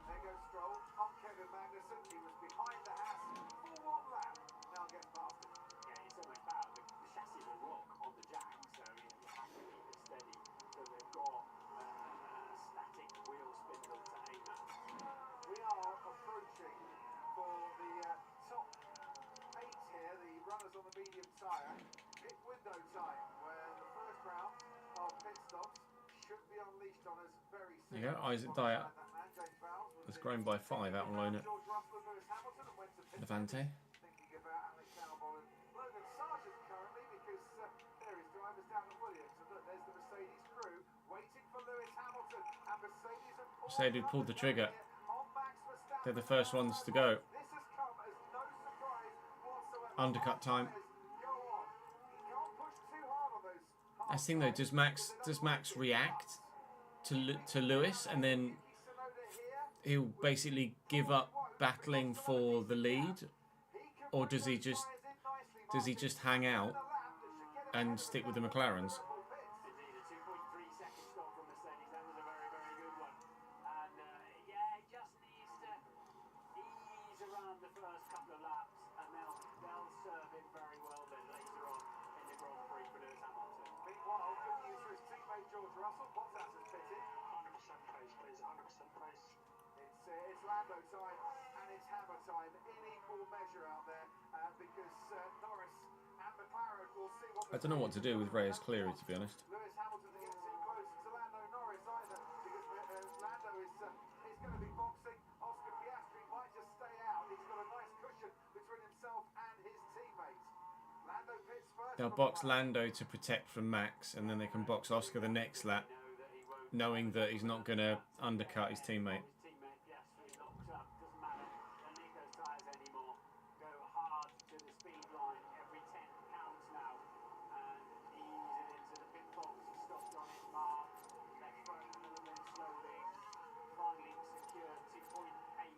There goes Stroll on Kevin Magnussen. He was behind the Haas for one lap. Now getting past him. yeah, it's so much power. The chassis will rock on the jack, so you have to keep it steady. So they've got static wheel spindle to aim at. We are approaching for the top 8 here, the runners on the medium tyre. Pit window time, where the first round of pit stops should be unleashed on us very soon. Yeah, Isaac Dyer has grown by 5 out on loan at Levante. Thinking about Alex Albon and Logan Sargent currently, because there is drivers down at Williams, and look, there's the Mercedes crew waiting for Lewis Hamilton, and Mercedes have Mercedes pulled the trigger. on Max Verstappen. They're the first ones to go. This has come as no surprise whatsoever. Undercut time. Go on. He can't push too hard on those. That's the thing though, does Max react to Lewis, and then he'll basically give up battling for the lead, or does he just hang out and stick with the McLarens? Indeed, a 2.3 second stop from Mercedes. That was a very, very good one. And yeah, he just needs to ease around the first couple of laps, and they'll serve him very well then later on in the Grand Prix for Lewis Hamilton. Meanwhile, good news for his teammate George Russell. Bottas has pitted. 100% pace, please. 100% pace. It's Lando time and it's Hammer time in equal measure out there, because Norris and McLaren will see what. I don't know what to do with Reyes Cleary, to be honest. Lewis Hamilton to get too close to Lando Norris either, because Lando is going to be boxing. Oscar Piastri might just stay out. He's got a nice cushion between himself and his teammates. Lando pits first. They'll box Lando to protect from Max, and then they can box Oscar the next lap, knowing that he's not going to undercut his teammate. His teammate, yes, he's locked up. Doesn't matter. Don't need those tyres anymore. Go hard to the speed line. Every 10 counts now. And ease it into the pit box. He stopped on his mark. Left front a little bit slowly. Finally secured 2.8.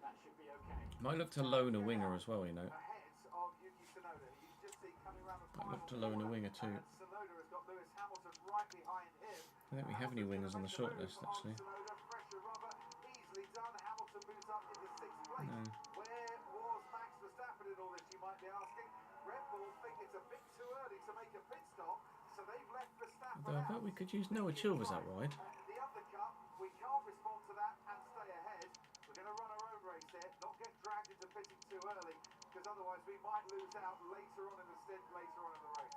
That should be okay. Might look to loan a winger as well, you know. Ahead of Yuki Tsunoda. You can just see coming around the Might look to final loan a corner, winger too. and Tsunoda has got Lewis Hamilton right behind him. I don't think we have any wingers on the shortlist, actually. Tsunoda, pressure rubber, easily done. Hamilton moves up into 6th place. No. Where was Max Verstappen in all this, you might be asking? Red Bull think it's a bit too early to make a pit stop, so they've left Verstappen Although I bet we could use Noah Chilvers out wide. The undercut, we can't respond to that and stay ahead. We're going to run our own race here, not get dragged into pitting too early, because otherwise we might lose out later on in the stint, later on in the race.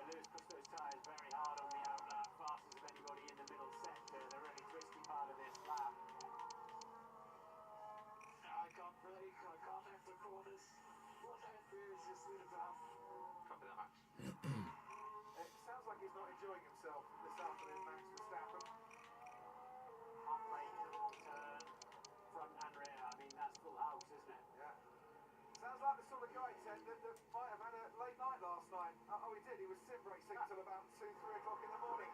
Lewis pushed those tyres very hard on the outlap, fastest of anybody in the middle sector, the really twisty part of this lap. I can't brake, I can't enter corners. What I do is just leave it down. Copy that, Max. It sounds like he's not enjoying himself this afternoon, Max Verstappen. Half brake, turn, front and rear. I mean, that's full house, isn't it? Yeah. Sounds like the sort of guy, Ted, that might have had a late night last night. Oh, he did. He was sim racing until about 2, 3 o'clock in the morning.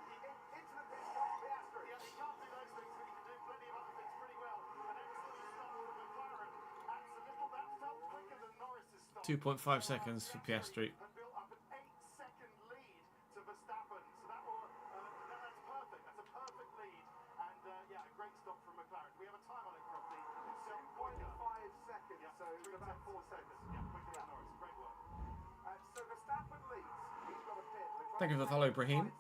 Into the pit stop, Piastri. Yeah, he can't do those things, but he can do plenty of other things pretty well. An excellent stop from McLaren. That felt quicker than Norris's stop. 2.5 seconds for Piastri. And built up an 8-second lead to Verstappen. So that's perfect. That's a perfect lead. And yeah, a great stop from McLaren. We have a time on it, Crofty. It's 2.5 seconds, Yeah, so it's about 4 seconds. Yeah, quicker than Norris. Great work. So Verstappen leads. He's got a pit. Thank you for the follow, Brahim.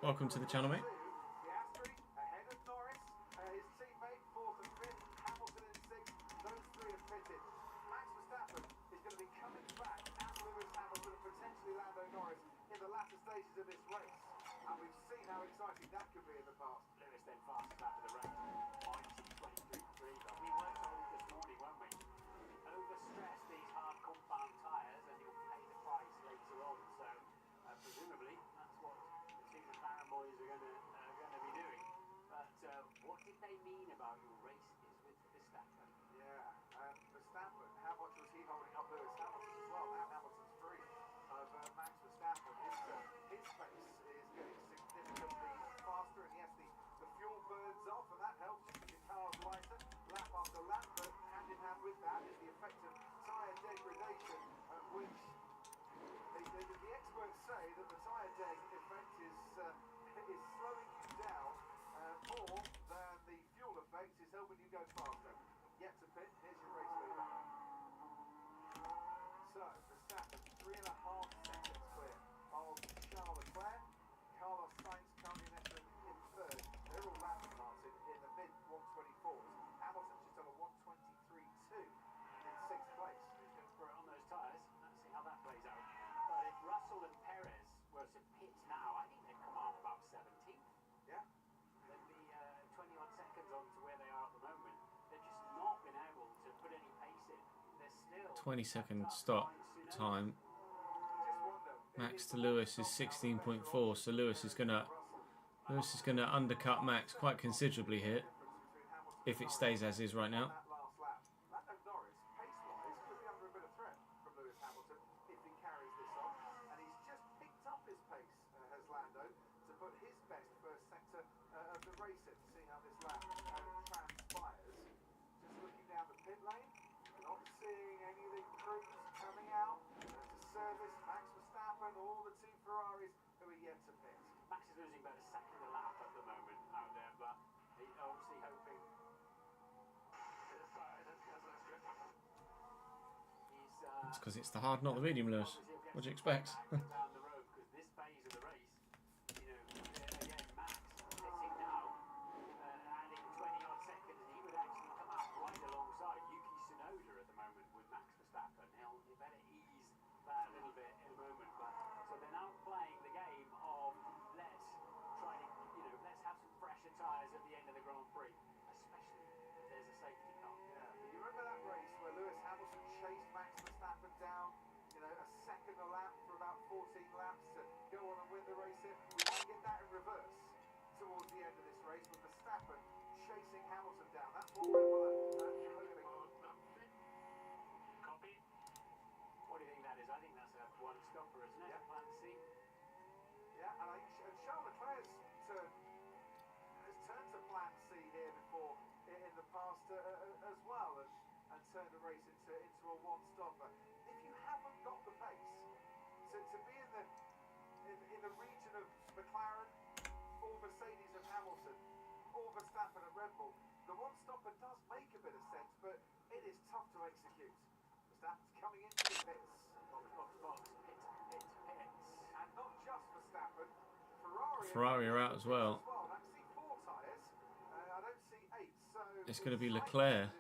Welcome to the channel, mate. Piastri ahead of Norris. His teammate 4th and 5th. Hamilton in 6th. Those 3 have pitted. Max Verstappen is going to be coming back at Lewis Hamilton and potentially Lando Norris in the latter stages of this race. And we've seen how exciting that could be in the past. Lewis then fastest lap of the race. 5:23.3. But we were told this morning, weren't we? Overstress these hard compound tyres and you'll pay the price later on. So presumably that's what the two McLaren boys are going to be doing. But what did they mean about your race which the experts say that the tyre deg effect is slowing you down more than the fuel effect is helping you go faster. Yet to pit, here's your race leader. So, Verstappen, 3.5 seconds clear of Charles Leclerc. Carlos Sainz currently in third. They're all lapping Martin in the mid-124s. Hamilton's just on a 123.2 in 6th place. Who's going to throw it on those tyres? Let's see how that plays out. But if Russell and Perez were to pit now, I think they'd come out about 17th. Yeah. They'd be 21 seconds on to where they are at the moment. They've just not been able to put any pace in. They're still 20-second stop time. Max to Lewis is 16.4, so Lewis is gonna undercut Max quite considerably here if it stays as is right now. Lando Norris, pace-wise, could be under a bit of threat from Lewis Hamilton if he carries this on. And he's just picked up his pace, has Lando, to put his best first sector of the race in. See how this lap transpires. Just looking down the pit lane, not seeing any of the crews coming out to service Max Verstappen, all the two Ferraris who are yet to pit. Max is losing about a second a lap at the moment out there, but he's obviously hoping. It's because it's the hard, not the medium, Lewis. What do you expect? Down the road, because this phase of the race, you know, again, Max sitting now, adding 20-odd seconds, and he would actually come out right alongside Yuki Tsunoda at the moment with Max Verstappen. He better ease that a little bit in a moment. But so they're now playing the game of let's try to, you know, let's have some fresher tyres at the end of the Grand Prix, especially if there's a safety car. Yeah, but you remember that race where Lewis Hamilton chased Max Verstappen down, you know, a second a lap for about 14 laps to go on and win the race here? We might get that in reverse towards the end of this race with Verstappen chasing Hamilton down. That's what we're hoping. Copy. What do you think that is? I think that's a one stopper, isn't it? Yeah. Plan C. Yeah, and Charles Leclerc's has turned to plan C here before in the past as well, and turned the race into a one-stopper. If you haven't got the pace to be in the region of McLaren or Mercedes and Hamilton or Verstappen and Red Bull, the one-stopper does make a bit of sense, but it is tough to execute. Verstappen's coming into the pits. Box, pit. And not just Verstappen, Ferrari are out as well. I see 4 tyres. I don't see 8. So It's going to be Leclerc.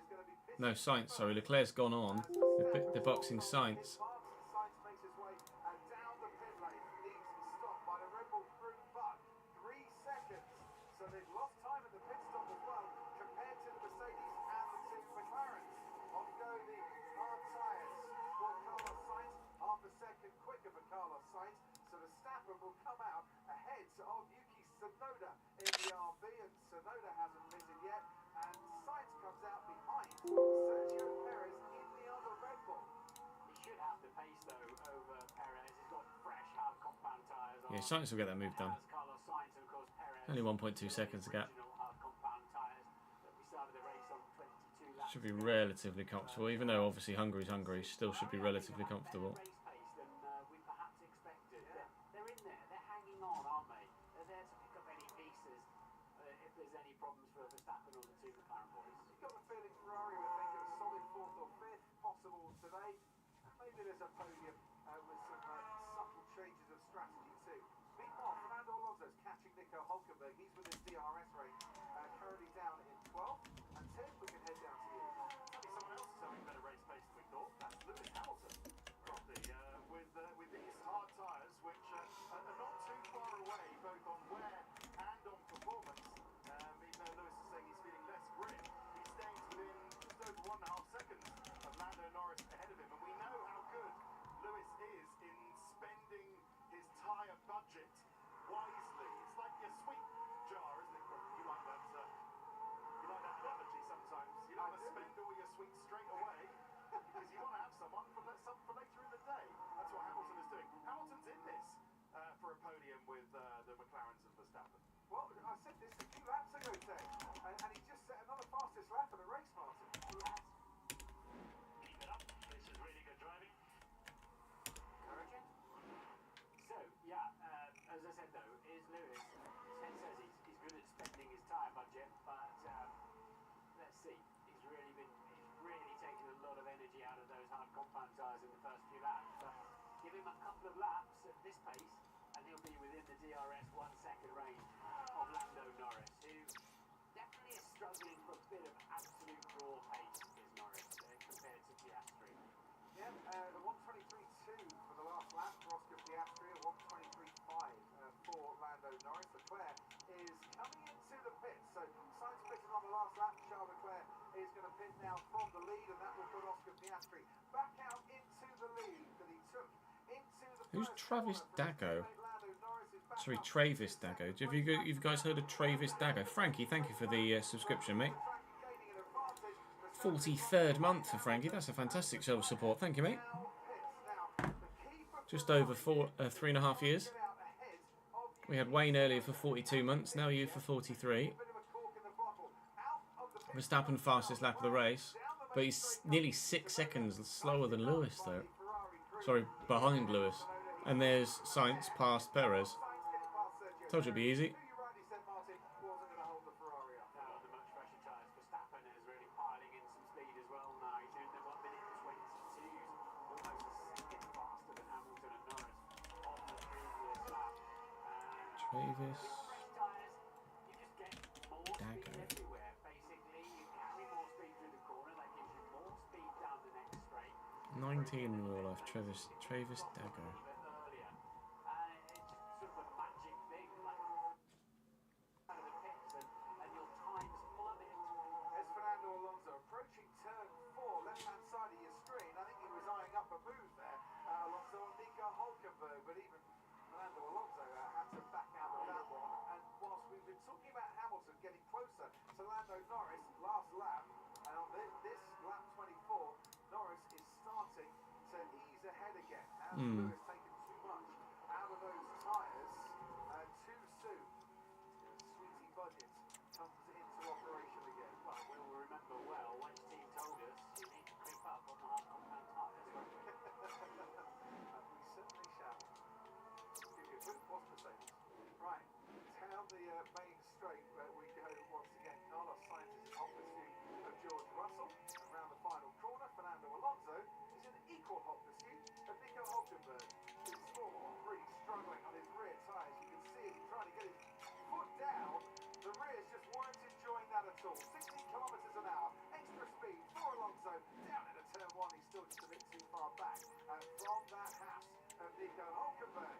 No, Sainz, sorry. Leclerc's gone on. They're boxing Sainz. Sainz makes his way down the pit lane. Needs to be stopped by the Red Bull crew, but 3 seconds. So they've lost time at the pit stop as well, compared to the Mercedes and the 2 McLarens. On go the hard tyres for Carlos Sainz. Half a second quicker for Carlos Sainz. So Verstappen will come out ahead of Yuki Tsunoda in the RB, and Tsunoda hasn't risen yet. And Sainz comes out behind Sergio Perez in the other Red Bull. He should have the pace though over Perez. He's got fresh hard compound tyres on. Yeah, Sainz will get that move done. Carlos Sainz and of course Perez. Only 1.2 seconds to gap. Hard compound tyres that we started the race on 22 laps. Should be relatively comfortable, even though obviously Hungary's Hungary, still should be relatively comfortable. Race pace than we perhaps expected. They're in there. They're hanging on, aren't they? They're there to pick up any pieces if there's any problems for Verstappen or the 2 McLaren boys. You've got the feeling Ferrari were thinking a solid 4th or 5th possible today. And maybe there's a podium with some subtle changes of strategy too. Meanwhile, Fernando Alonso's catching Nico Hülkenberg. He's with his DRS range, currently down in 12th. And Tim, we can head down to you. Someone else is having better race pace than we thought. That's Lewis Hamilton. With these hard tyres, which are not too far away, both on wear and on performance. Even though Lewis is saying he's feeling less grip, he's staying within just over 1.5 seconds of Lando Norris ahead of him. And we know how good Lewis is in spending his tyre budget wisely. It's like your sweet jar, isn't it? You like that? You like that analogy sometimes. You don't want to spend all your sweets straight away because you want to have some for later in the day. That's what Hamilton is doing. Hamilton's in this for a podium with the McLarens and Verstappen. Well, I said this a few laps ago, Ted. And he just set another fastest lap of the race, Martin. He has. Keep it up. This is really good driving. him a couple of laps at this pace, and he'll be within the DRS 1 second range of Lando Norris, who definitely is struggling for a bit of absolute raw pace, is Norris, compared to Piastri. Yeah, the 123.2 for the last lap for Oscar Piastri, a 123.5 for Lando Norris. Leclerc is coming into the pits, so Sainz pitted on the last lap. Charles Leclerc is going to pit now from the lead, and that will put Oscar Piastri back out into the lead that he took into the Who's first Travis corner from his Dago? teammate Lando Norris is back Sorry, up Travis into Dago. second Have place. you guys heard of Travis Dago? Frankie, thank you for the subscription, mate. 43rd month for Frankie. That's a fantastic show of support. Thank you, mate. Just over 3.5 years. We had Wayne earlier for 42 months. Now you for 43. Verstappen fastest lap of the race, but he's nearly 6 seconds slower than Lewis, though. Sorry, behind Lewis. And there's Sainz past Perez. Told you it'd be easy. Travis Dago. 19 in real life. Travis Dago. Fernando Alonso approaching turn 4, left-hand side of your screen. I think he was eyeing up a move there, Alonso on Nico Hülkenberg, but even Fernando Alonso had to back out of that one. And whilst we've been talking about Hamilton getting closer to Lando Norris last lap, and on this lap 24, Norris is starting to ease ahead again. Has Lewis taken too much out of those tyres too soon? Sweetie budget comes into operation again. Well, we'll remember well when the team told us you need to creep up on the hard compound tyres. We certainly shall. Give you a quick pause for seconds. Right, down the main straight where we go once again. Carlos Sainz is in hot pursuit of George Russell. Around the final corner, Fernando Alonso is in equal hot pursuit of Nico Hülkenberg, who's really struggling on his rear tyres. You can see him trying to get his foot down. The rears just weren't enjoying that at all. 60 kilometres an hour, extra speed for Alonso. Down into turn 1, he's still just a bit too far back from that Haas of Nico Hülkenberg.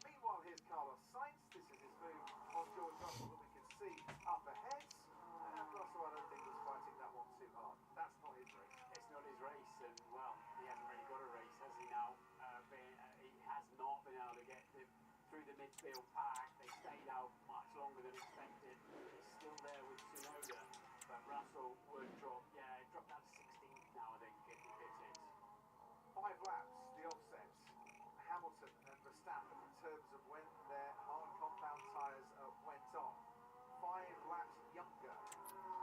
Meanwhile, here's Carlos Sainz. This is his move on George Russell that we can see up ahead. And Russell, I don't think, was fighting that one too hard. That's not his race. It's not his race, and well, he hasn't really got a race, has he now? He has not been able to get through the midfield pack. They stayed out much longer than expected. He's still there with Tsunoda, but Russell would drop down to 16th now, I think, getting pitted. 5 laps, the offsets. Hamilton and Verstappen in terms of when their hard compound tyres went on. 5 laps younger.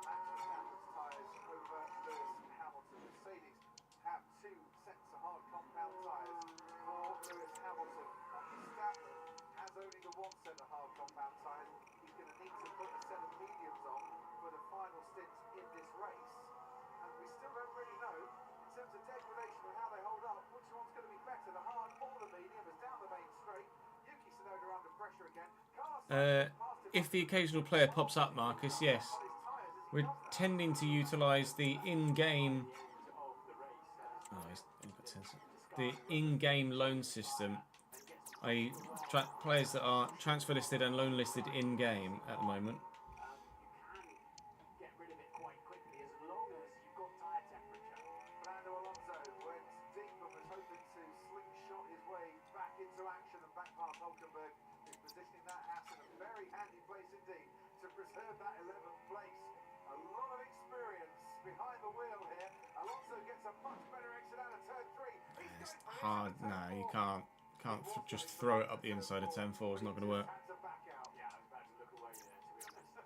Max Verstappen's tyres over Lewis Hamilton. Mercedes have 2 sets of hard compound tyres for Lewis Hamilton. Verstappen has only the 1 set of hard compound tyres. He's going to need to put a set of mediums on for the final stint in this race. And we still don't really know, in terms of degradation and how they hold up, which one's going to be better, the hard or the medium. As down the main straight, Yuki Tsunoda under pressure again. If the occasional player pops up, Marcus, yes. We're tending to utilise the in-game... the in-game loan system. Players that are transfer listed and loan listed in-game at the moment. Get rid of it quite quickly as long as you've got tyre temperature. Fernando Alonso went deep and was hoping to slingshot his way back into action and back past Hülkenberg, who's positioning that Haas in a very handy place indeed to preserve that 11th place. A lot of experience behind the wheel here. Alonso gets a much better exit out of turn 3. It's hard. No, you can't just throw it up the inside of turn 4. It's not going to work. Yeah, I was about to look away there, to be honest.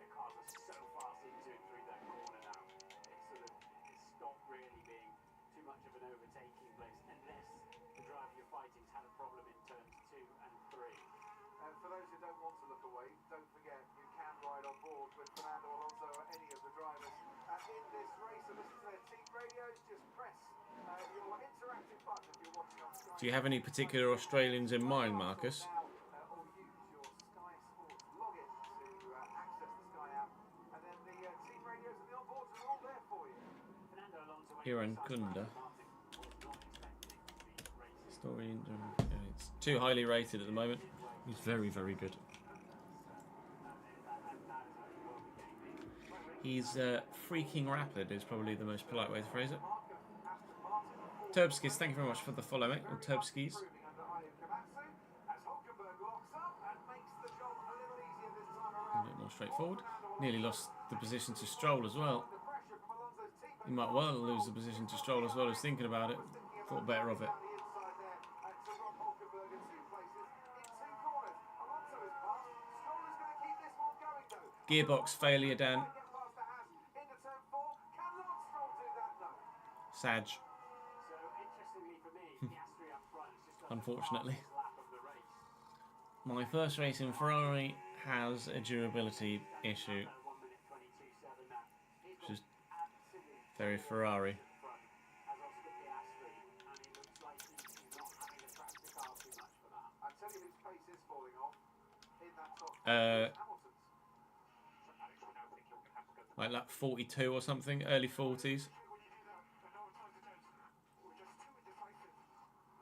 The cars are so fast into it through that corner now. It's stopped really being too much of an overtaking place, unless the driver you're fighting's had a problem in turns 2 and 3. And for those who don't want to look away, don't forget you can ride on board with Fernando Alonso or any of the drivers in this race. So listen to their team radios, just press your interactive button. If you Do you have any particular Australians in mind, Marcus? Now, or use your Sky Sports login to access the Sky app, and then the team radios and the onboards are all there for you. Fernando Alonso Iran Kunda. Martin was not expecting to be racing. Story injury. Yeah, it's too highly rated at the moment. He's very, very good. He's freaking rapid is probably the most polite way to phrase it. Turbskis, thank you very much for the follow, mate. Or Turbskis. A bit more straightforward. Nearly lost the position to Stroll as well. He might well lose the position to Stroll as well as thinking about it. Thought better of it. Gearbox failure, Dan. Sag. So interestingly for me, Piastri up front is just on Unfortunately. the lap of the race. My first race in Ferrari has a durability issue, 1 minute 22.7 now. He's which is absolutely very Ferrari. front as Oscar Piastri, and it looks like he's not having to crash the car too much for that. I tell you whose pace is falling off in that top Uh, Hamilton's. Like lap 42 or something, early 40s.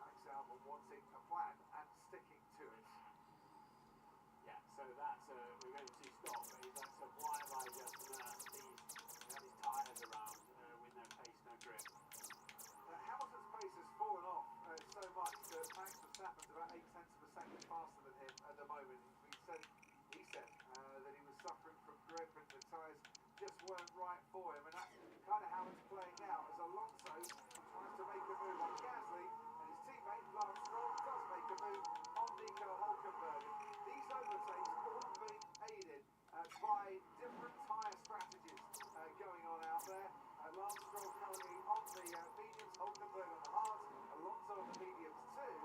Alex Albon wanting a plan and sticking to it. Yeah, so that's we're going to stop. That's a wire I just had his tyres around with no pace, no grip. Hamilton's pace has fallen off so much that Max Verstappen's about 8 tenths of a second faster than him at the moment. He said that he was suffering from grip and the tyres just weren't right for him, and that's kind of how it's playing out as Alonso tries to make a move on Gasly, and his teammate Lance Stroll does make a move on Nico Hülkenberg. These overtakes all being aided by different tyre strategies going on out there. Lance Stroll currently on the mediums, Hülkenberg on the hards, Alonso on the mediums too,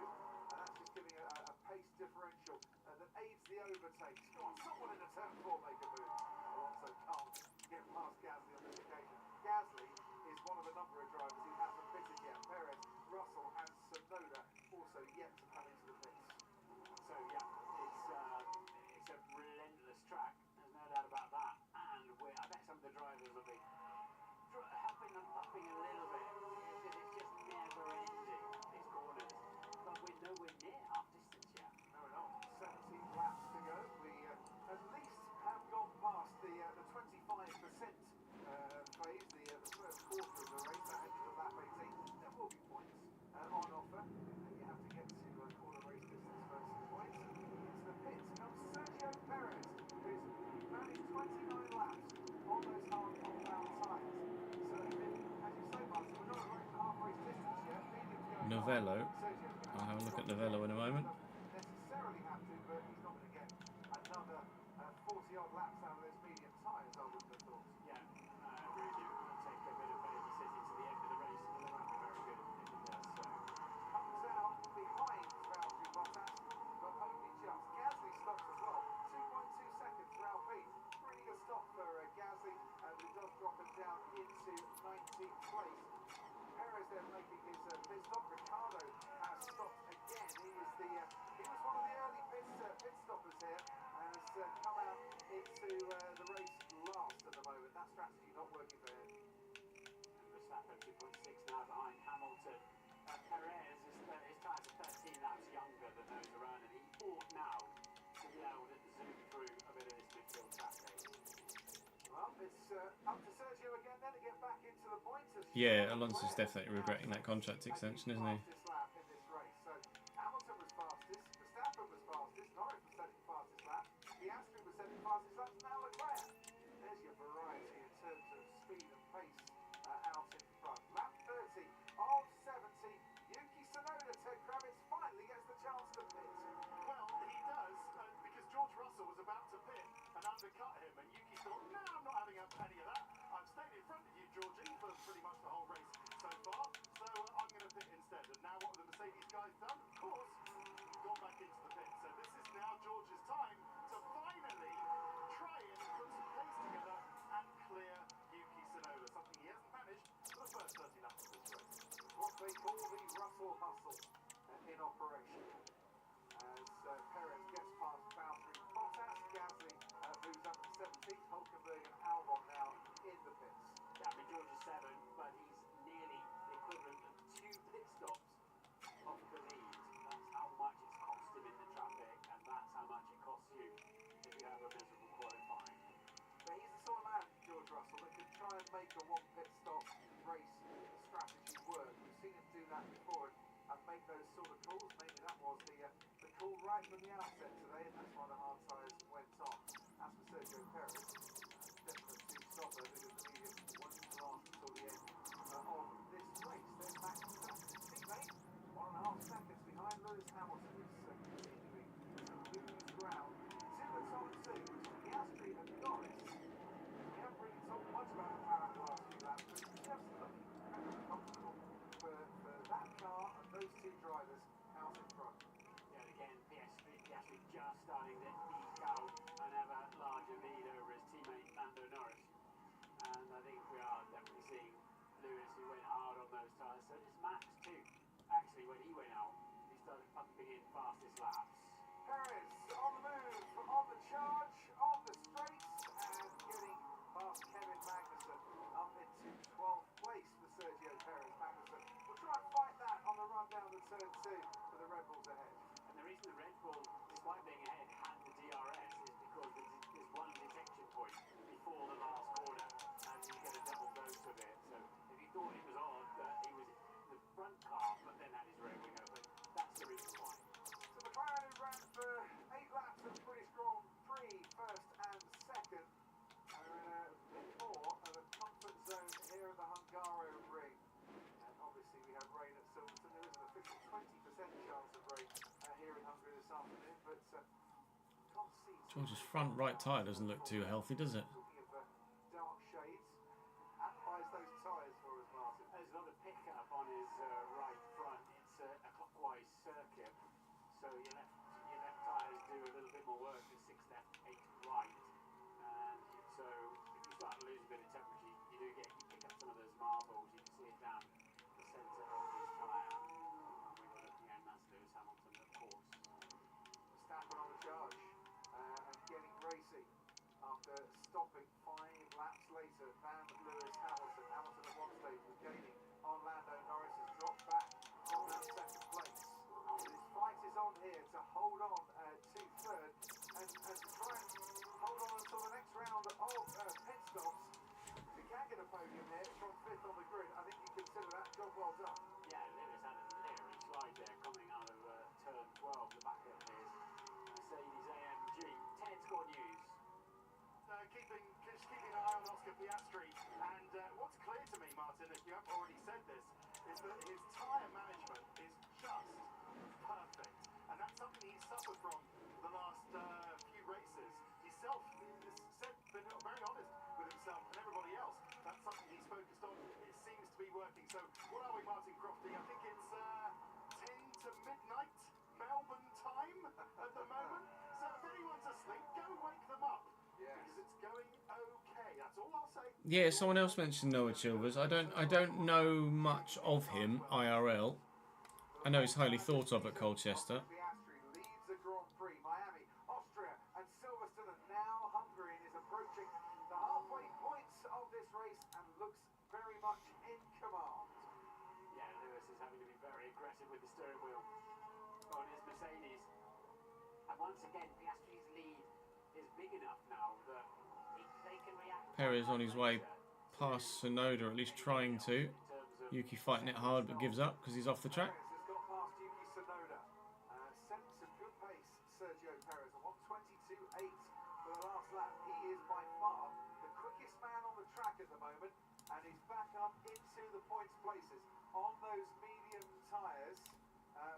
and that's just giving a pace differential that aids the overtakes. Come on, someone in the turn 4 make a move. Alonso can't get past Gasly on this occasion. Gasly is one of a number of drivers who hasn't pitted yet. Perez, Russell and Tsunoda also yet to come into the pits. So yeah, it's a relentless track. There's no doubt about that. And I bet some of the drivers will be helping them upping a little bit because it's just never ending these corners. But we're nowhere near half distance yet. No, we're not. 17 laps to go. We at least have gone past the 25% phase, the first quarter of the race. That ended at lap 18. There will be points on offer. You have to get to quarter race distance first points. Into the pits comes Sergio Perez, who's managed 29 laps on those hard compound tyres. So, as you say, Martin, we're not at half race distance yet. Mediums going Novello. on. Sergio's gonna I'll have a look at Novello in a moment. necessarily have to, but he's not going to get another 40-odd laps out of those medium tyres, I wouldn't have thought. Yeah, really, it will take a bit of babysitting to the end of the race, and they won't be very good if it does so. Comes out behind Valtteri Bottas, but only just. Gasly stops as well. 2.2 seconds for Alpine. Really good stop for Gasly, and it does drop him down into 19th place. Perez then making his pit stop. Ricardo has stopped again. He was one of the early pit stoppers here, and has come out into the race last at the moment. That strategy not working for him. Verstappen 2.6 now behind Hamilton. Perez, his tyres are 13 laps younger than those around him. He ought now to be able to zoom through a bit of this midfield track race. Well, it's up to Sergio again then to get back into the points. Yeah, Alonso's definitely regretting that contract extension, isn't he? Fastest lap in this race. So Hamilton was fastest, Verstappen was fastest, Norris was setting fastest lap, Piastri was setting fastest lap, now Leclerc. There's your variety in terms of speed and pace out in front. Lap 30 of 70, Yuki Tsunoda, Ted Kravitz finally gets the chance to pit. Well, he does, because George Russell was about to pit and undercut him, and Yuki thought, no, I'm not having a penny of that. I'm staying in front of you, Georgie, for pretty much the whole race so far, so I'm going to pit instead. And now what have the Mercedes guys done? Of course, gone back into the pit. So this is now George's time to finally try and put some pace together and clear Yuki Tsunoda, something he hasn't managed for the first 30 laps of this race. What they call the Russell hustle in operation. As Perez gets past Valtteri, Bottas, Gasly moves up to 17th, Hulkenberg and Albon now in the pits. Yeah, I mean, George is 7, but he's nearly the equivalent of 2 pit stops off the lead. That's how much it's cost him in the traffic, and that's how much it costs you if you have a miserable qualifying. But he's the sort of man, George Russell, that can try and make a one pit stop race strategy work. We've seen him do that before and make those sort of calls. Maybe that was the call right from the outset today, and that's why the hard tyres went on. As for Sergio Perez, definite two-stopper because the medium won't last until the end of this race. There's Max Verstappen's teammate, 1.5 seconds behind Lewis Hamilton, who's continuing to lose ground to the top two, Piastri and Norris. We haven't really talked much about McLaren the last few laps, but it's just looking incredibly comfortable for that car and those two drivers out in front. Yeah, and again, Piastri just starting to eke out an ever larger lead over his teammate Lando Norris. And I think we are definitely seeing Lewis, who went hard on those tyres. So it's Max too. Actually, when he went out, he started pumping in fastest laps. Perez on the move, on the charge, on the straights, and getting past Kevin Magnussen up into 12th place for Sergio Perez. Magnussen will try and fight that on the run down the turn 2 for the Red Bulls ahead. And the reason the Red Bull, despite being ahead, had the DRS is because there's one detection point before the last corner, and you get a double dose of it. So if you thought it was odd that he was in the front car, but then had his rear wing open, that's the reason why. So McLaren ran for 8 laps of the British Grand Prix, first and second, are in a bit more of a comfort zone here at the Hungarian ring. And obviously we have rain at Silverstone. There is an official 20% chance of rain here in Hungary this afternoon, but can't see. George's front right tyre doesn't look too healthy, does it? Talking of dark shades, analyse those tyres for us, Martin. There's a lot of pickup on his right front. It's a clockwise circuit, so your left tyres do a little bit more work. The 6 left, 8 right, and so if you start to lose a bit of temperature, you pick up some of those marbles. You can see it down the centre of his tyre. And we were looking at that's Lewis Hamilton, of course. Verstappen on the charge and getting racy after stopping 5 laps later than Lewis Hamilton. Hamilton at one stage was gaining on Lando Norris, has dropped back on that second place. His fight is on here to hold on to third and to try and hold on until the next round of pit stops. If he can get a podium here from 5th on the grid, I think you consider that job well done. Yeah, Lewis had a little slide there coming out of turn 12, the back of his Mercedes AMG. Ted, score news. Just keeping an eye on Oscar Piastri, and what's clear to me, Martin, if you haven't already said this, is that his tyre management is just perfect, and that's something he's suffered from the last few races. Himself has been very honest with himself and everybody else. That's something he's focused on. It seems to be working. So what are we, Martin Crofty? I think it's 10 to midnight Melbourne time at the moment. So if anyone's asleep, go wake them up. Yes. Because it's going okay. That's all I'll say. Yeah, someone else mentioned Noah Chilvers. I don't know much of him IRL. I know he's highly thought of at Colchester. Piastri leads the Grand Prix. Miami, Austria, and Silverstone, and now Hungary is approaching the halfway points of this race and looks very much in command. Yeah, Lewis is having to be very aggressive with the steering wheel on his Mercedes. And once again, Piastri's lead is big enough now that they can react. Perez on his way past Sonoda, at least trying to. Yuki fighting it hard but gives up because he's off the track. Perez has got past Yuki Tsunoda. Set some good pace, Sergio Perez, a 1:22.8 for the last lap. He is by far the quickest man on the track at the moment, and he's back up into the points places on those medium tyres,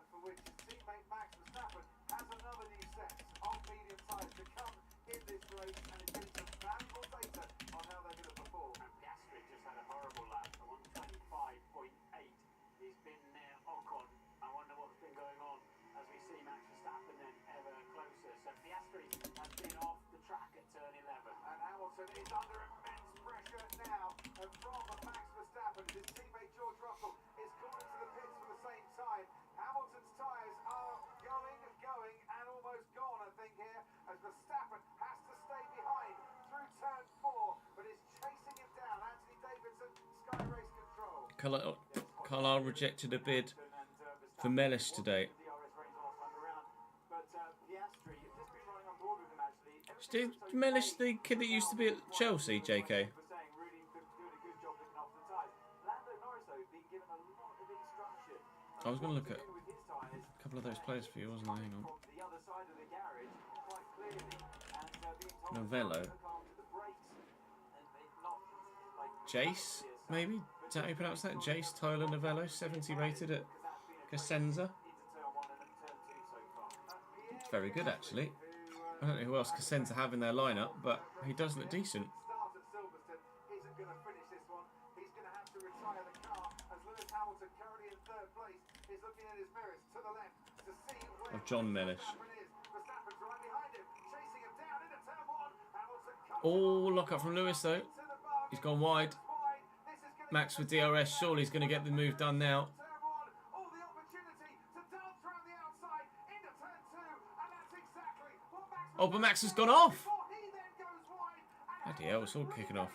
for which his teammate Max Verstappen has another new set of medium tyres to come in this race, and it's getting some valuable data on how they're going to perform. And Piastri just had a horrible lap, a 1:25.8. He's been near Ocon. I wonder what's been going on as we see Max Verstappen then ever closer. So Piastri has been off the track at turn 11. And Hamilton is under immense pressure now from Max Verstappen. His teammate George Russell is called into the pit Carlisle rejected a bid for Mellish today. Did Mellish the kid that used to be at Chelsea, JK? I was going to look at a couple of those players for you, wasn't I? Hang on. Novello. Jace, maybe? Is that how you pronounce that? Jace Tyler Novello, 70 rated at Cosenza. It's very good, actually. I don't know who else Cosenza have in their lineup, but he does look decent. Of John Mellish. Oh, lock up from Lewis though. He's gone wide. Max with DRS. Surely he's going to get the move done now. Oh, but Max has gone off. Bloody hell, it's all kicking off.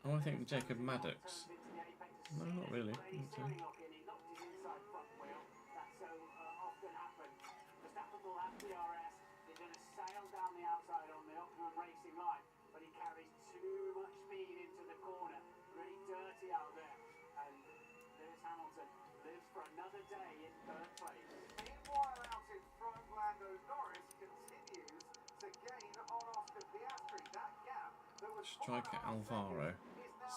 Oh, I think Jacob Maddox. No, not really. Striker Alvaro,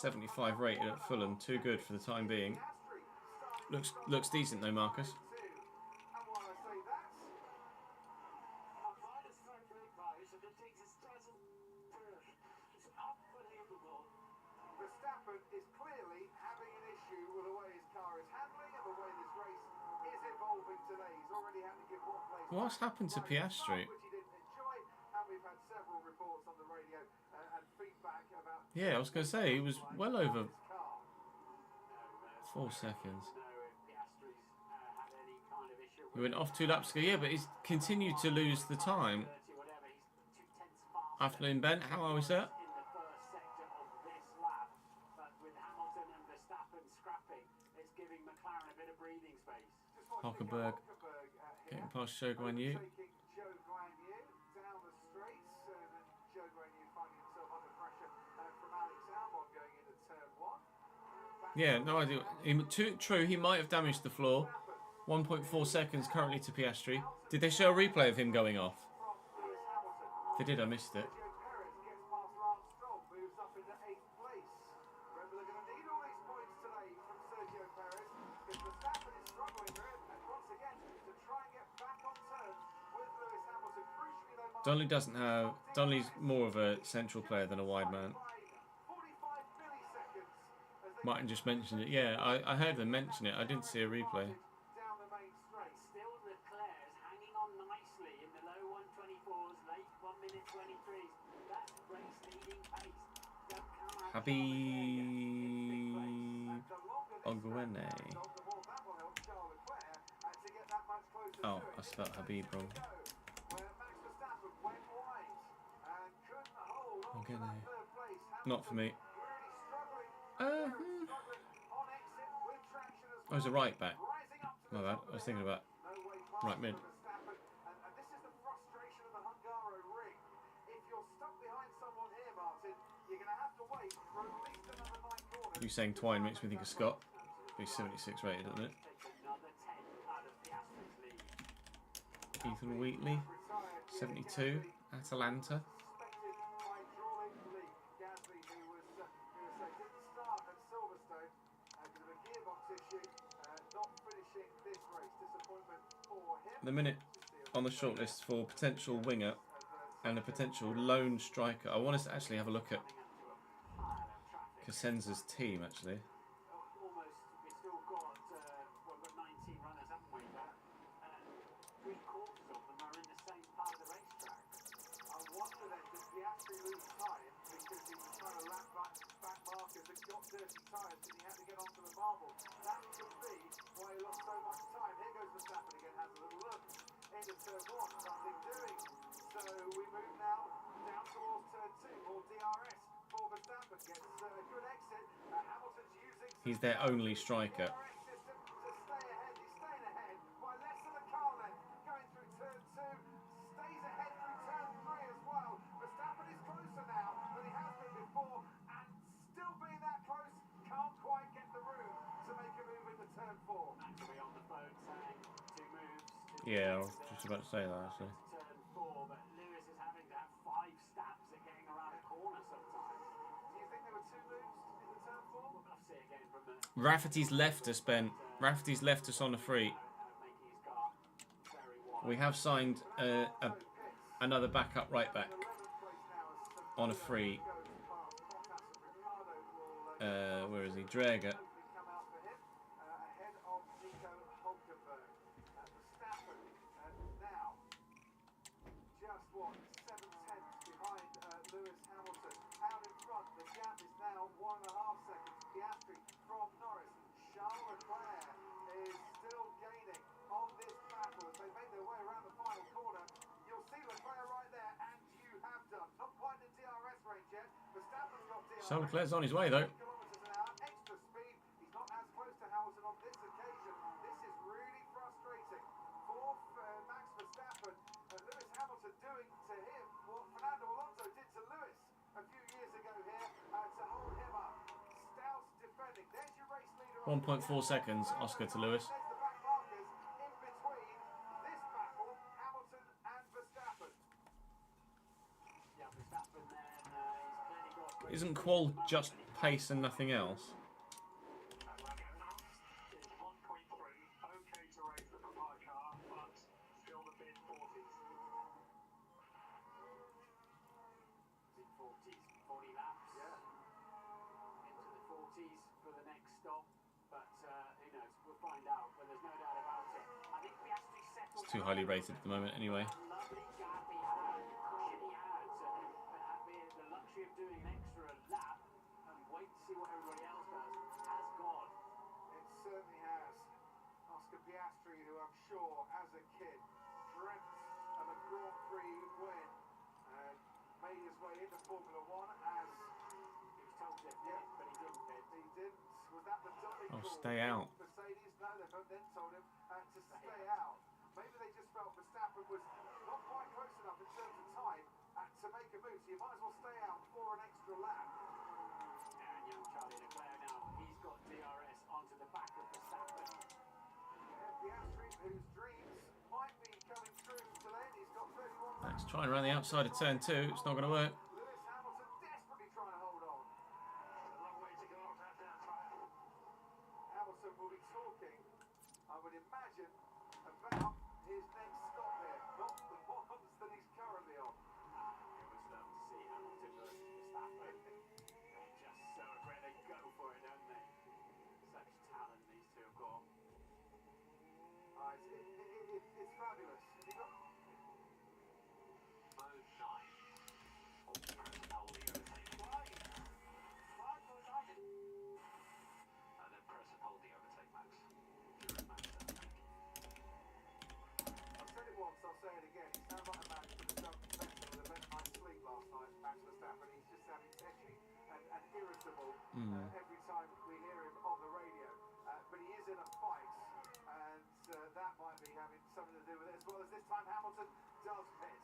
75 rated at Fulham, too good for the time being. Looks decent though, Marcus. Verstappen is clearly having an issue with the way his car is handling and the way this race is evolving today. He's already had to give one place. What's happened to Piastri? Which he didn't enjoy, and we've had several reports on the radio and feedback about. Yeah, I was going to say he was well over 4 seconds. He went off 2 laps ago, yeah, but he's continued to lose the time. Afternoon, Ben. How are we, sir? Hockenberg getting past Zhou Guanyu. Yeah, no idea. True, he might have damaged the floor. 1.4 seconds currently to Piastri. Did they show a replay of him going off? If they did, I missed it. Donnelly doesn't have... Donnelly's more of a central player than a wide man. Martin just mentioned it. Yeah, I heard them mention it. I didn't see a replay. Habib Ogwene. Oh, I spelled Habib wrong. Ogwene. Not for me. Oh, he's a right back. My bad. I was thinking about right mid. You saying Twine makes me think of Scott. He's 76 rated, isn't it? Ethan Wheatley, 72, Atalanta. The minute on the shortlist for potential winger and a potential lone striker. I want us to actually have a look at Cosenza's team, actually. tyres because he had to get onto the marble. That could be why he lost so much time. Here goes Verstappen again, has a little look into turn 1, nothing doing. So we move now down towards turn 2, more DRS for Verstappen. Gets a good exit. Hamilton's using He's their only striker. DRS system to stay ahead. He's staying ahead by less than a car length. Going through turn 2, stays ahead through turn 3 as well. Verstappen is closer now than he has been before, and still being that close, can't quite get the room to make a move into turn 4. Actually on the phone saying 2 moves. Yeah, I was just about to say that actually. Turn 4, but Lewis is having to have 5 stabs at getting around a corner sometimes. Do you think there were 2 moves into turn 4? We'll have to see again from the Rafferty's left us, Ben. Rafferty's left us on a free. making his car very wide. We have signed another backup right back on a free. Where is he? Drager. Come out for him, ahead of Nico Hülkenberg. Verstappen now just 7/10 behind Lewis Hamilton. Out in front, the gap is now 1.5 seconds. Piastri from Norris. Charles Leclerc is still gaining on this battle as they make their way around the final corner. You'll see Leclerc right there, and you have done. Not quite in DRS range yet. Verstappen's got DRS. So Leclerc's on his way though. Kilometers an hour, extra speed. He's not as close to Hamilton on this occasion. This is really frustrating for Max Verstappen. Lewis Hamilton doing to him what Fernando Alonso did to Lewis a few years ago here to hold him up. Stout defending. There's your race leader. 1.4 seconds, Oscar to Lewis. There's the back markers in between this battle, Hamilton and Verstappen. Yeah, Verstappen then, he's clearly got... Isn't qual just pace and nothing else? Oh, for the next stop, but who knows, we'll find out, but there's no doubt about it. I think Piastri settled... It's too highly rated at the moment anyway. Lovely gap he had, cushion he had, but having the luxury of doing an extra lap and wait to see what everybody else does has gone. It certainly has. Oscar Piastri, who I'm sure as a kid dreamt of a Grand Prix win, and made his way into Formula One as He was told to pit, but he didn't pit. he didn't. Was that the dummy Oh, call? stay out. Mercedes, no, they then told him to stay out. Maybe they just felt Verstappen was not quite close enough in terms of time to make a move, so you might as well stay out for an extra lap. And young Charlie Leclerc now, he's got DRS onto the back of Verstappen. Piastri, whose dreams might be coming true today, he's got 31 Max trying around the outside of turn 2. It's not going to work. Lewis Hamilton desperately trying to hold on. A long way to go on that tyre. Hamilton will be talking, I would imagine, about his next stop here, not the ones that he's currently on. It was lovely to see Hamilton versus Verstappen. They're just so great, they go for it, don't they? Such talent these two have got. It's fabulous. Have you got... Mode 9. Hold the overtake. And then press and hold the overtake, Max. You're a master, I think. I've said it once, I'll say it again. He sounds like a man who could have done better with a better night's sleep last night, Max Verstappen. He's just sounding tetchy and irritable every time we hear him on the radio. But he is in a fight, and that might be having something to do with it, as well as this time Hamilton does pit.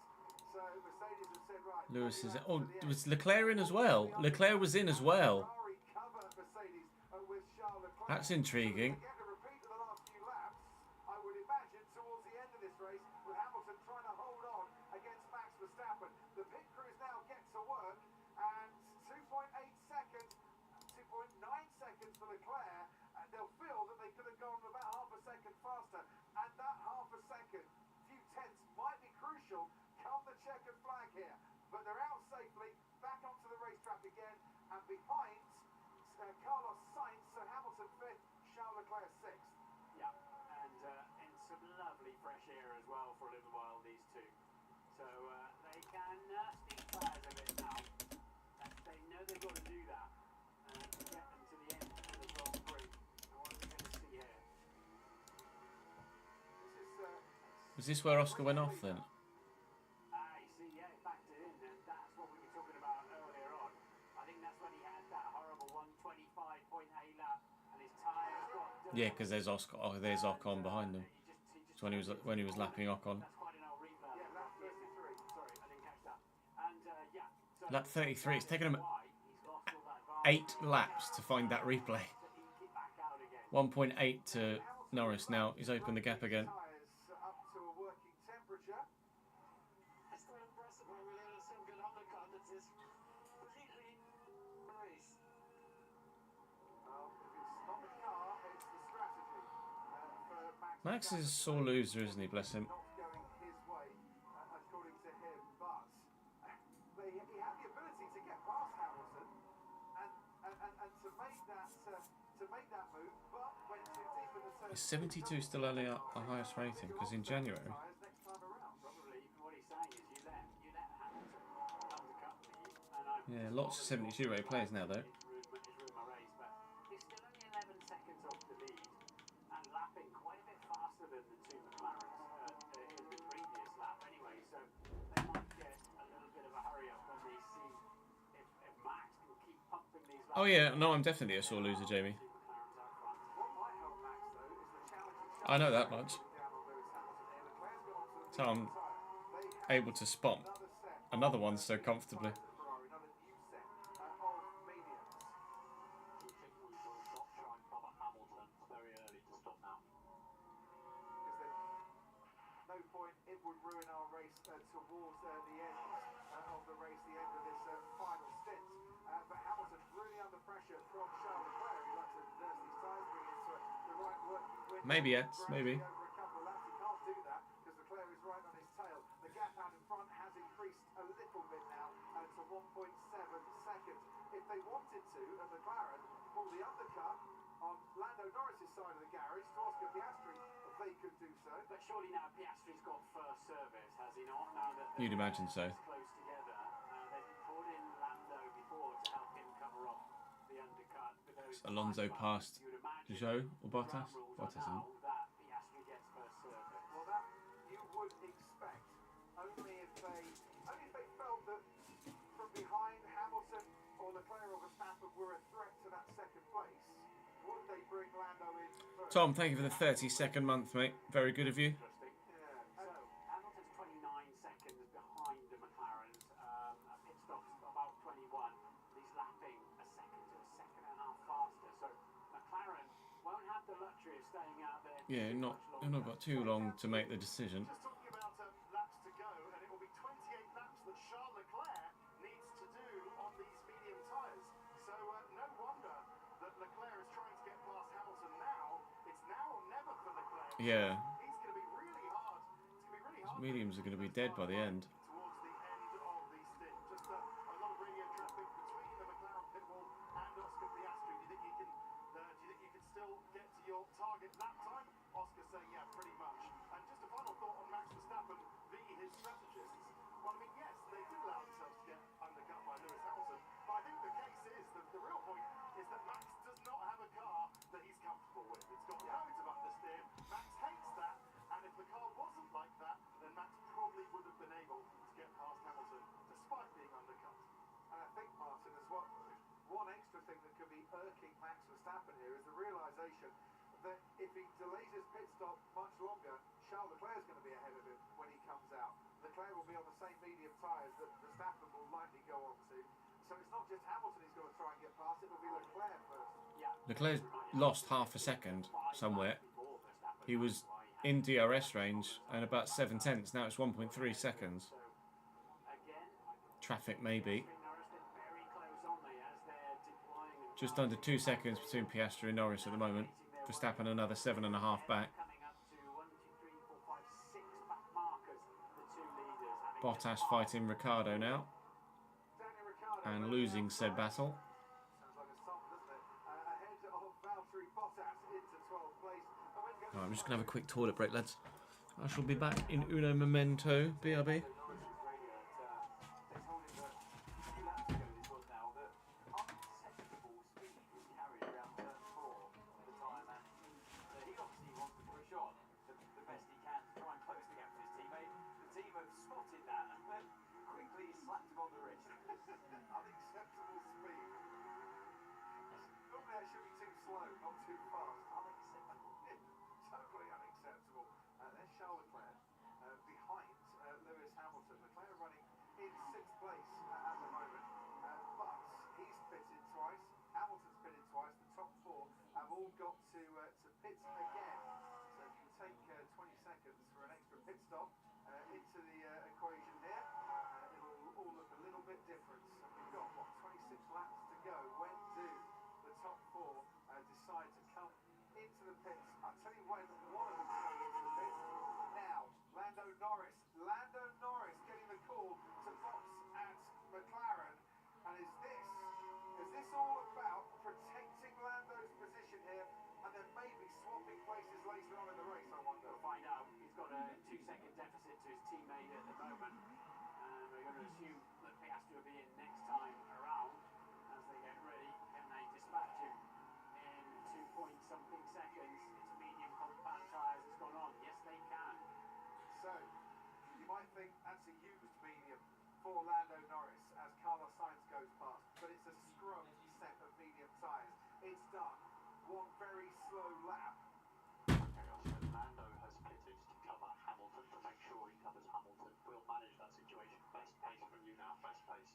So Mercedes have said, right... Lewis is... Oh, was Leclerc in as well? Leclerc was in as well. Ferrari cover Mercedes with Charles Leclerc. That's intriguing. Again, a repeat of the last few laps, I would imagine, towards the end of this race, with Hamilton trying to hold on against Max Verstappen. The pit crews now get to work, and 2.8 seconds, 2.9 seconds for Leclerc, and they'll feel that they could have gone about half a second faster, and that half a second, few tenths, might be crucial come the checkered flag here. But they're out safely, back onto the racetrack again, and behind Carlos Sainz, so Hamilton 5th, Charles Leclerc 6th. Yeah, and in some lovely fresh air as well for a little while, these two. So they can sneak past a bit now. They know they've got to do that to get them to the end. Is this where Oscar went off then? You see, yeah, it backed it in, and that's what we were talking about earlier on. I think that's when he had that horrible 125.8 lap, and his tyres got... Yeah, because there's Oscar. Oh, there's Ocon behind him. It's when he was lapping Ocon. That's quite an old replay. Yeah, lap 33. Sorry, I didn't catch that. And, yeah. So Lap 33. It's taken him why he's lost all that advantage 8 laps to find that replay. to eke it back out again. 1.8 to Norris now. He's opened the gap again. Tyres up to a working temperature. It's still impressive when we let some good undercut that is completely race. Well, if it's not the car, it's the strategy for Max is a sore loser, isn't he? Bless him. not going his way, according to him, but he had the ability to get past Hamilton and to make that move, but went too deep in the turn. Is 72 still only our highest rating? Because in January, Next time around. Probably what he's saying is you let Hamilton undercut me, and I'm yeah, lots of 72 rate players now though. ruined my race, but he's still only 11 seconds off the lead and lapping quite a bit faster than the two McLarens in the previous lap anyway, so they might get a little bit of a hurry up when they see if Max can keep pumping these laps. Oh yeah, no, I'm definitely a sore loser, Jamie. Two McLarens out front. What might help Max, though, is the challenge I know that much. down on Lewis Hamilton here. Leclerc's gone on to the So I'm they able to spot another set. another one so comfortably. Ferrari, another new set of mediums. Do you think we will not try and cover Hamilton very early to stop now? Because there's no point, it would ruin our race towards the end of the race, the end of this final stint. But Hamilton really under pressure from Charles Leclerc. He likes to nurse these tyres, bring it to the right working window. Maybe, Eds, maybe. Over a couple of laps, he can't do that because Leclerc is right on his tail. The gap out in front has increased a little bit now to 1.7 seconds. If they wanted to, and McLaren pull the undercut on Lando Norris's side of the garage to Oscar Piastri, they could do so. But surely now Piastri's got first service, has he not? Now that You'd imagine so. close together, they've brought in Lando before to help him cover off the undercut. With those Alonso tight passed runs, you would imagine Zhou or Bottas? ground rules Bottas, are isn't it? now that Piastri gets first service. Well, that you would expect only if they felt that from behind Hamilton or Leclerc or Verstappen were a threat to that second place. Would they bring Lando in first? Tom, thank you for the 32nd month, mate. Very good of you. Interesting. Yeah. So, Hamilton's 29 seconds behind the McLarens. A pit stop's about 21. He's lapping a second to a second and a half faster. So, McLaren won't have the luxury of staying out there. Yeah, too not much you've not longer. got too long to make the decision. Just talking about laps to go, and it will be 28 laps that Charles Leclerc needs to do on these medium tyres. So no wonder that Leclerc is trying to get past Hamilton now. It's now or never for Leclerc. Yeah, He's going to be really hard. It's going to be really hard. mediums are going to be dead by the end. Towards the end of the stint. Just a lot of radio traffic between the McLaren pit wall and Oscar Piastri. Do you think you can still get to your target lap time? Oscar saying, yeah, pretty much. And just a final thought on Max Verstappen v his strategists. Well, I mean, yes, they did allow themselves to get undercut by Lewis Hamilton, but I think the case is that the real point is that Max does not have a car that he's comfortable with. It's got loads of understeer. Max hates that, and if the car wasn't like that, then Max probably would have been able to get past Hamilton despite being undercut. And I think, Martin, as well, one extra thing that could be irking Max Verstappen here is the realisation that if he delays his pit stop much longer, Charles Leclerc is going to be ahead of him when he comes out. Leclerc will be on the same medium tyres that Verstappen will likely go on to. So it's not just Hamilton he's got to try and get past, it will be Leclerc first. Leclerc lost half a second somewhere. He was in DRS range and about 7/10. Now it's 1.3 seconds. Traffic maybe. Just under 2 seconds between Piastri and Norris at the moment. Verstappen another 7.5 back. Bottas fighting Ricciardo now. Daniel Ricciardo And losing said battle. sounds like a song, doesn't it? Ahead of Valtteri Bottas into 12th place. And when goes Right, I'm just going to have a quick toilet break, lads. I shall be back in uno momento. BRB. He obviously wants to push on the best he can to try and close the gap to not too fast. Unacceptable. Totally unacceptable. There's Charles Leclerc behind Lewis Hamilton. Leclerc running in 6th place at the moment, but he's pitted twice. Hamilton's pitted twice. The top 4 have all got to pit again. So if you take 20 seconds for an extra pit stop into the equation here, it'll all look a little bit different. And we've got, what, 26 laps to go. When do the top 4 decide to come into the pits? I'll tell you when one of them's going into the pits. Now, Lando Norris. Lando Norris getting the call to box at McLaren. And is this all about protecting Lando's position here and then maybe swapping places later on in the race, I wonder? We'll find out. He's got a 2-second deficit to his teammate at the moment. And we're going to assume that Piastri will be in next time around as they get ready. Can they dispatch him in 2-point-something seconds? It's a medium compound tyres that's gone on. Yes, they can. So, you might think that's a used medium for Lando Norris as Carlos Sainz goes past, but it's a scrubbed set of medium tyres. It's done one very slow lap. Lando has pitted to cover Hamilton to make sure he covers Hamilton. We'll manage that situation. Best pace from you now, best pace.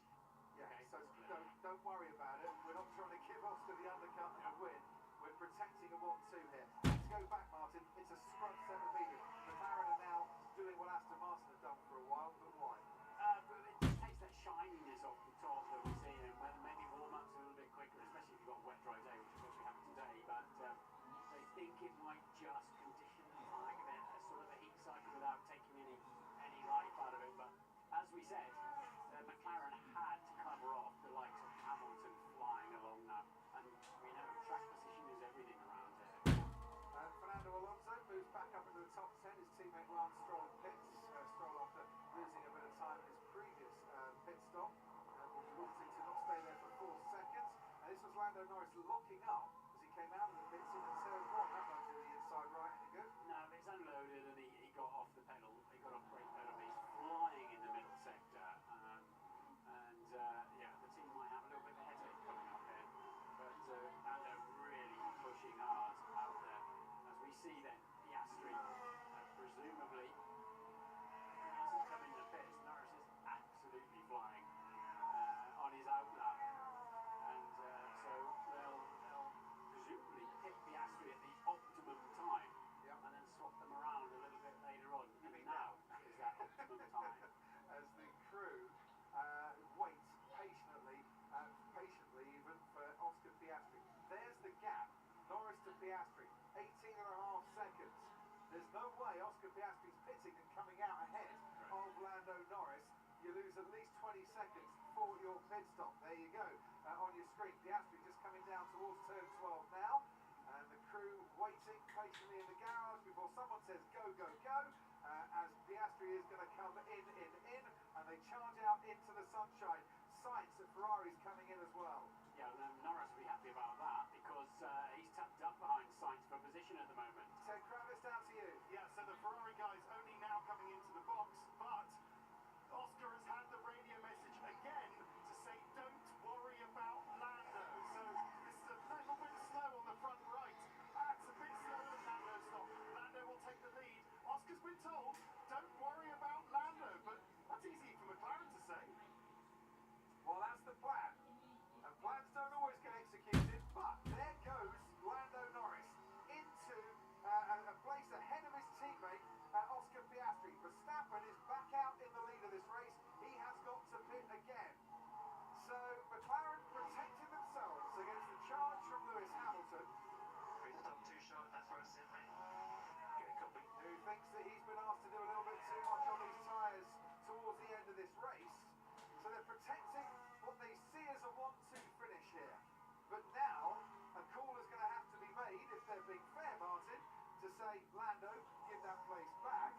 Yeah, Okay. so don't worry about it. We're not trying to give Oscar the undercut and the win. We're protecting a 1-2 here. Let's go back, Martin. It's a scrubbed set of medium. McLaren are now doing what Aston Martin have done for a while, but why? But it just takes that shininess off the top that we're seeing, and whether maybe warm-ups a little bit quicker, especially if you've got a wet, dry day, which is what we have today. But they think it might just condition the tyre, give it a sort of a heat cycle without taking any life out of it. But as we said, McLaren had to cover off the likes of Hamilton flying along now, and we know track position is everything around here. Fernando Alonso moves back up into the top 10. His teammate Lance Stroll pits. Stroll after losing a bit of time in his previous pit stop. Was wanting to not stay there for 4 seconds. This was Lando Norris locking up as he came out of the pits into turn 1. That might do the inside right, any good? No, but it's unloaded and he got off the pedal. He got off brake pedal. He's flying in the middle sector. Yeah, the team might have a little bit of a headache coming up here. But Lando really pushing hard out there. As we see then, Piastri, presumably, as he's coming to the pits, Norris is absolutely flying on his outlap. And so they'll presumably pick Piastri at the optimum time. Yep. And then swap them around a little bit later on. And now is that optimum time. As the crew waits patiently even for Oscar Piastri. There's the gap. Norris to Piastri, 18.5 seconds. There's no way Oscar Piastri's pitting and coming out ahead of Lando Norris. You lose at least 20 seconds for your pit stop. There you go on your screen. Piastri just coming down towards turn 12 now. And the crew waiting patiently in the garage before someone says go, go, go. As Piastri is going to come in. And they charge out into the sunshine. Sainz at Ferrari's coming in as well. Yeah, and Norris will be happy about that because he's tucked up behind Sainz for position at the moment. Ted Kravitz, down to you. Yeah, so the Ferrari guys only now coming into the box, but Oscar has had the radio message again to say don't worry about Lando. So this is a little bit slow on the front right. That's a bit slow at Lando's stop. Lando will take the lead. Oscar's been told don't worry about Lando, but that's easy for McLaren to say. Well, that's the plan. And plans don't always get executed, but there goes Lando Norris into a place ahead of his teammate, Oscar Piastri. Verstappen is back out in the lead of this race. He has got to pit again. So McLaren protecting themselves against the charge from Lewis Hamilton. Stop too short, that's where I sit, mate. Get a copy. Who thinks that he's been asked to do a little bit too much on these tyres towards the end of this race. So they're protecting what they see as a 1-2 finish here. But now, a call is going to have to be made, if they're being fair, Martin, to say, Lando, give that place back.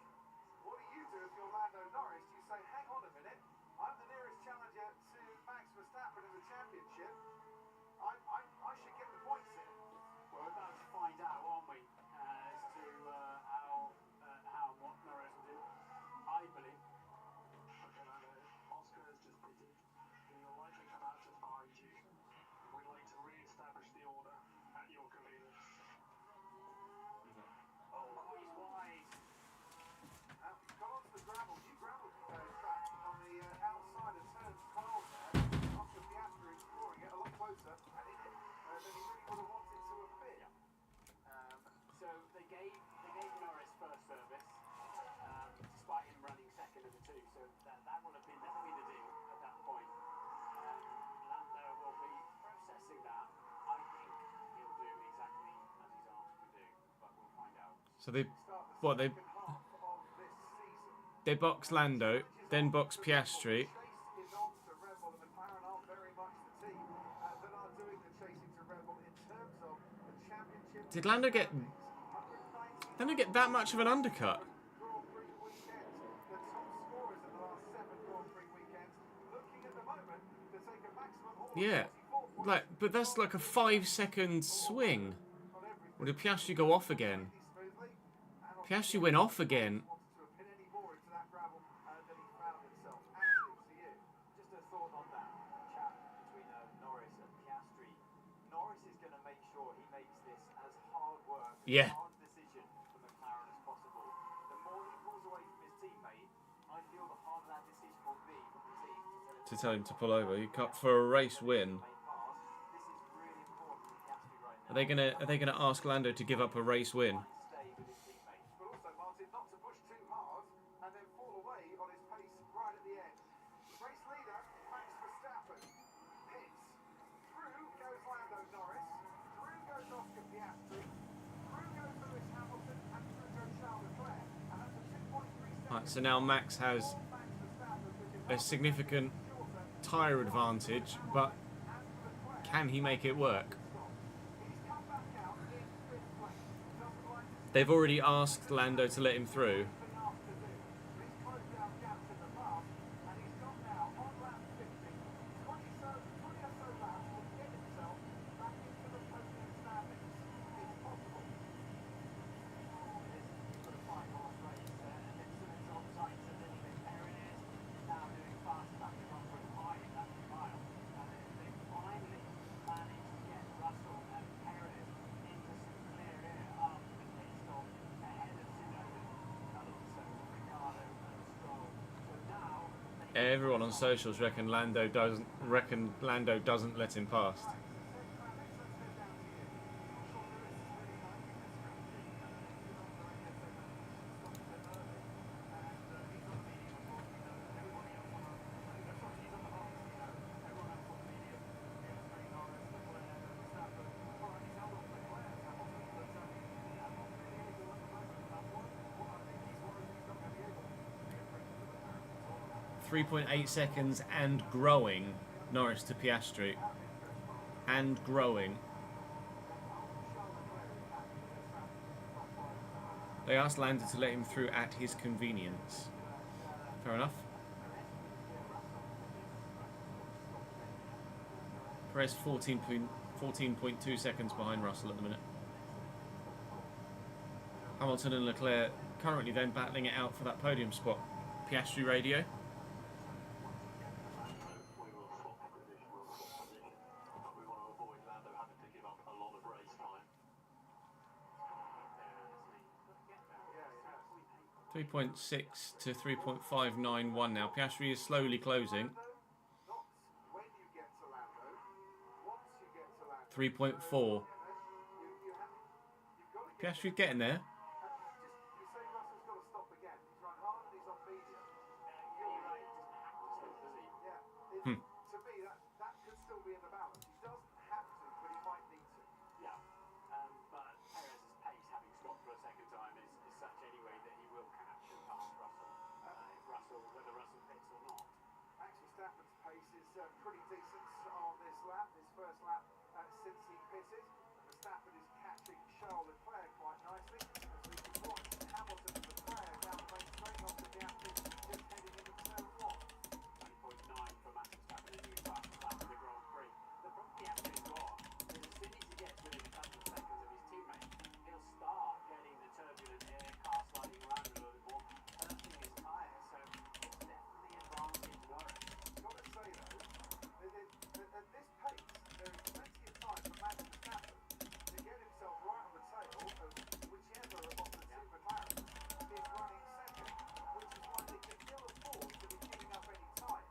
What do you do if you're Lando Norris? You say, hang on a minute, I'm the nearest challenger to Max Verstappen in the championship. I should get the points here. Well, we're about to find out, aren't we, as to how and what Norris will do. I believe. Okay, Lando, Oscar has just pitted. He will likely come out just behind you. We'd like to re-establish the order at your convenience. So they box Lando, then box Piastri. Did Lando get that much of an undercut? Yeah, like, but that's like a 5-second swing. Or did Piastri go off again? Piastri went off again. Just a thought on that chat between Norris and Piastri. Norris is going to make sure he makes this as hard work, Yeah. hard decision for McLaren as possible. The more he pulls away from his teammate, I feel the harder that decision will be from the team To tell him to pull over. You cut for a race win. This is really important for Piastri right now. Are they gonna ask Lando to give up a race win? Stay with his teammate. But also, Martin, not to push too hard and then fall away on his pace right at the end. Race leader, Max Verstappen, hits. Through goes Lando Norris. Through goes Oscar Piastri. Through goes Lewis Hamilton. And through goes Charles Leclerc. And that's a 2.3 seconds. Right, so now Max has a significant tyre advantage, but can he make it work? They've already asked Lando to let him through. Everyone on socials reckon Lando doesn't let him past. .8 seconds and growing, Norris to Piastri. And growing. They asked Lando to let him through at his convenience. Fair enough. Perez 14.2 seconds behind Russell at the minute. Hamilton and Leclerc currently then battling it out for that podium spot. Piastri radio. We want to avoid Lando having to give up a lot of race time. 3.6 to 3.591 now. Piastri is slowly closing. 3.4. Piastri's getting there. Pretty decent on this lap, his first lap since he pitted. Verstappen is catching Charles Leclerc quite nicely. As we can watch Hamilton and Leclerc down the main straight onto the Aston, just heading into turn 1. 20.9 for Max Verstappen, a new fastest lap of the Grand Prix. The problem Piastri's got is as soon as he gets within a couple of seconds of his teammate, he'll start getting the turbulent air, car sliding around a little bit more, bursting his tyres. So it's definitely advantage Norris. Got to say though, at this pace, there is plenty of time for Max Verstappen to get himself right on the tail of whichever of the two McLaren is running second, which is why they can ill afford to be giving up any time.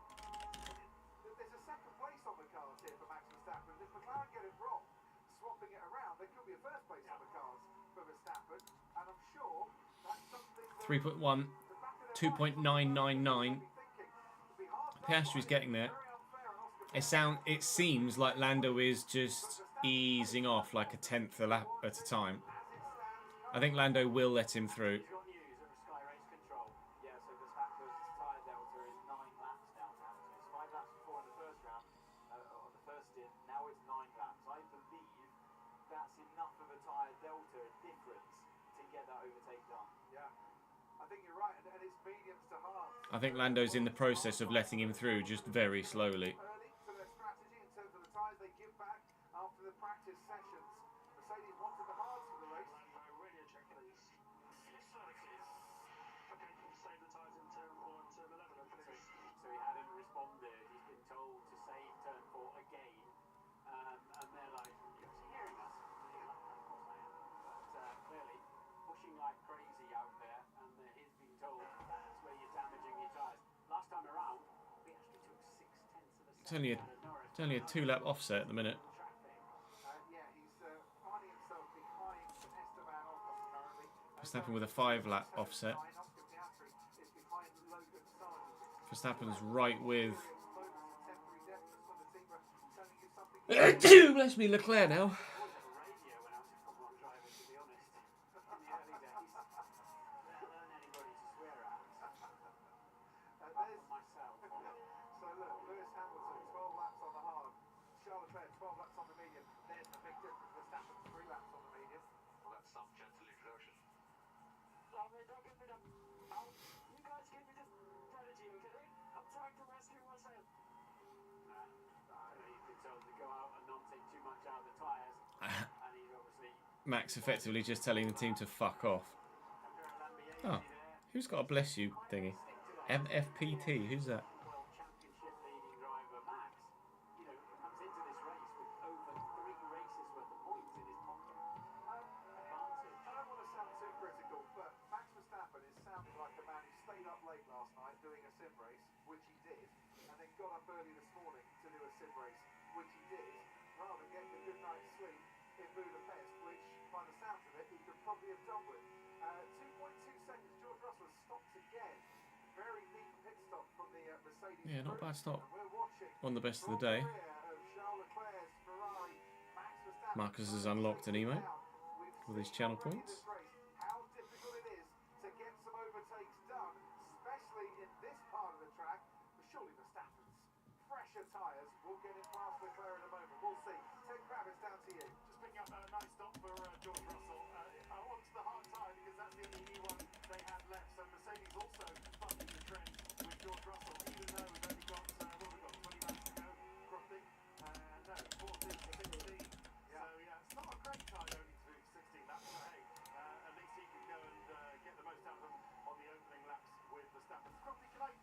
There's a second place on the cards here for Max Verstappen. If McLaren get it wrong, swapping it around, there could be a first place on the cards for Verstappen, and I'm sure that's something that 3.1, 2.999. Piastri's getting there. It seems like Lando is just easing off like a tenth a lap at a time. I think Lando will let him through. He's got news of Sky Race Control. Yeah, so Verstappen's tyre delta is 9 laps now. It's 5 laps before in the first round, on the first stint. Now it's 9 laps. I believe that's enough of a tyre delta difference to get that overtake done. Yeah, I think you're right, and it's mediums to hards. I think Lando's in the process of letting him through, just very slowly. Early to their strategy in terms of the tyres they give back after the practice sessions. Mercedes wanted the hards for the race. Radio check, please. Yes, sir, it is. Okay, save the tyres in turn 4 and turn 11, please. So he hadn't responded. He's been told to save turn 4 again. And they're like, you're hearing us? And he's like, of course I am. But clearly, pushing like crazy out there. And he's been told that's where you're damaging your tyres. Last time around, we actually took 0.6 of a second out of Norris. It's only a 2-lap offset at the minute. Yeah, he's finding himself behind Esteban Ocon currently. Verstappen with a 5-lap offset. Oscar Piastri is behind Logan Sargent. Verstappen's right with... Temporary deafness when the team are telling you something. Bless me, Leclerc now. Radio when I was a Formula 1 driver, to be honest. In the early days. Let alone anybody to swear at. Apart from myself. So look, Lewis Hamilton, 12 laps on the hard. Charles Leclerc, 12 laps on the medium. There's the big difference. Verstappen, 3 laps on the medium. Well, that's some gentle introduction. Oh, mate, don't give me that. You guys give me this strategy, okay? I'm trying to rescue myself. He's been told to go out and not take too much out of the tyres. And he's obviously... Max effectively just telling the team to fuck off. Oh, who's got a bless you thingy? MFPT, who's that? World Championship leading driver Max, you know, comes into this race with over 3 races worth of points in his pocket. Advantage. I don't want to sound too critical, but Max Verstappen is sounding like a man who stayed up late last night doing a sim race, which he did, and then got up early this morning to do a sim race, which he did, rather than getting a good night's sleep in Budapest, which, by the sounds of it, he could probably have done with. 2.2 seconds, George Russell has stopped again. Very deep pit stop from the Mercedes. Yeah, not bad stop. We're watching One of the best of the day. of Charles Leclerc's Ferrari. Max Verstappen Marcus has unlocked an emote with his channel points. How difficult it is to get some overtakes done, especially in this part of the track. But surely Verstappen's fresher tyres will get him past Leclerc in a moment. We'll see. Ted Kravitz, down to you. Just picking up a nice stop for George Russell. I want the hard tyre because that's the only new one they had left. So Mercedes also bucking the trend with George Russell, even though we've only got, what have we got, 20 laps to go, roughly? No, 14 to 16. So yeah, it's not a great tyre only to do 16 laps, but hey, at least he can go and get the most out of them on the opening laps with Verstappen. Quickly, can I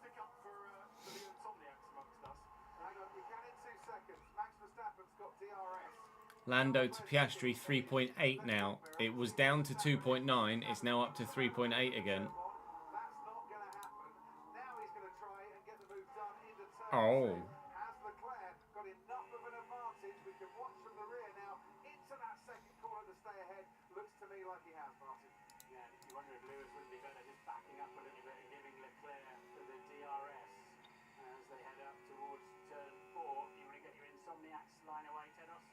stick up for the insomniacs amongst us? Hang on, you can in 2 seconds. Max Verstappen's got DRS. Lando to Piastri 3.8 now. It was down to 2.9. It's now up to 3.8 again. That's not going to happen. Now he's going to try and get the move done into turn Oh. 2. Has Leclerc got enough of an advantage? We can watch from the rear now into that second corner to stay ahead. Looks to me like he has, Martin. Yeah, you wonder if Lewis wouldn't be better just backing up a little bit and giving Leclerc the DRS as they head up towards turn 4. You want to get your insomniacs line away, Tedos?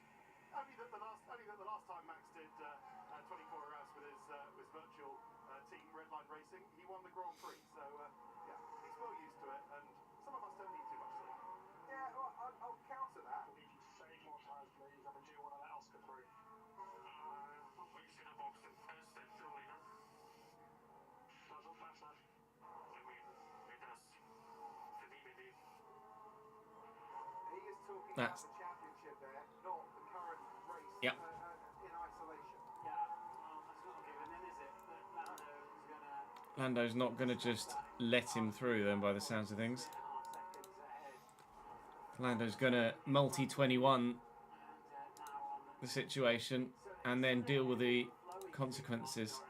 Only that the last time Max did 24 hours with his virtual team Redline Racing, he won the Grand Prix. So yeah, he's well used to it, and some of us don't need too much sleep. Yeah, well, I'll counter that. We need to save more tyres, please, and we do want to let Oscar through. He is talking That's- about the championship there, not the current race Yep. In isolation. Yeah, well, that's not a given then, is it? That Lando's going to Lando's not going to just let him through then by the sounds of things. 3.5 seconds ahead. Lando's going to multi-21 And now on the situation and then deal with the consequences.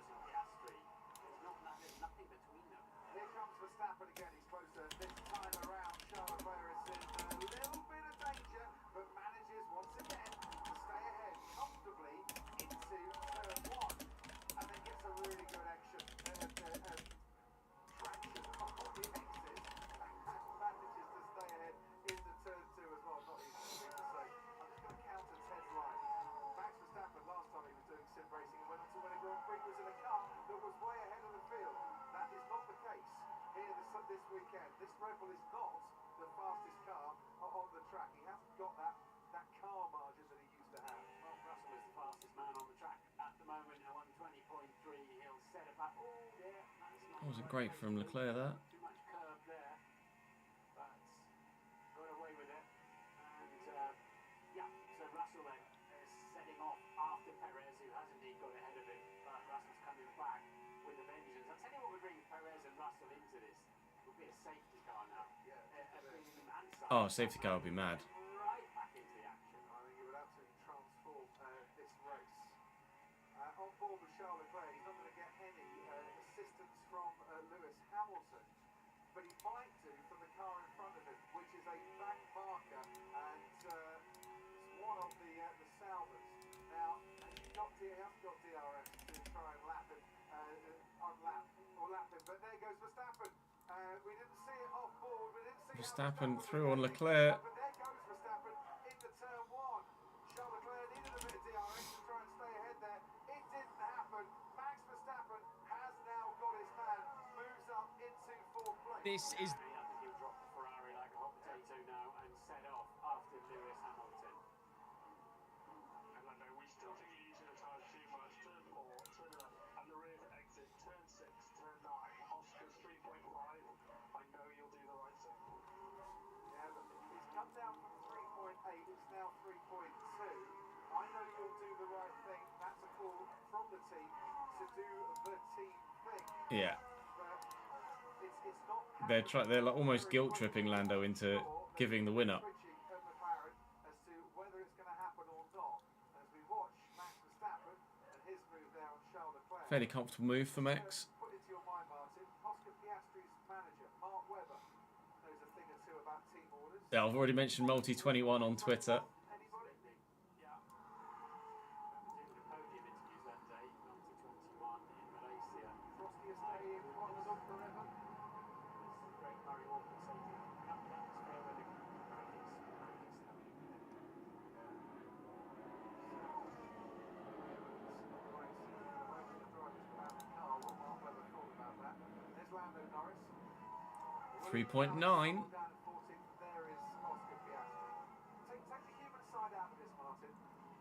There's nothing between them. Here comes Verstappen again. He's closer this time around. Charles Leclerc is in a little bit of danger, but manages once again to stay ahead comfortably into turn 1, and then gets a really good traction on the exit, and manages to stay ahead into turn 2 as well. Not easy for me to say. I'm just going to counter Ted's line. Max Verstappen last time he was doing sim racing and went on to win a Grand this weekend. This Red Bull is not the fastest car on the track. He hasn't got that car margin that he used to have. Well, Russell is the fastest man on the track at the moment at 120.3. He'll set about. Oh, yeah, that's not. That wasn't great from Leclerc, that. Too much curve there, but got away with it. And yeah, so Russell then is setting off after Perez, who has indeed got ahead of him. But Russell's coming back with a vengeance. I'll tell you what would bring Perez and Russell into this. Would be a safety car now. Yeah, Bringing them and Oh, safety car would be mad. right back into the action. I think it would absolutely transform this race. On board with Charles Leclerc, he's not going to get any assistance from Lewis Hamilton, but he might do from the car in front of him, which is a back marker, and it's one of the Salvers. Now, he hasn't got DRS to try and lap him, but there goes Verstappen. We didn't see it off board. We didn't see Verstappen through on Leclerc. but there goes Verstappen into turn one. Charles Leclerc needed a bit of DRS to try and stay ahead there. It didn't happen. Max Verstappen has now got his man, moves up into fourth place. This is... I think he'll drop the Ferrari like a hot potato now and set off after Lewis Hamilton. And Lando, we still think you're using the tyres too much. Turn 4, turn 11, and the rear exit, turn 6, turn 9. Oscar's 3.5. I know you'll do the right thing. Yeah, but it's come down from 3.8, it's now 3.2. I know you'll do the right thing. That's a call from the team to do the team thing. Yeah. But it's not They're like almost guilt tripping Lando into giving the winner. switching at McLaren as to whether it's going to happen or not. As we watch Max Verstappen and his move there on Charles Leclerc. Fairly comfortable move for Max. Put into your mind, Martin, Oscar Piastri's manager, Mark Webber, knows a thing or two about team orders. Yeah, I've already mentioned Multi21 on Twitter. Anybody? Yeah. Doing the podium interviews that day, 2021 in Malaysia. Frosty will stay in Qualadon forever. This is great Murray Walker saying, come to atmosphere where the cricket's There's Lando Norris. 3.9. Down at 14th, there is Oscar Piastri. Take the human side out of this, Martin,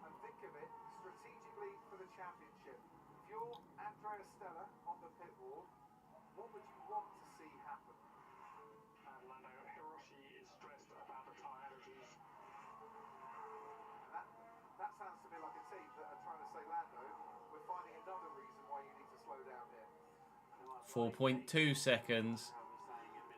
and think of it strategically for the championship. If you're Andrea Stella on the pit wall, what would you want to see happen? Lando, Hiroshi is stressed about the tyre issues. And that sounds to me like a team that are trying to say, Lando, we're finding another reason why you need to slow down here. 4.2 seconds.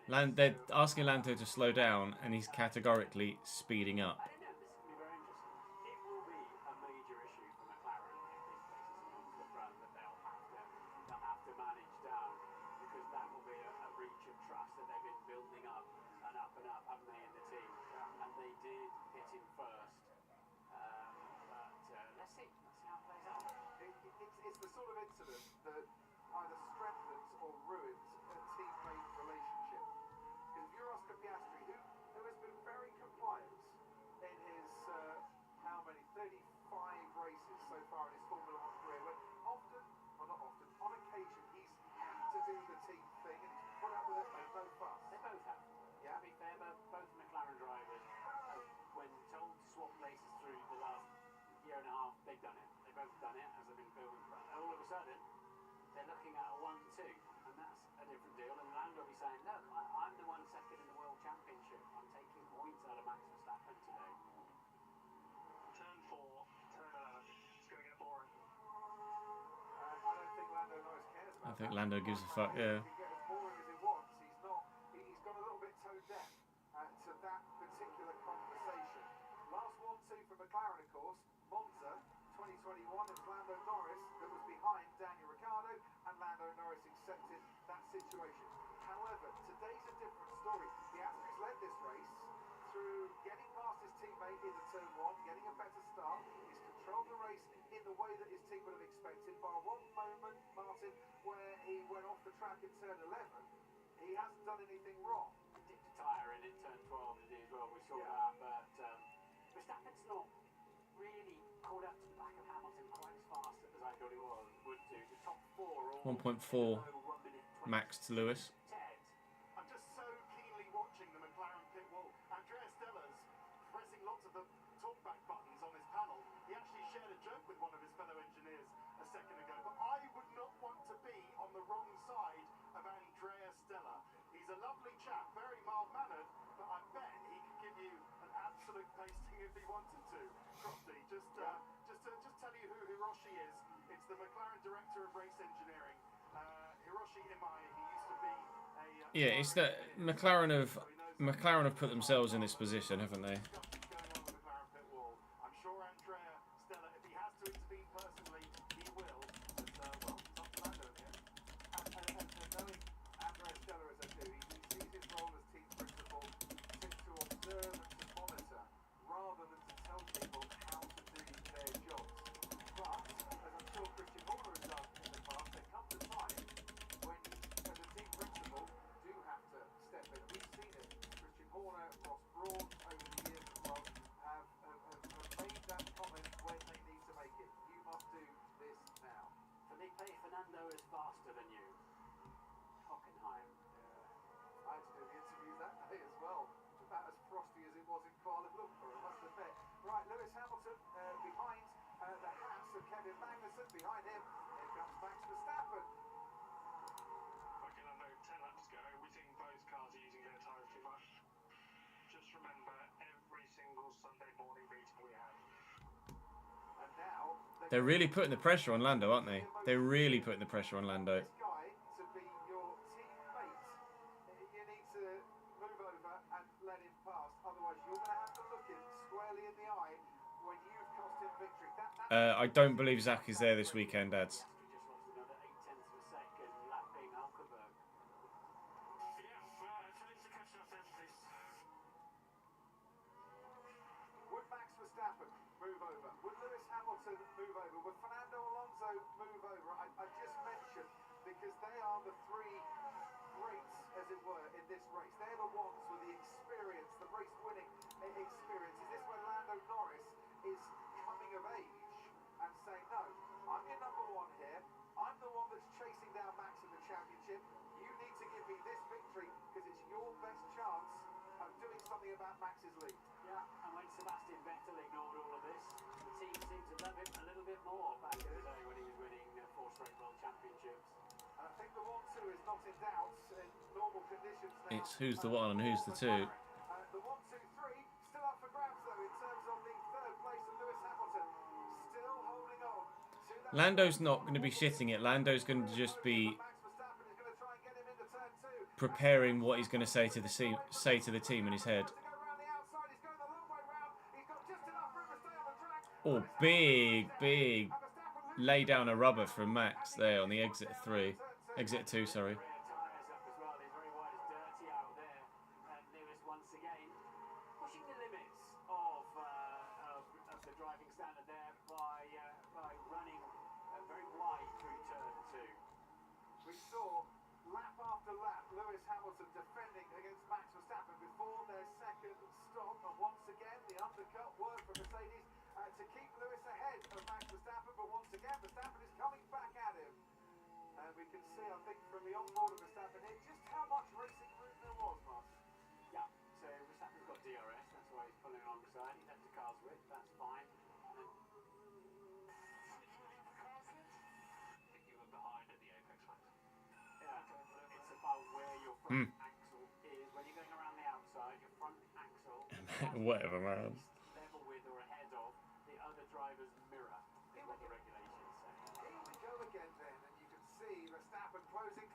They're asking Lando to slow down, and he's categorically speeding up. I don't know, this is going to be very interesting. It will be a major issue for McLaren if this places someone to the front that they'll have to manage down, because that will be a breach of trust that they've been building up, haven't they, in the team? And they did hit him first. But let's see how it plays out. It's the sort of incident that either strengthens or ruins a teammate relationship. Because if you're Oscar Piastri, who has been very compliant in his, how many, 35 races so far in his Formula 1 career, when often, well not often, on occasion he's had to do the team thing and he's put up with it and no fuss. They both have. Yeah. To be fair, both McLaren drivers, when told to swap places through the last year and a half, they've done it. They've both done it as they've been building. But all of a sudden, they're looking at a 1-2, and that's a different deal. And Lando will be saying, look, I'm the 1 second in the World Championship. I'm taking points out of Max Verstappen today. Turn 4, turn 11. It's going to get boring. I don't think Lando Norris cares about I think Lando gives a fuck, yeah. He can get as boring as he wants. He's got a little bit tone deaf to that particular conversation. Last 1-2 for McLaren, of course. Monza 2021. It was Lando Norris that was behind Daniel Ricciardo, and Lando Norris accepted that situation. However, today's a different story. Piastri's led this race through getting past his teammate into turn 1, getting a better start. He's controlled the race in the way that his team would have expected. By one moment, Martin, where he went off the track at turn 11, he hasn't done anything wrong. Dipped a tyre in turn 12 today as well. We saw that, but Verstappen's not really caught up to the back of Hamilton quite as fast as I thought he would do. The top 4 are all 1.4 below 1 minute 20. Max to Lewis. Ted, I'm if he wanted to. Crofty, just tell you who Hiroshi is. It's the McLaren Director of Race Engineering. Hiroshi Imai, he used to be a... Yeah, it's that McLaren have put themselves in this position, haven't they? Going on the McLaren pit wall. I'm sure Andrea Stella, if he has to intervene personally, he will. But, well, it's up to Lando in the end. And knowing Andrea Stella as I do, he sees his role as team principal to observe and to monitor, rather than to tell people how to do their jobs. But, as I'm sure Christian Horner has done in the past, there comes a time when you, as a team principal, do have to step in. We've seen it. Christian Horner, Ross Brawn, over the years as well, have made that comment when they need to make it. You must do this now. Felipe, Fernando is faster than you. Hockenheim. I had to do the interviews that day as well. About as frosty as it was in Kuala Lumpur, I must admit. Right, Lewis Hamilton behind the hats of Kevin Magnussen. Behind him, here comes Max Verstappen. Fucking under 10 laps to go. We think both cars are using their tyres too much. Just remember, every single Sunday morning meeting we have. And now They're really putting the pressure on Lando, aren't they? They're really putting the pressure on Lando. this guy to be your teammate, you need to move over and let him pass. Otherwise, you're going to have to look him squarely in the eye when you've cost him victory. I don't believe Zach is there this weekend, Ads. Piastri just lost another 0.8 of a second, lapping Hulkenberg. Yeah, Felicia, catch up then, please. Would Max Verstappen move over? Would Lewis Hamilton move over? Would Fernando Alonso move over? I just mentioned, because they are the three greats, as it were, in this race. They're the ones with the experience, the race-winning experience. Is this where Lando Norris is coming of age and saying, no, I'm your number one here. I'm the one that's chasing down Max in the championship. You need to give me this victory because it's your best chance of doing something about Max's lead. Yeah, and when Sebastian Vettel ignored all of this, the team seemed to love him a little bit more back in the day when he was winning 4 straight world championships. And I think the 1-2 is not in doubt in normal conditions now. It's who's the one and who's the two. The 1, 2, 3 still up for grabs though in terms of the third place of Lewis Hamilton. Still holding on to that. Lando's not going to be shitting it. Lando's going to just be Max Verstappen is going to try and get him into turn 2. preparing what he's going to say to the team in his head. To go around the outside, he's going the long way round. He's got just enough room to stay on the track. Oh, big lay down a rubber from Max there on the exit 2, sorry. Rear tyres up as well, he's very wide, it's dirty out there. And Lewis once again pushing the limits of the driving standard there by running very wide through turn 2. We saw lap after lap Lewis Hamilton defending against Max Verstappen before their second stop, and once again the undercut worked for Mercedes to keep Lewis ahead of Max Verstappen, but once again Verstappen is coming back at him, and we can see, I think, from the onboard of Verstappen here just how much racing room there was, Mark. Yeah, so Verstappen's got DRS, that's why he's pulling along the side, he left the car's width, that's fine. And then I think you were behind at the apex, Max. yeah, it's about where your front axle is. When you're going around the outside, your front axle Whatever, man. level with or ahead of the other driver's mirror, is what the regulations say. Here we go again then, and you can see Verstappen closing,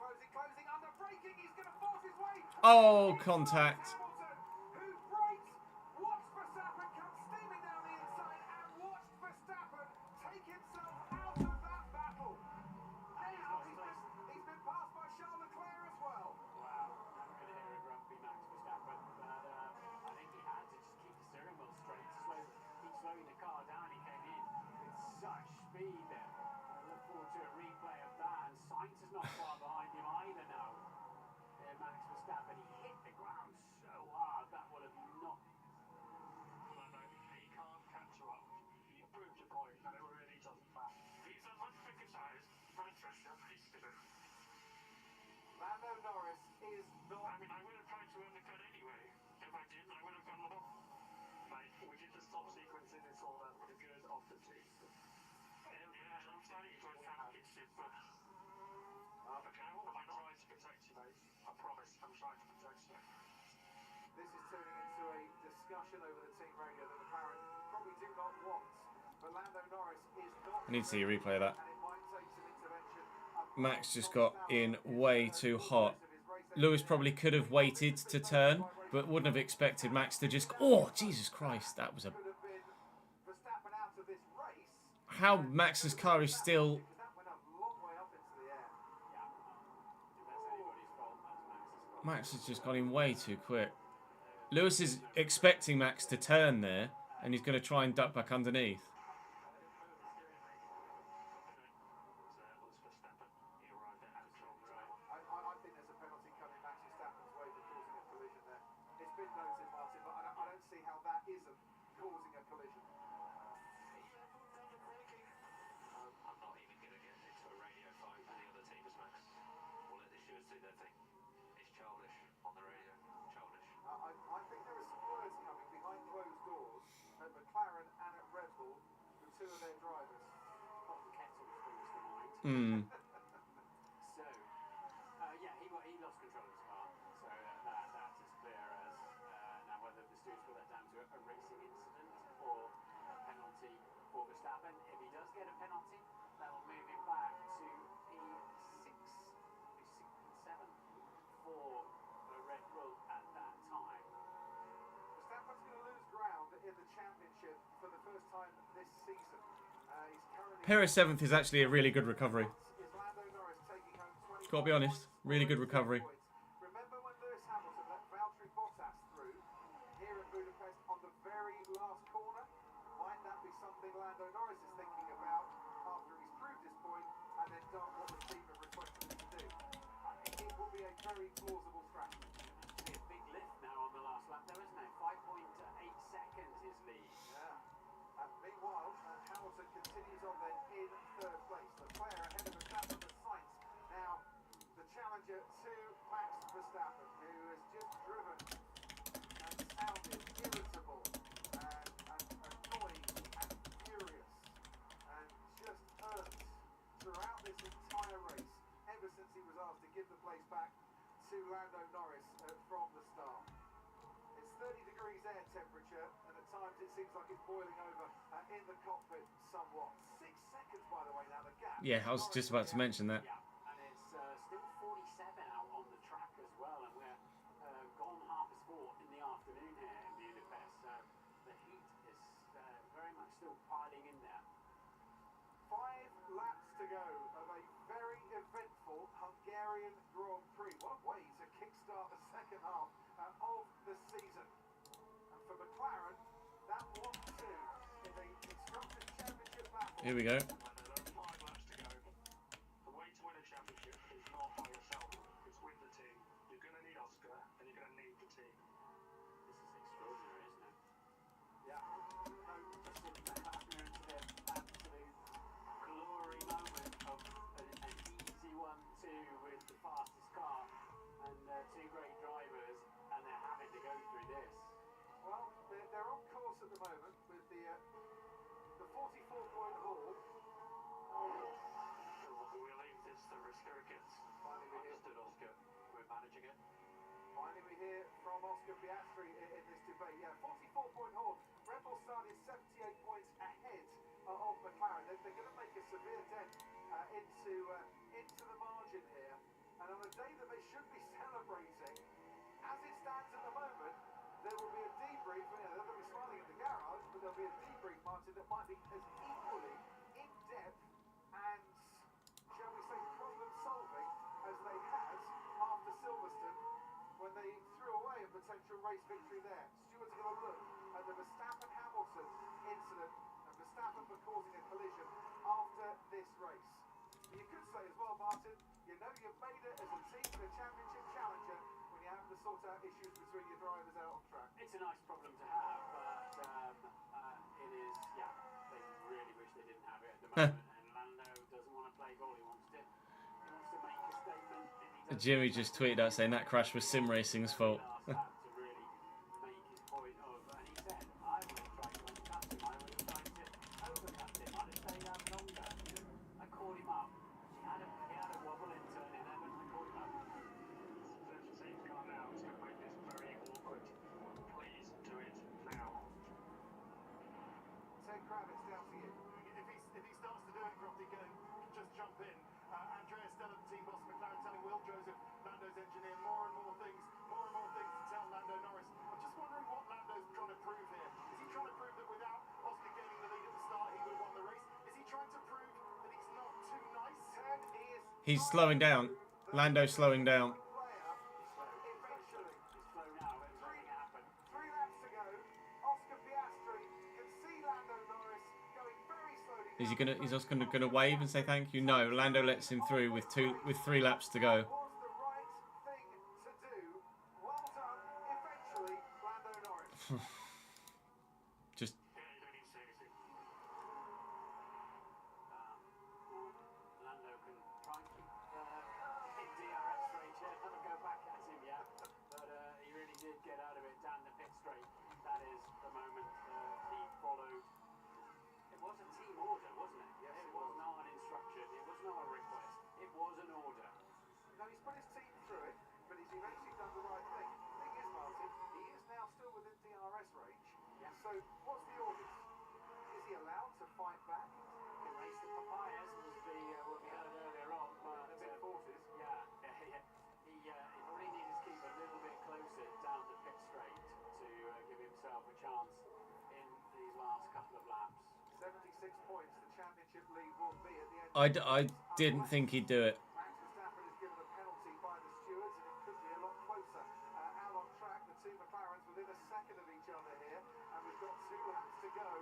under braking, he's going to force his way. Oh, contact. Hamilton, who brakes, watched Verstappen come steaming down the inside, and watched Verstappen take himself out of that battle. Now he's been passed by Charles Leclerc as well. Wow, never going to hear a grumpy Max Verstappen, but I think he had to just keep the steering wheel straight, keep slowing the car down. He came in with such speed there. I look forward to a replay of that, and Sainz is not far behind him either now. Max Verstappen, he hit the ground so hard, that would have not... No, he can't catch you up. You proved your point, and it really doesn't matter. He's a much bigger size. Manchester, he's bigger. Lando Norris is not... I mean, I would have tried to undercut anyway. If I did, I would have gone along. Mate, we did the stop sequence in this order with a good off the tee. Yeah, I'm starting to attack it, but... Okay, I'm trying to protect you, mate. I promise, I'm trying to protect you. This is turning into a discussion over the team radio that McLaren I need to see a replay of that. Max just got in way too hot. Lewis probably could have waited to turn, but wouldn't have expected Max to just... Oh, Jesus Christ, that was a... How Max's car is still... Max has just got in way too quick. Lewis is expecting Max to turn there, and he's going to try and duck back underneath. I think there's a penalty coming Max Verstappen's way for causing a collision there. It's been noted, Martin, but I don't see how that isn't causing a collision. I'm not even going to get into a radio fight with the other team as Max. We'll let the stewards do their thing. It's childish on the radio. Childish. I think there are some words coming behind closed doors at McLaren and at Red Bull from two of their drivers. Pot and kettle springs to mind. So, yeah, he lost control of his car. So that's as clear as now whether the stewards put that down to a racing incident or a penalty for Verstappen. If he does get a penalty, that will move him back to P6 and 7 for Red Bull at that time. Verstappen's going to lose ground in the championship for the first time this season. He's currently... Perez 7th is actually a really good recovery. Is Lando Norris taking home 20 Got to be honest, really good recovery. Remember when Lewis Hamilton let Valtteri Bottas through here in Budapest on the very last corner? Might that be something Lando Norris is thinking about after he's proved his point and then done what the team have requested him to do? It will be a very plausible strategy. It's a big lift now on the last lap, though, isn't it? 5.8 seconds his lead. Yeah. Meanwhile, Hamilton continues on then in third place. Leclerc ahead of Verstappen with Sainz. Now, the challenger to Max Verstappen, who has just driven and sounded irritable and annoyed and furious and just hurt throughout this entire race, ever since he was asked to give the place back to Lando Norris from the start. It's 30 degrees air temperature, and at times it seems like it's boiling over in the cockpit somewhat. 6 seconds, by the way, now the gap. Yeah, I was just about to mention that. Yeah, and it's still 47 out on the track as well, and we're gone 4:30 in the afternoon here in Budapest, so the heat is very much still piling in there. 5 laps to go of a very eventful Hungarian Grand Prix. What a way to kickstart the second half of the season. And for McLaren, that 1-2 in the Constructors' Championship battle. Here we go. There are 5 laps to go. The way to win a championship is not by yourself, it's with the team. You're going to need Oscar, and you're going to need the team. This is extraordinary, isn't it? Yeah. Just sitting back after into their absolute glory moment of an easy 1-2 with the fastest car and 2 great drivers, and they're having to go through this. Well, they're on course at the moment with the 44-point haul. We leave this to Riskirkins. Finally, we hear. Understood, Oscar. We're managing it. Finally, we hear from Oscar Piastri in this debate. Yeah, 44-point haul. Red Bull started 78 points ahead of McLaren. They're going to make a severe dent into the margin here. And on a day that they should be celebrating, as it stands at the moment, there will be a debrief. They're going to be smiling at the garage, but there'll be a debrief, Martin, that might be as equally in-depth and, shall we say, problem-solving as they had after Silverstone when they threw away a potential race victory there. Stewards are going to look at the Verstappen-Hamilton incident and Verstappen for causing a collision after this race. You could say as well, Martin, you know you've made it as a team and a championship challenger when you have to sort out issues between your drivers out on track. It's a nice problem to have, but it is, yeah, they really wish they didn't have it at the moment. And Lando doesn't want to play ball, he wants to make a statement. Jimmy just tweeted out saying that crash was sim racing's fault. To really make his point of, and he said, I would have tried to undercut him, I would have tried to overcut him, I'd have stayed out longer. I called him up. He had a wobble in turning there, but I called him up. There's a safety car now, it's going to make this very awkward. Please do it now. Ted Kravitz, down to you. If he starts to do it Lando's engineer more and more things to tell Lando Norris. I'm just wondering what Lando's trying to prove here. Is he trying to prove that without Oscar gaining the lead at the start, he would have won the race? Is he trying to prove that he's not too nice? He's slowing down. Lando's slowing down. It's flown out. Everything happened. 3 laps to go. Oscar Piastri can see Lando Norris going very slowly. Is he gonna? He's just gonna wave and say thank you? No, Lando lets him through with 3 laps to go. Was the right thing to do. Well done. Eventually, Lando Norris. Just Yeah, you don't need to say anything. Lando can try and keep in DRS straight here. Never go back at him yet, but he really did get out of it down the pit straight. That is the moment he followed. It was a team order, wasn't it? Yes, it was not an instruction. It was not a request. It was an order. No, he's put his team through it, but he's eventually done the right thing. The thing is, Martin, he is now still within DRS range. Yeah. So, what's the orders? Is he allowed to fight back? He raced the papayas was what we heard earlier on. But, The mid-40s? Yeah. He probably needed to keep a little bit closer down the pit straight to give himself a chance in these last couple of laps. 76 points, the championship lead will be at the end. I didn't think he'd do it. Max Verstappen is given a penalty by the stewards, and it could be a lot closer. Out on track, the two McLarens within a second of each other here, and we've got 2 laps to go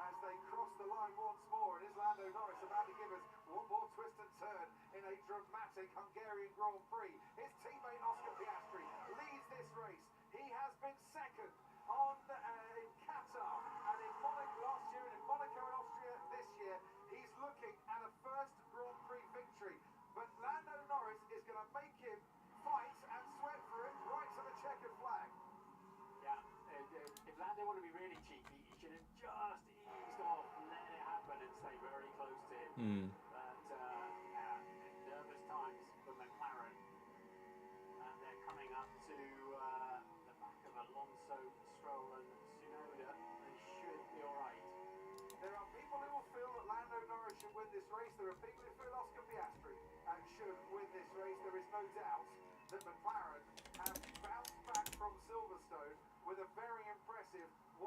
as they cross the line once more. And is Lando Norris about to give us one more twist and turn in a dramatic Hungarian Grand Prix? His teammate Oscar Piastri leads this race. He has been second on in Qatar and in Monaco last year, and in Monaco and Austria this year. He's looking at a first Grand Prix victory, but Lando Norris is going to make him fight and sweat for it right to the checkered flag. Yeah, if Lando wanted to be really cheeky, he should have just eased off and let it happen and stay very close to him. But yeah, nervous times for McLaren, and they're coming up to the back of Alonso, Stroll, and Tsunoda. They should be all right. There are people who will feel that Lando Norris should win this race. There are people who feel Oscar Piastri should win this race. There is no doubt that McLaren have bounced back from Silverstone with a very impressive 1-2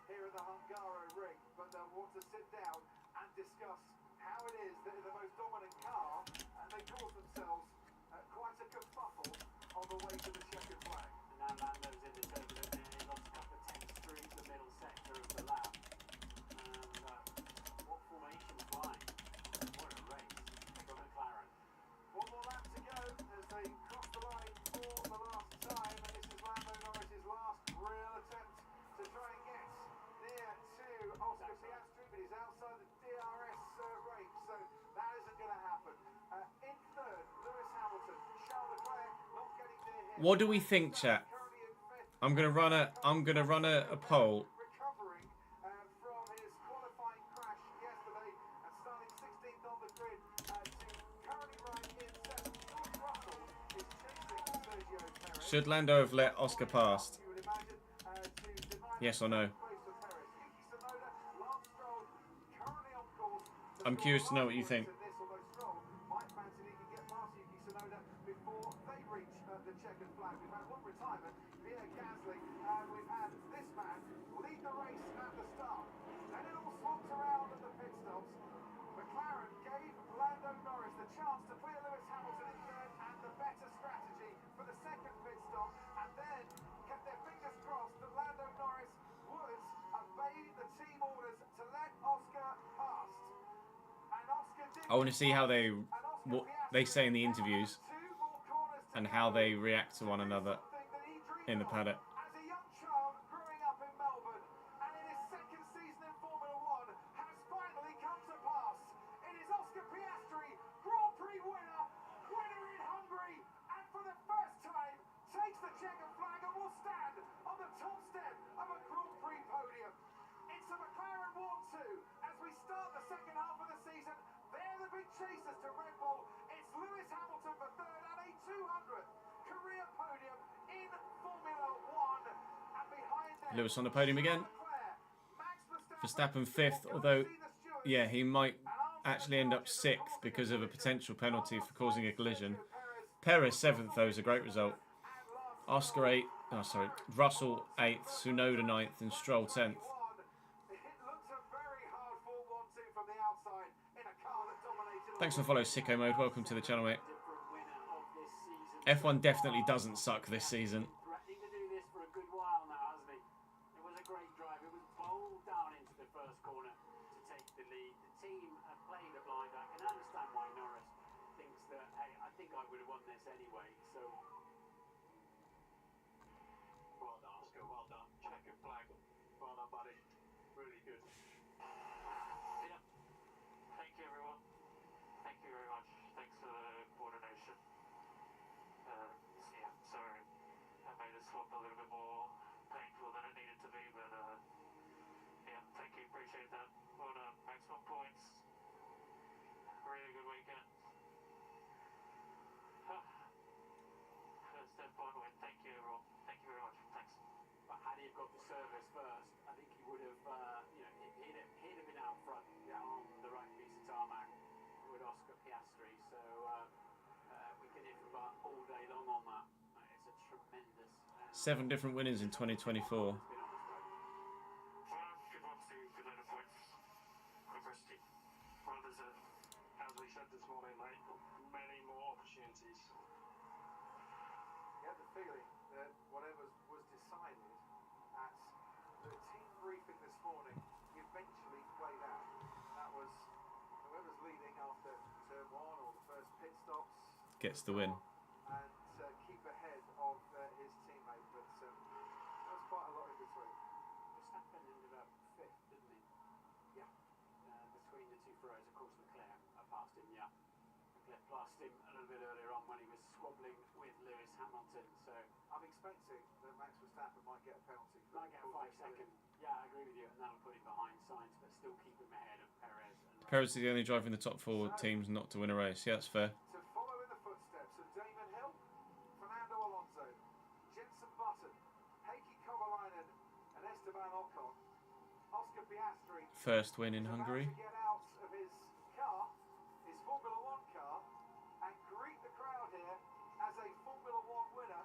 here at the Hungaro ring. But they'll want to sit down and discuss how it is that in the most dominant car, they cause themselves quite a kerfuffle on the way to the checkered flag. And now Lando's in the turbulent air. He lost a couple of tenths through the middle sector of the lap. And what formation flying? What a race for McLaren. One more lap to go as they cross the line for the last time, and this is Lando Norris's last real attempt to try and get near to Oscar Piastri, but he's outside the DRS range, so that isn't going to happen. In third, Lewis Hamilton, Charles Leclerc not getting near him. What do we think, chat? Currently in fifth. I'm gonna run a poll. Recovering from his qualifying crash yesterday and starting 16th on the grid to currently running in 7th. George Russell is chasing Sergio Perez. Should Lando have let Oscar past? You would imagine to deny Yes or no? place for Perez. Yuki Tsunoda, Lance Stroll, currently on course. I'm curious to know what you think. This, although Stroll might fancy he can get past Yuki Tsunoda before they reach the checkered flag. We've had one retirement, Pierre Gasly, and we've had this man lead the race at the start. Then it all swapped around at the pit stops. McLaren gave Lando Norris the chance to clear Lewis Hamilton in third and the better strategy for the second pit stop, and then kept their fingers crossed that Lando Norris would obey the team orders to let Oscar past. And Oscar did. I want to see how what they say in the interviews and how they react to one another in the paddock. As a young child growing up in Melbourne, and in his second season in Formula One, has finally come to pass. It is Oscar Piastri, Grand Prix winner, winner in Hungary, and for the first time takes the checkered flag and will stand on the top step of a Grand Prix podium. It's a McLaren 1-2 as we start the second half of the season. They're the big chasers to Red Bull. It's Lewis Hamilton for third and a 200th career podium in Formula One. And behind them, Lewis on the podium again. Verstappen fifth, although, yeah, he might actually end up sixth because of a potential penalty for causing a collision. Perez 7th, though, is a great result. Oscar 8th, oh sorry, Russell 8th, Tsunoda 9th, and Stroll 10th. Thanks for following Sicko Mode. Welcome to the channel, mate. F1 definitely doesn't suck this season. Threatening to do this for a good while now, hasn't he? It was a great drive. It was bowled down into the first corner to take the lead. The team have played a blind. I can understand why Norris thinks that, hey, I think I would have won this anyway. So, Well done, Oscar, well done. Checkered flag. Well done, buddy. Really good. Yeah. Thank you, everyone. Thank you very much. Thanks for the coordination. Yeah, sorry. I made the swap a little bit more painful than it needed to be, but yeah, thank you. Appreciate that. Well done. Maximum points. Really good weekend. First F1 win. Thank you, everyone. Thank you very much. Thanks. but had he have got the service first, I think he would have, you know, he'd have been out front on the right piece of tarmac with Oscar Piastri. So we can hit the bar all day long on that. It's a tremendous. 7 different winners in 2024. Well, good luck to you. Good later points. University. Well deserved. As we said this morning, mate, many more opportunities. You had the feeling that whatever was decided at the team briefing this morning eventually played out. That was whoever's leading after turn 1 or the first pit stops Gets the win. and keep ahead of his teammate. But there was quite a lot in between. Verstappen ended up 5th, didn't he? Yeah. Between the two Ferraris, of course, Leclerc passed him. Yeah, Leclerc passed him a little bit earlier on when he was squabbling with Lewis Hamilton. So I'm expecting that Max Verstappen might get a penalty. For might get a 5-second. Yeah, I agree with you, and that'll put him behind Sainz, but still keep him ahead of Perez. And Perez is the only driver in the top 4 teams not to win a race. Yeah, that's fair. To follow in the footsteps of Damon Hill, Fernando Alonso, Jenson Button, Heikki Kovalainen and Esteban Ocon, Oscar Piastri First win in is about Hungary. to get out of his car, his Formula One car, and greet the crowd here as a Formula One winner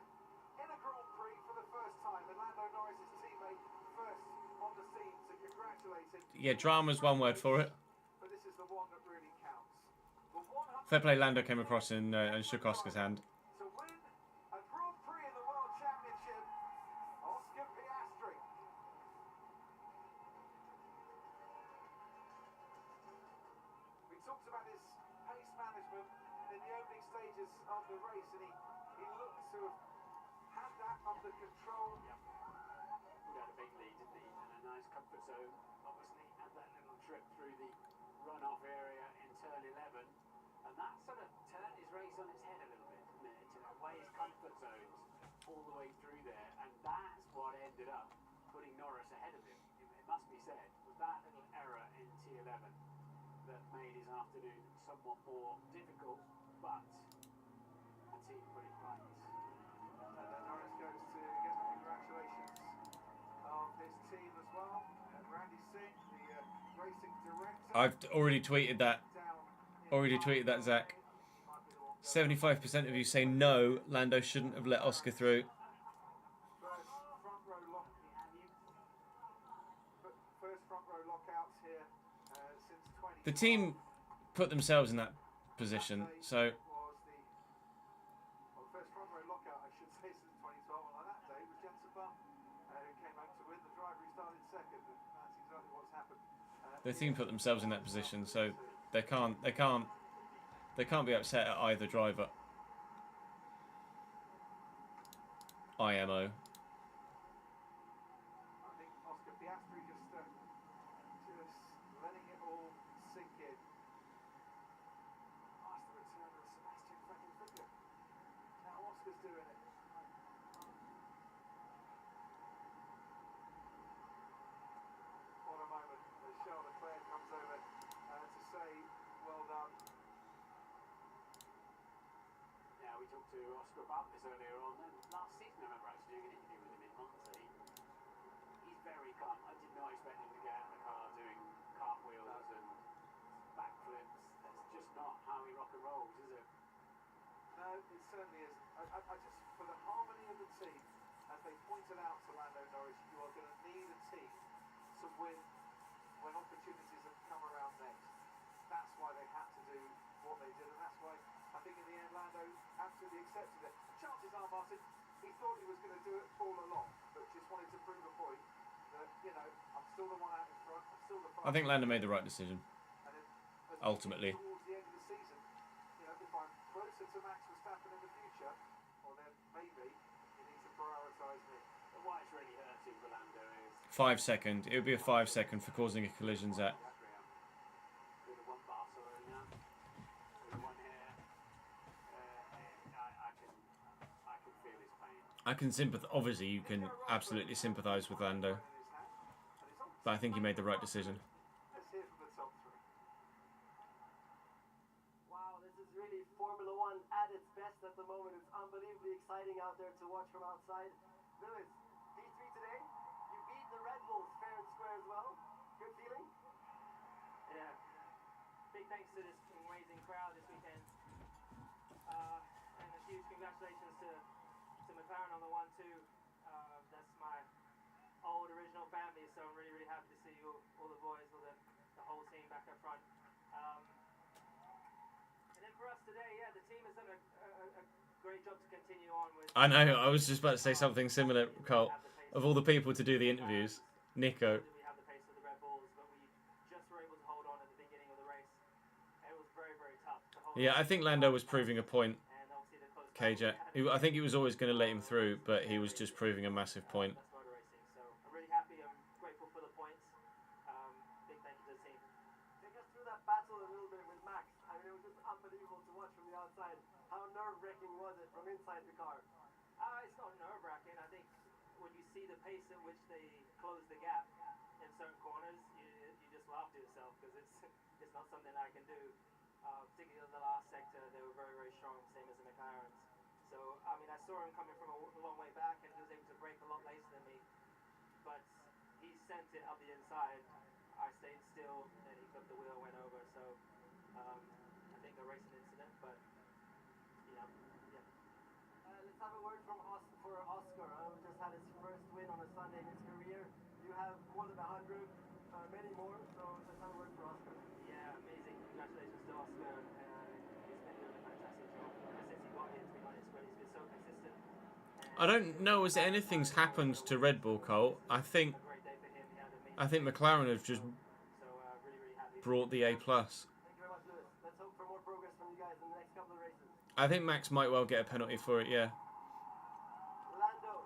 in a Grand Prix for the first time. And Lando Norris's teammate first on the scene to congratulate him. Yeah, drama's one word for it. But this is the one that really counts. The 100 Fair play, Lando came across and shook Oscar's hand. to win a Grand Prix in the World Championship, Oscar Piastri. We talked about his pace management in the opening stages of the race, and he looked to have had that under control. he had a big lead, didn't he? And a nice comfort zone. Obviously, had that little trip through the runoff area in turn 11, and that sort of turned his race on its head a little bit, didn't it? To away his comfort zones all the way through there, and that's what ended up putting Norris ahead of him. It must be said, was that little error in T11 that made his afternoon somewhat more difficult, but the team put it right. And then Norris goes to get the congratulations of his team as well. Randy Singh, the racing director. I've already tweeted that. down Already tweeted that, Zach. might be the one 75% of you say no, Lando shouldn't have let Oscar through. first front row lock. First front row lockouts here since 20. The team put themselves in that position, so Was the first front row lockout, I should say, since 2012. And on that day was Jenson Button, who came out to win. The driver who started second. And that's exactly what's happened. the team put themselves in that position, so they can't be upset at either driver. IMO. I think Oscar Piastri just letting it all sink in. Nice the return of Sebastian Vettel. Now Oscar's doing it. What a moment as Charles Leclerc comes over to say well done. Yeah, we talked to Oscar about this earlier on. And last season, I remember actually doing an interview with him in Monza. He's very calm. I did not expect him to get out of the car doing cartwheels and backflips. That's just not how he rock and rolls, is it? No, No, it certainly isn't. I just, for the harmony of the team, as they pointed out to Lando Norris, you are going to need a team to win when opportunities have come around next. That's why they had to do what they did, and that's why I think in the end Lando absolutely accepted it. Chances are, Martin, he thought he was going to do it all along, but just wanted to prove a point that, you know, I'm still the one out in front, I'm still the I think Lando made the right decision. and then, as we Ultimately. get towards the end of the season, you know, if I'm closer to Max Verstappen in the future, well then maybe you need to prioritise me. But what it's really hurting for Lando is 5 second. It would be a 5 second for causing a collision, Zach. with the one Barcelona, with the one here. I can feel his pain. I can sympathise. Obviously, you can absolutely sympathise with Lando, but I think he made the right decision. Let's hear from the top three. Wow, this is really Formula One at its best at the moment. It's unbelievably exciting out there to watch from outside. Lewis, P3 today, you beat the Red Bulls fair and square as well. Good feeling? Yeah. Big thanks to this amazing crowd this weekend. And a huge congratulations to McLaren on the 1-2. That's my old original family, so I'm really, really happy to see all the boys, all the whole team back up front. And then for us today, yeah, the team has done a great job to continue on with. I know. I was just about to say something similar, Carl. Of all the people to do the interviews, Nico. We have the pace of the Red Bulls, but we just were able to hold on at the beginning of the race. And it was very, very tough to hold Yeah, on. I think Lando was proving a point. And obviously the close KJ. I think he was always going to let him through, but he was just proving a massive point. That's motor racing. So I'm really happy. I'm grateful for the points. Big thank you to the team. Take us through that battle a little bit with Max. I mean, it was just unbelievable to watch from the outside. How nerve-wracking was it from inside the car? It's not nerve-wracking. I think when you see the pace at which they close the gap in certain corners, you just laugh to yourself because it's not something I can do. Particularly in the last sector, they were very, very strong, same as the McLarens. So, I mean, I saw him coming from a long way back and he was able to brake a lot later than me. But he sent it up the inside. I stayed still and he took the wheel, went over. So, I think a racing incident, but, yeah. Let's have a word from Oscar, who just had his first win on a Sunday in his career. You have more than 100, many more, so let's have a word for Oscar. Yeah, amazing. Congratulations to Oscar. He's been doing a fantastic job. Ever since he got here, to be honest, but he's been so consistent. I don't know as anything's happened to Red Bull, Cole. I think Great day for him. He had an amazing McLaren have just so really, really happy. brought the A+. Thank you very much, Lewis. Let's hope for more progress from you guys in the next couple of races. I think Max might well get a penalty for it, yeah. Lando,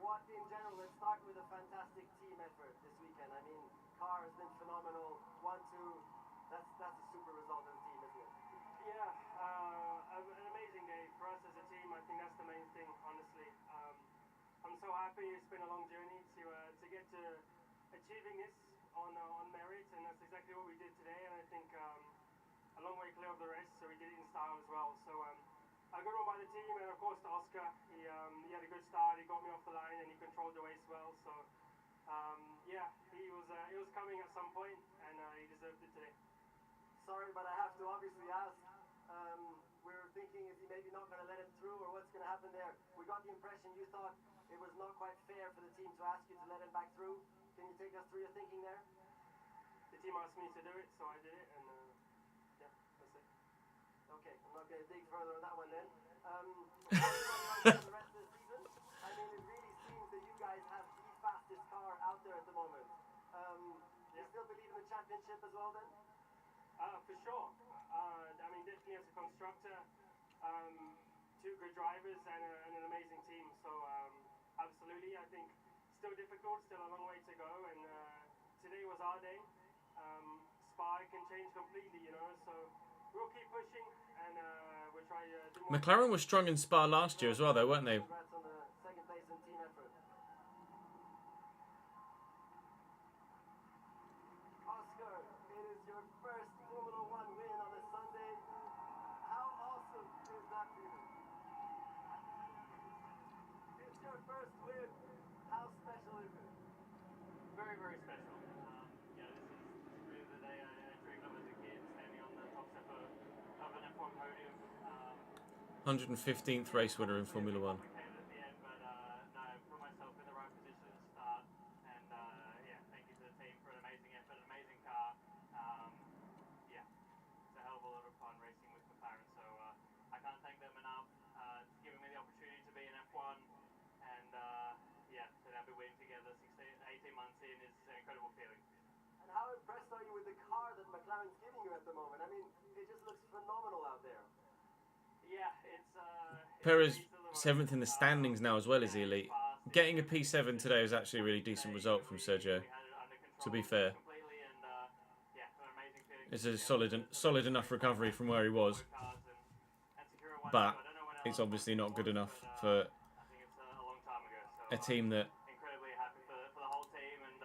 what in general, let's start with a fantastic team effort this weekend. I mean, car has been phenomenal. 1-2, that's a super result as a team, isn't it? Yeah, an amazing day for us as a team. I think that's the main thing, honestly. I'm so happy. It's been a long journey to get to achieving this on merit, and that's exactly what we did today. And I think a long way clear of the rest, so we did it in style as well. So a good one by the team, and of course to Oscar. He had a good start. He got me off the line, and he controlled the race well. So yeah, he was coming at some point, and he deserved it today. Sorry, but I have to obviously ask. We're thinking, is he maybe not going to let him through, or what's going to happen there? We got the impression you thought it was not quite fair for the team to ask you to let him back through. Can you take us through your thinking there? The team asked me to do it, so I did it, and yeah, that's it. Okay, I'm not going to dig further on that one then. How do you want to the rest of the season? I mean, it really seems that you guys have the fastest car out there at the moment. You still believe in the championship as well then? For sure. I mean, definitely as a constructor, two good drivers and an amazing team. So absolutely, I think still difficult, still a long way to go. And today was our day. Spa can change completely, you know. So we'll keep pushing and we'll try to do more. McLaren was strong in Spa last year as well, though, weren't they? Congrats on the second place in team effort. Oscar, it is your first Formula One win on a Sunday. How awesome is that feeling? It's your first win. How special is it? Very, very special. Yeah, this is really the day I dreamed of as a kid, standing on the top step of an F1 podium. 115th race winner in Formula One. Complicated at the end, but no, put myself in the right position to start, and yeah, thank you to the team for an amazing effort, an amazing car. Yeah, it's a hell of a lot of fun racing with McLaren, so I can't thank them enough for giving me the opportunity to be in F1, and yeah, to now be winning together 18 months in is an incredible feeling. And how impressed are you with the car that McLaren's giving you at the moment? I mean, it just looks phenomenal out there. Yeah, it's Perez 7th in the standings now as well as the elite. Getting a P7 today was actually a really decent result from Sergio, to be fair. It's a solid enough recovery from where he was, but it's obviously not good enough for a team that incredibly happy for the whole team, and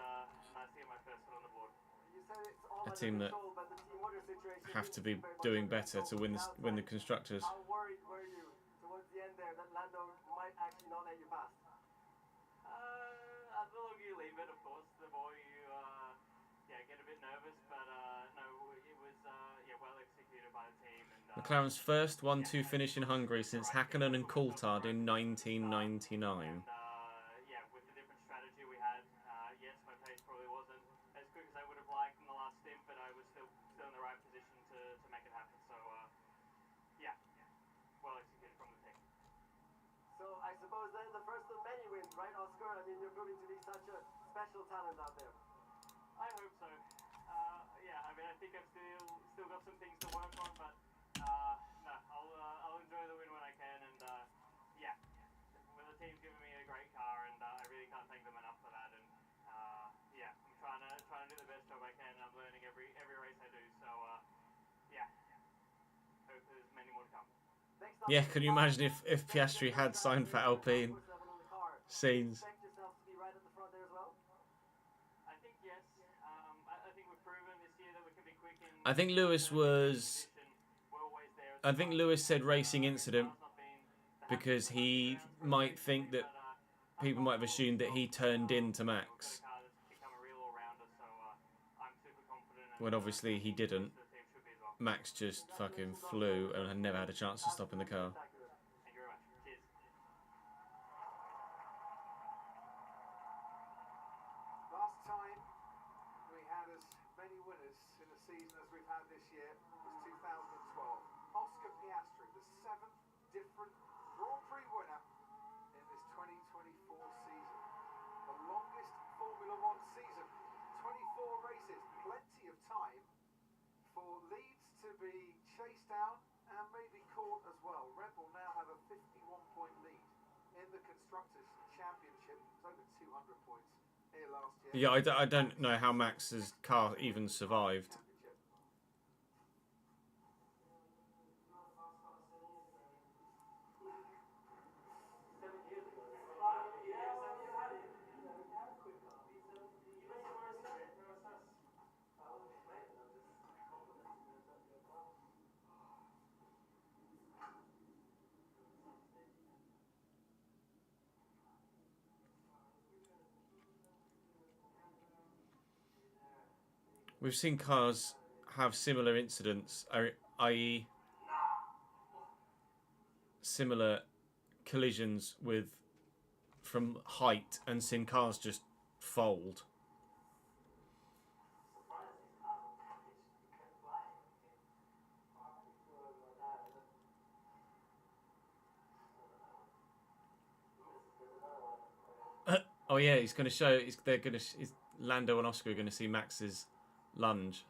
nice to get my first one on the board. You said it's all a under team that control, but the team order situation have seems to be very much doing under better to control win the outside. constructors. How worried were you towards the end there that Lando might actually not let you pass? The longer you leave it, of course, the more you get a bit nervous, but no, it was well executed by the team. And McLaren's first 1-2 finish in Hungary since Hakkinen and Coulthard in 1999. Yeah, with the different strategy we had, yes, my pace probably wasn't as quick as I would have liked in the last stint, but I was still in the right position to make it happen. So yeah, well executed from the team. So I suppose then the first of many wins, right, Oscar? I mean, you're proving to be such a special talent out there. I hope so. Yeah, I mean, I think I've still got some things to work on, but no, I'll enjoy the win when I can, and yeah, well, the team's given me a great car, and I really can't thank them enough for that. And yeah, I'm trying to do the best job I can, and I'm learning every race I do. So yeah, hope there's many more to come. Yeah, can you imagine if Piastri had signed for Alpine? Scenes. Expect yourself to be right at the front there as well? I think yes. I think we've proven this year that we can be quick in. I think Lewis was. I think Lewis said racing incident because he might think that people might have assumed that he turned into Max, when obviously he didn't. Max just fucking flew and had never had a chance to stop in the car. Thank you very much. Cheers. Last time we had as many winners in a season as we've had this year was 2012. Oscar Piastri, the 7th different Grand Prix winner in this 2024 season. The longest Formula One season, 24 races, plenty of time for leads to be chased down and maybe caught as well. Red Bull now have a 51-point lead in the Constructors' Championship. It was over 200 points here last year. Yeah, I don't know how Max's car even survived. We've seen cars have similar incidents, i.e. similar collisions from height, and seen cars just fold. Oh yeah, he's going to show. Lando and Oscar are going to see Max's lunge.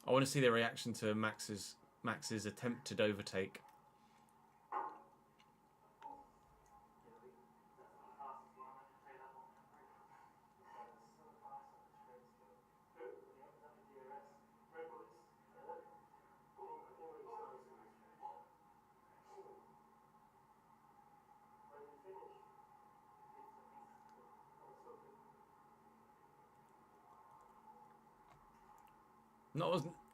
I want to see their reaction to Max's attempted overtake.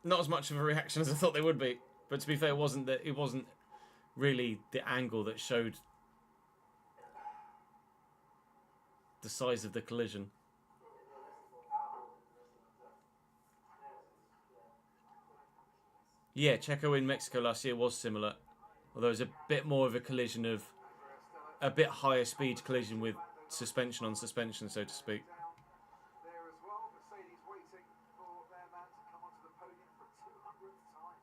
not as much of a reaction as I thought they would be. But to be fair, it wasn't really the angle that showed the size of the collision. Yeah, Checo in Mexico last year was similar, although it was a bit more of a collision of a bit higher speed collision with suspension on suspension, so to speak. There as well, Mercedes waiting for their man to come onto the podium for 200th time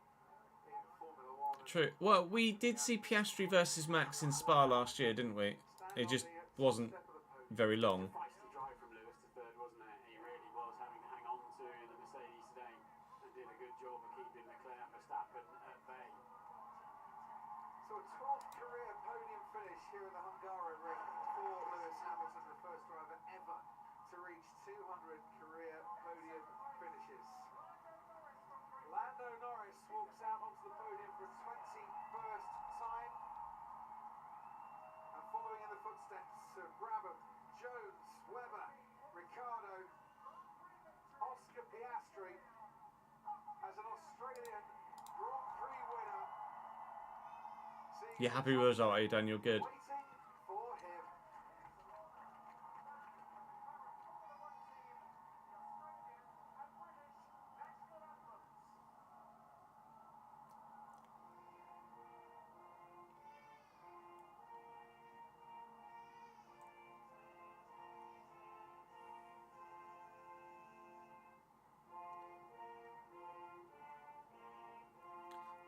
in Formula One. True. Well, we did see Piastri versus Max in Spa last year, didn't we? It just wasn't very long. Feisty drive from Lewis to third, wasn't it? He really was having to hang on to the Mercedes today and did a good job of keeping Leclerc and Verstappen at bay. So a 12th career podium finish here in the Hungarian ring for Lewis Hamilton, the first driver ever to reach 200 career podium finishes. Lando Norris walks out onto the podium for a 21st time. And following in the footsteps of Brabham, Jones, Webber, Ricciardo, Oscar Piastri as an Australian Grand Prix winner. You're happy with the result, are you, Daniel? Good. Waiting for him.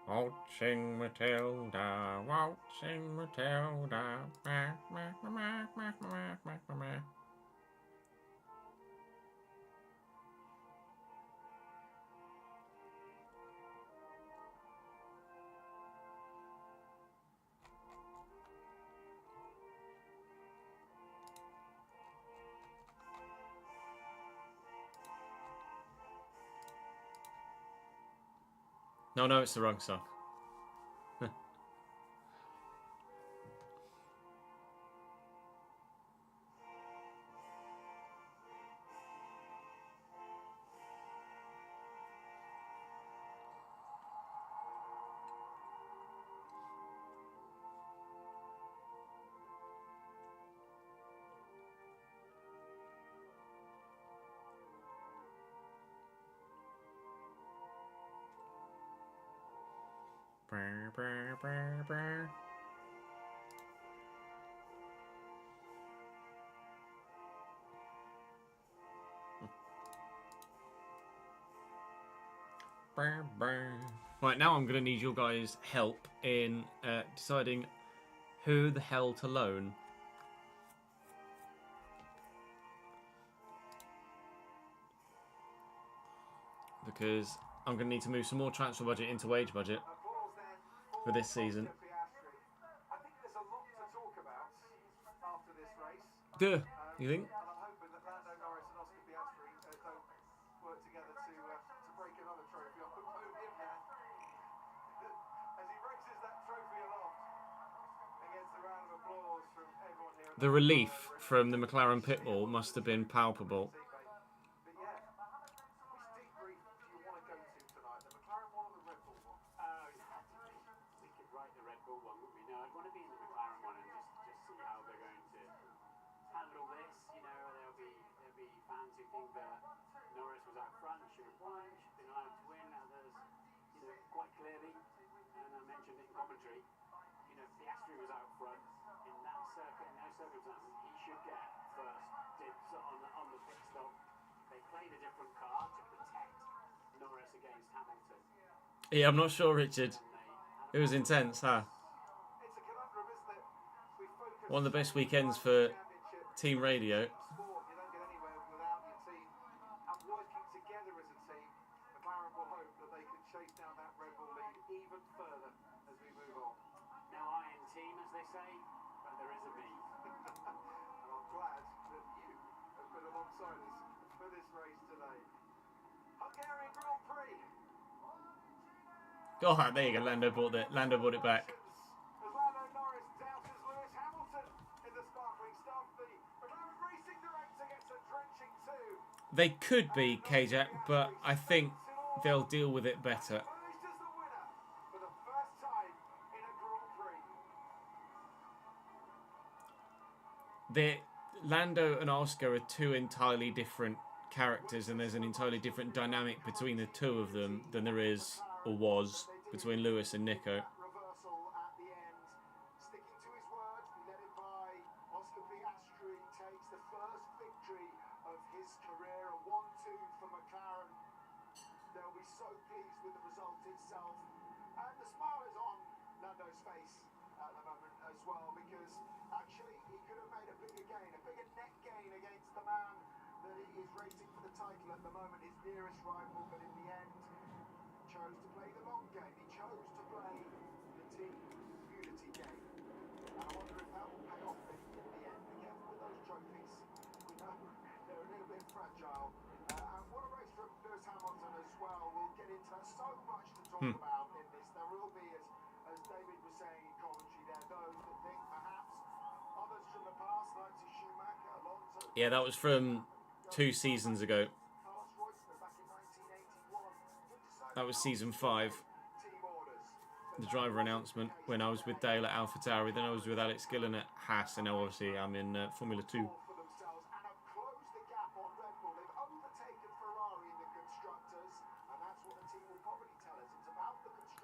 Waltzing Matilda, waltzing Matilda. No, it's the wrong song. Right, now I'm going to need your guys' help in deciding who the hell to loan. Because I'm going to need to move some more transfer budget into wage budget for this season. I think there's a lot to talk about after this race. Duh, you think? And I'm hoping that Lando Norris and Oscar Piastri don't work together to break another trophy off the podium there. As he raises that trophy aloft and gets a round of applause from everyone here. The relief from the McLaren pit wall must have been palpable. But yeah, which debrief do you want to go to tonight? The McLaren one or the Red Bull one? We could write the Red Bull one, wouldn't we? No, I'd want to be in the McLaren one and just see how they're going to handle this. You know, there'll be fans who think that Norris was out front, should have won, should have been allowed to win. Others, you know, quite clearly, and I mentioned it in commentary, you know, Piastri was out front. In those circumstances, he should get first dibs on the pit stop. They played a different car to protect Norris against Hamilton. Yeah, I'm not sure, Richard. It was intense, huh? It's a conundrum, isn't it? We focus One of the best weekends for team radio. sport, you don't get anywhere without your team. And working together as a team, McLaren will hope that they can chase down that Red Bull lead even further as we move on. No iron team, as they say, but there is a me. And I'm glad that you have been alongside us for this race today. Hungarian Grand Prix. God, there you go. Lando brought it back. As Lando Norris doubters Lewis Hamilton in the sparkling stuff. The McLaren racing director gets a drenching two. They could be Kajak, but I think they'll deal with it better. Emerged as the winner for the first time in a Grand Prix. Lando and Oscar are two entirely different characters, and there's an entirely different dynamic between the two of them than there is, or was, between Lewis and Nico. Reversal at the end, sticking to his word, led by Oscar Piastri, takes the first victory of his career, a 1-2 for McLaren. They'll be so pleased with the result itself, and the smile is on Lando's face at the moment as well, because actually he could have made a bigger gain, a bigger net gain against the man that is racing for the title at the moment, his nearest rival, but in the end chose to play the long game. He chose to play the team unity game. And I wonder if that will pay off in the end. Be careful with those trophies. We know they're a little bit fragile. And what a race from Lewis Hamilton as well. We'll get into so much to talk about in this. There will be, as David was saying in commentary there, those that think perhaps others from the past, like Schumacher, Alonso. Yeah, that was from 2 seasons ago. That was season 5. The driver announcement when I was with Dale at AlphaTauri, then I was with Alex Gillen at Haas, and now obviously I'm in Formula 2.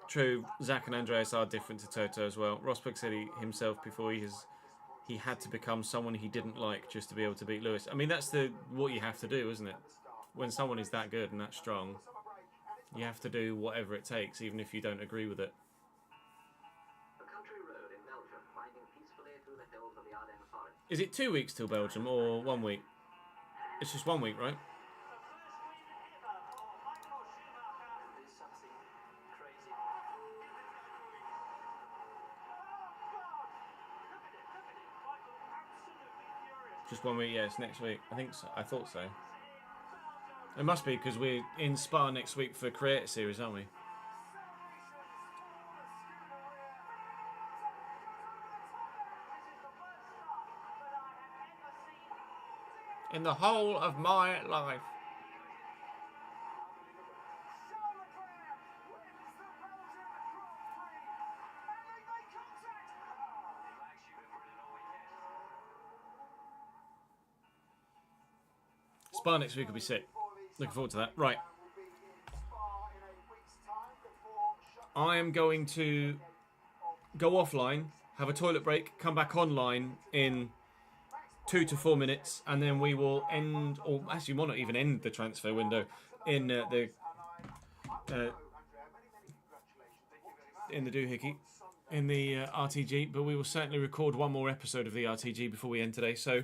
True, Zach and Andreas are different to Toto as well. Rosberg said himself before he had to become someone he didn't like just to be able to beat Lewis. I mean, that's what you have to do, isn't it? When someone is that good and that strong, you have to do whatever it takes, even if you don't agree with it. A country road in Belgium, winding peacefully through the hills of the Ardennes forest. Is it 2 weeks till Belgium or 1 week? It's just 1 week, right? There's something crazy. Just 1 week, yeah, it's next week. I think so. I thought so. It must be because we're in Spa next week for Creator Series, aren't we? In the whole of my life. Spa next week will be sick. Looking forward to that. Right. I am going to go offline, have a toilet break, come back online in 2 to 4 minutes, and then we will end, or actually might not even end the transfer window in the doohickey, in the RTG, but we will certainly record one more episode of the RTG before we end today. So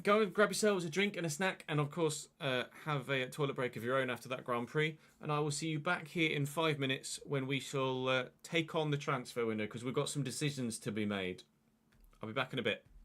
go and grab yourselves a drink and a snack, and of course have a toilet break of your own after that Grand Prix, and I will see you back here in 5 minutes when we shall take on the transfer window, because we've got some decisions to be made. I'll be back in a bit.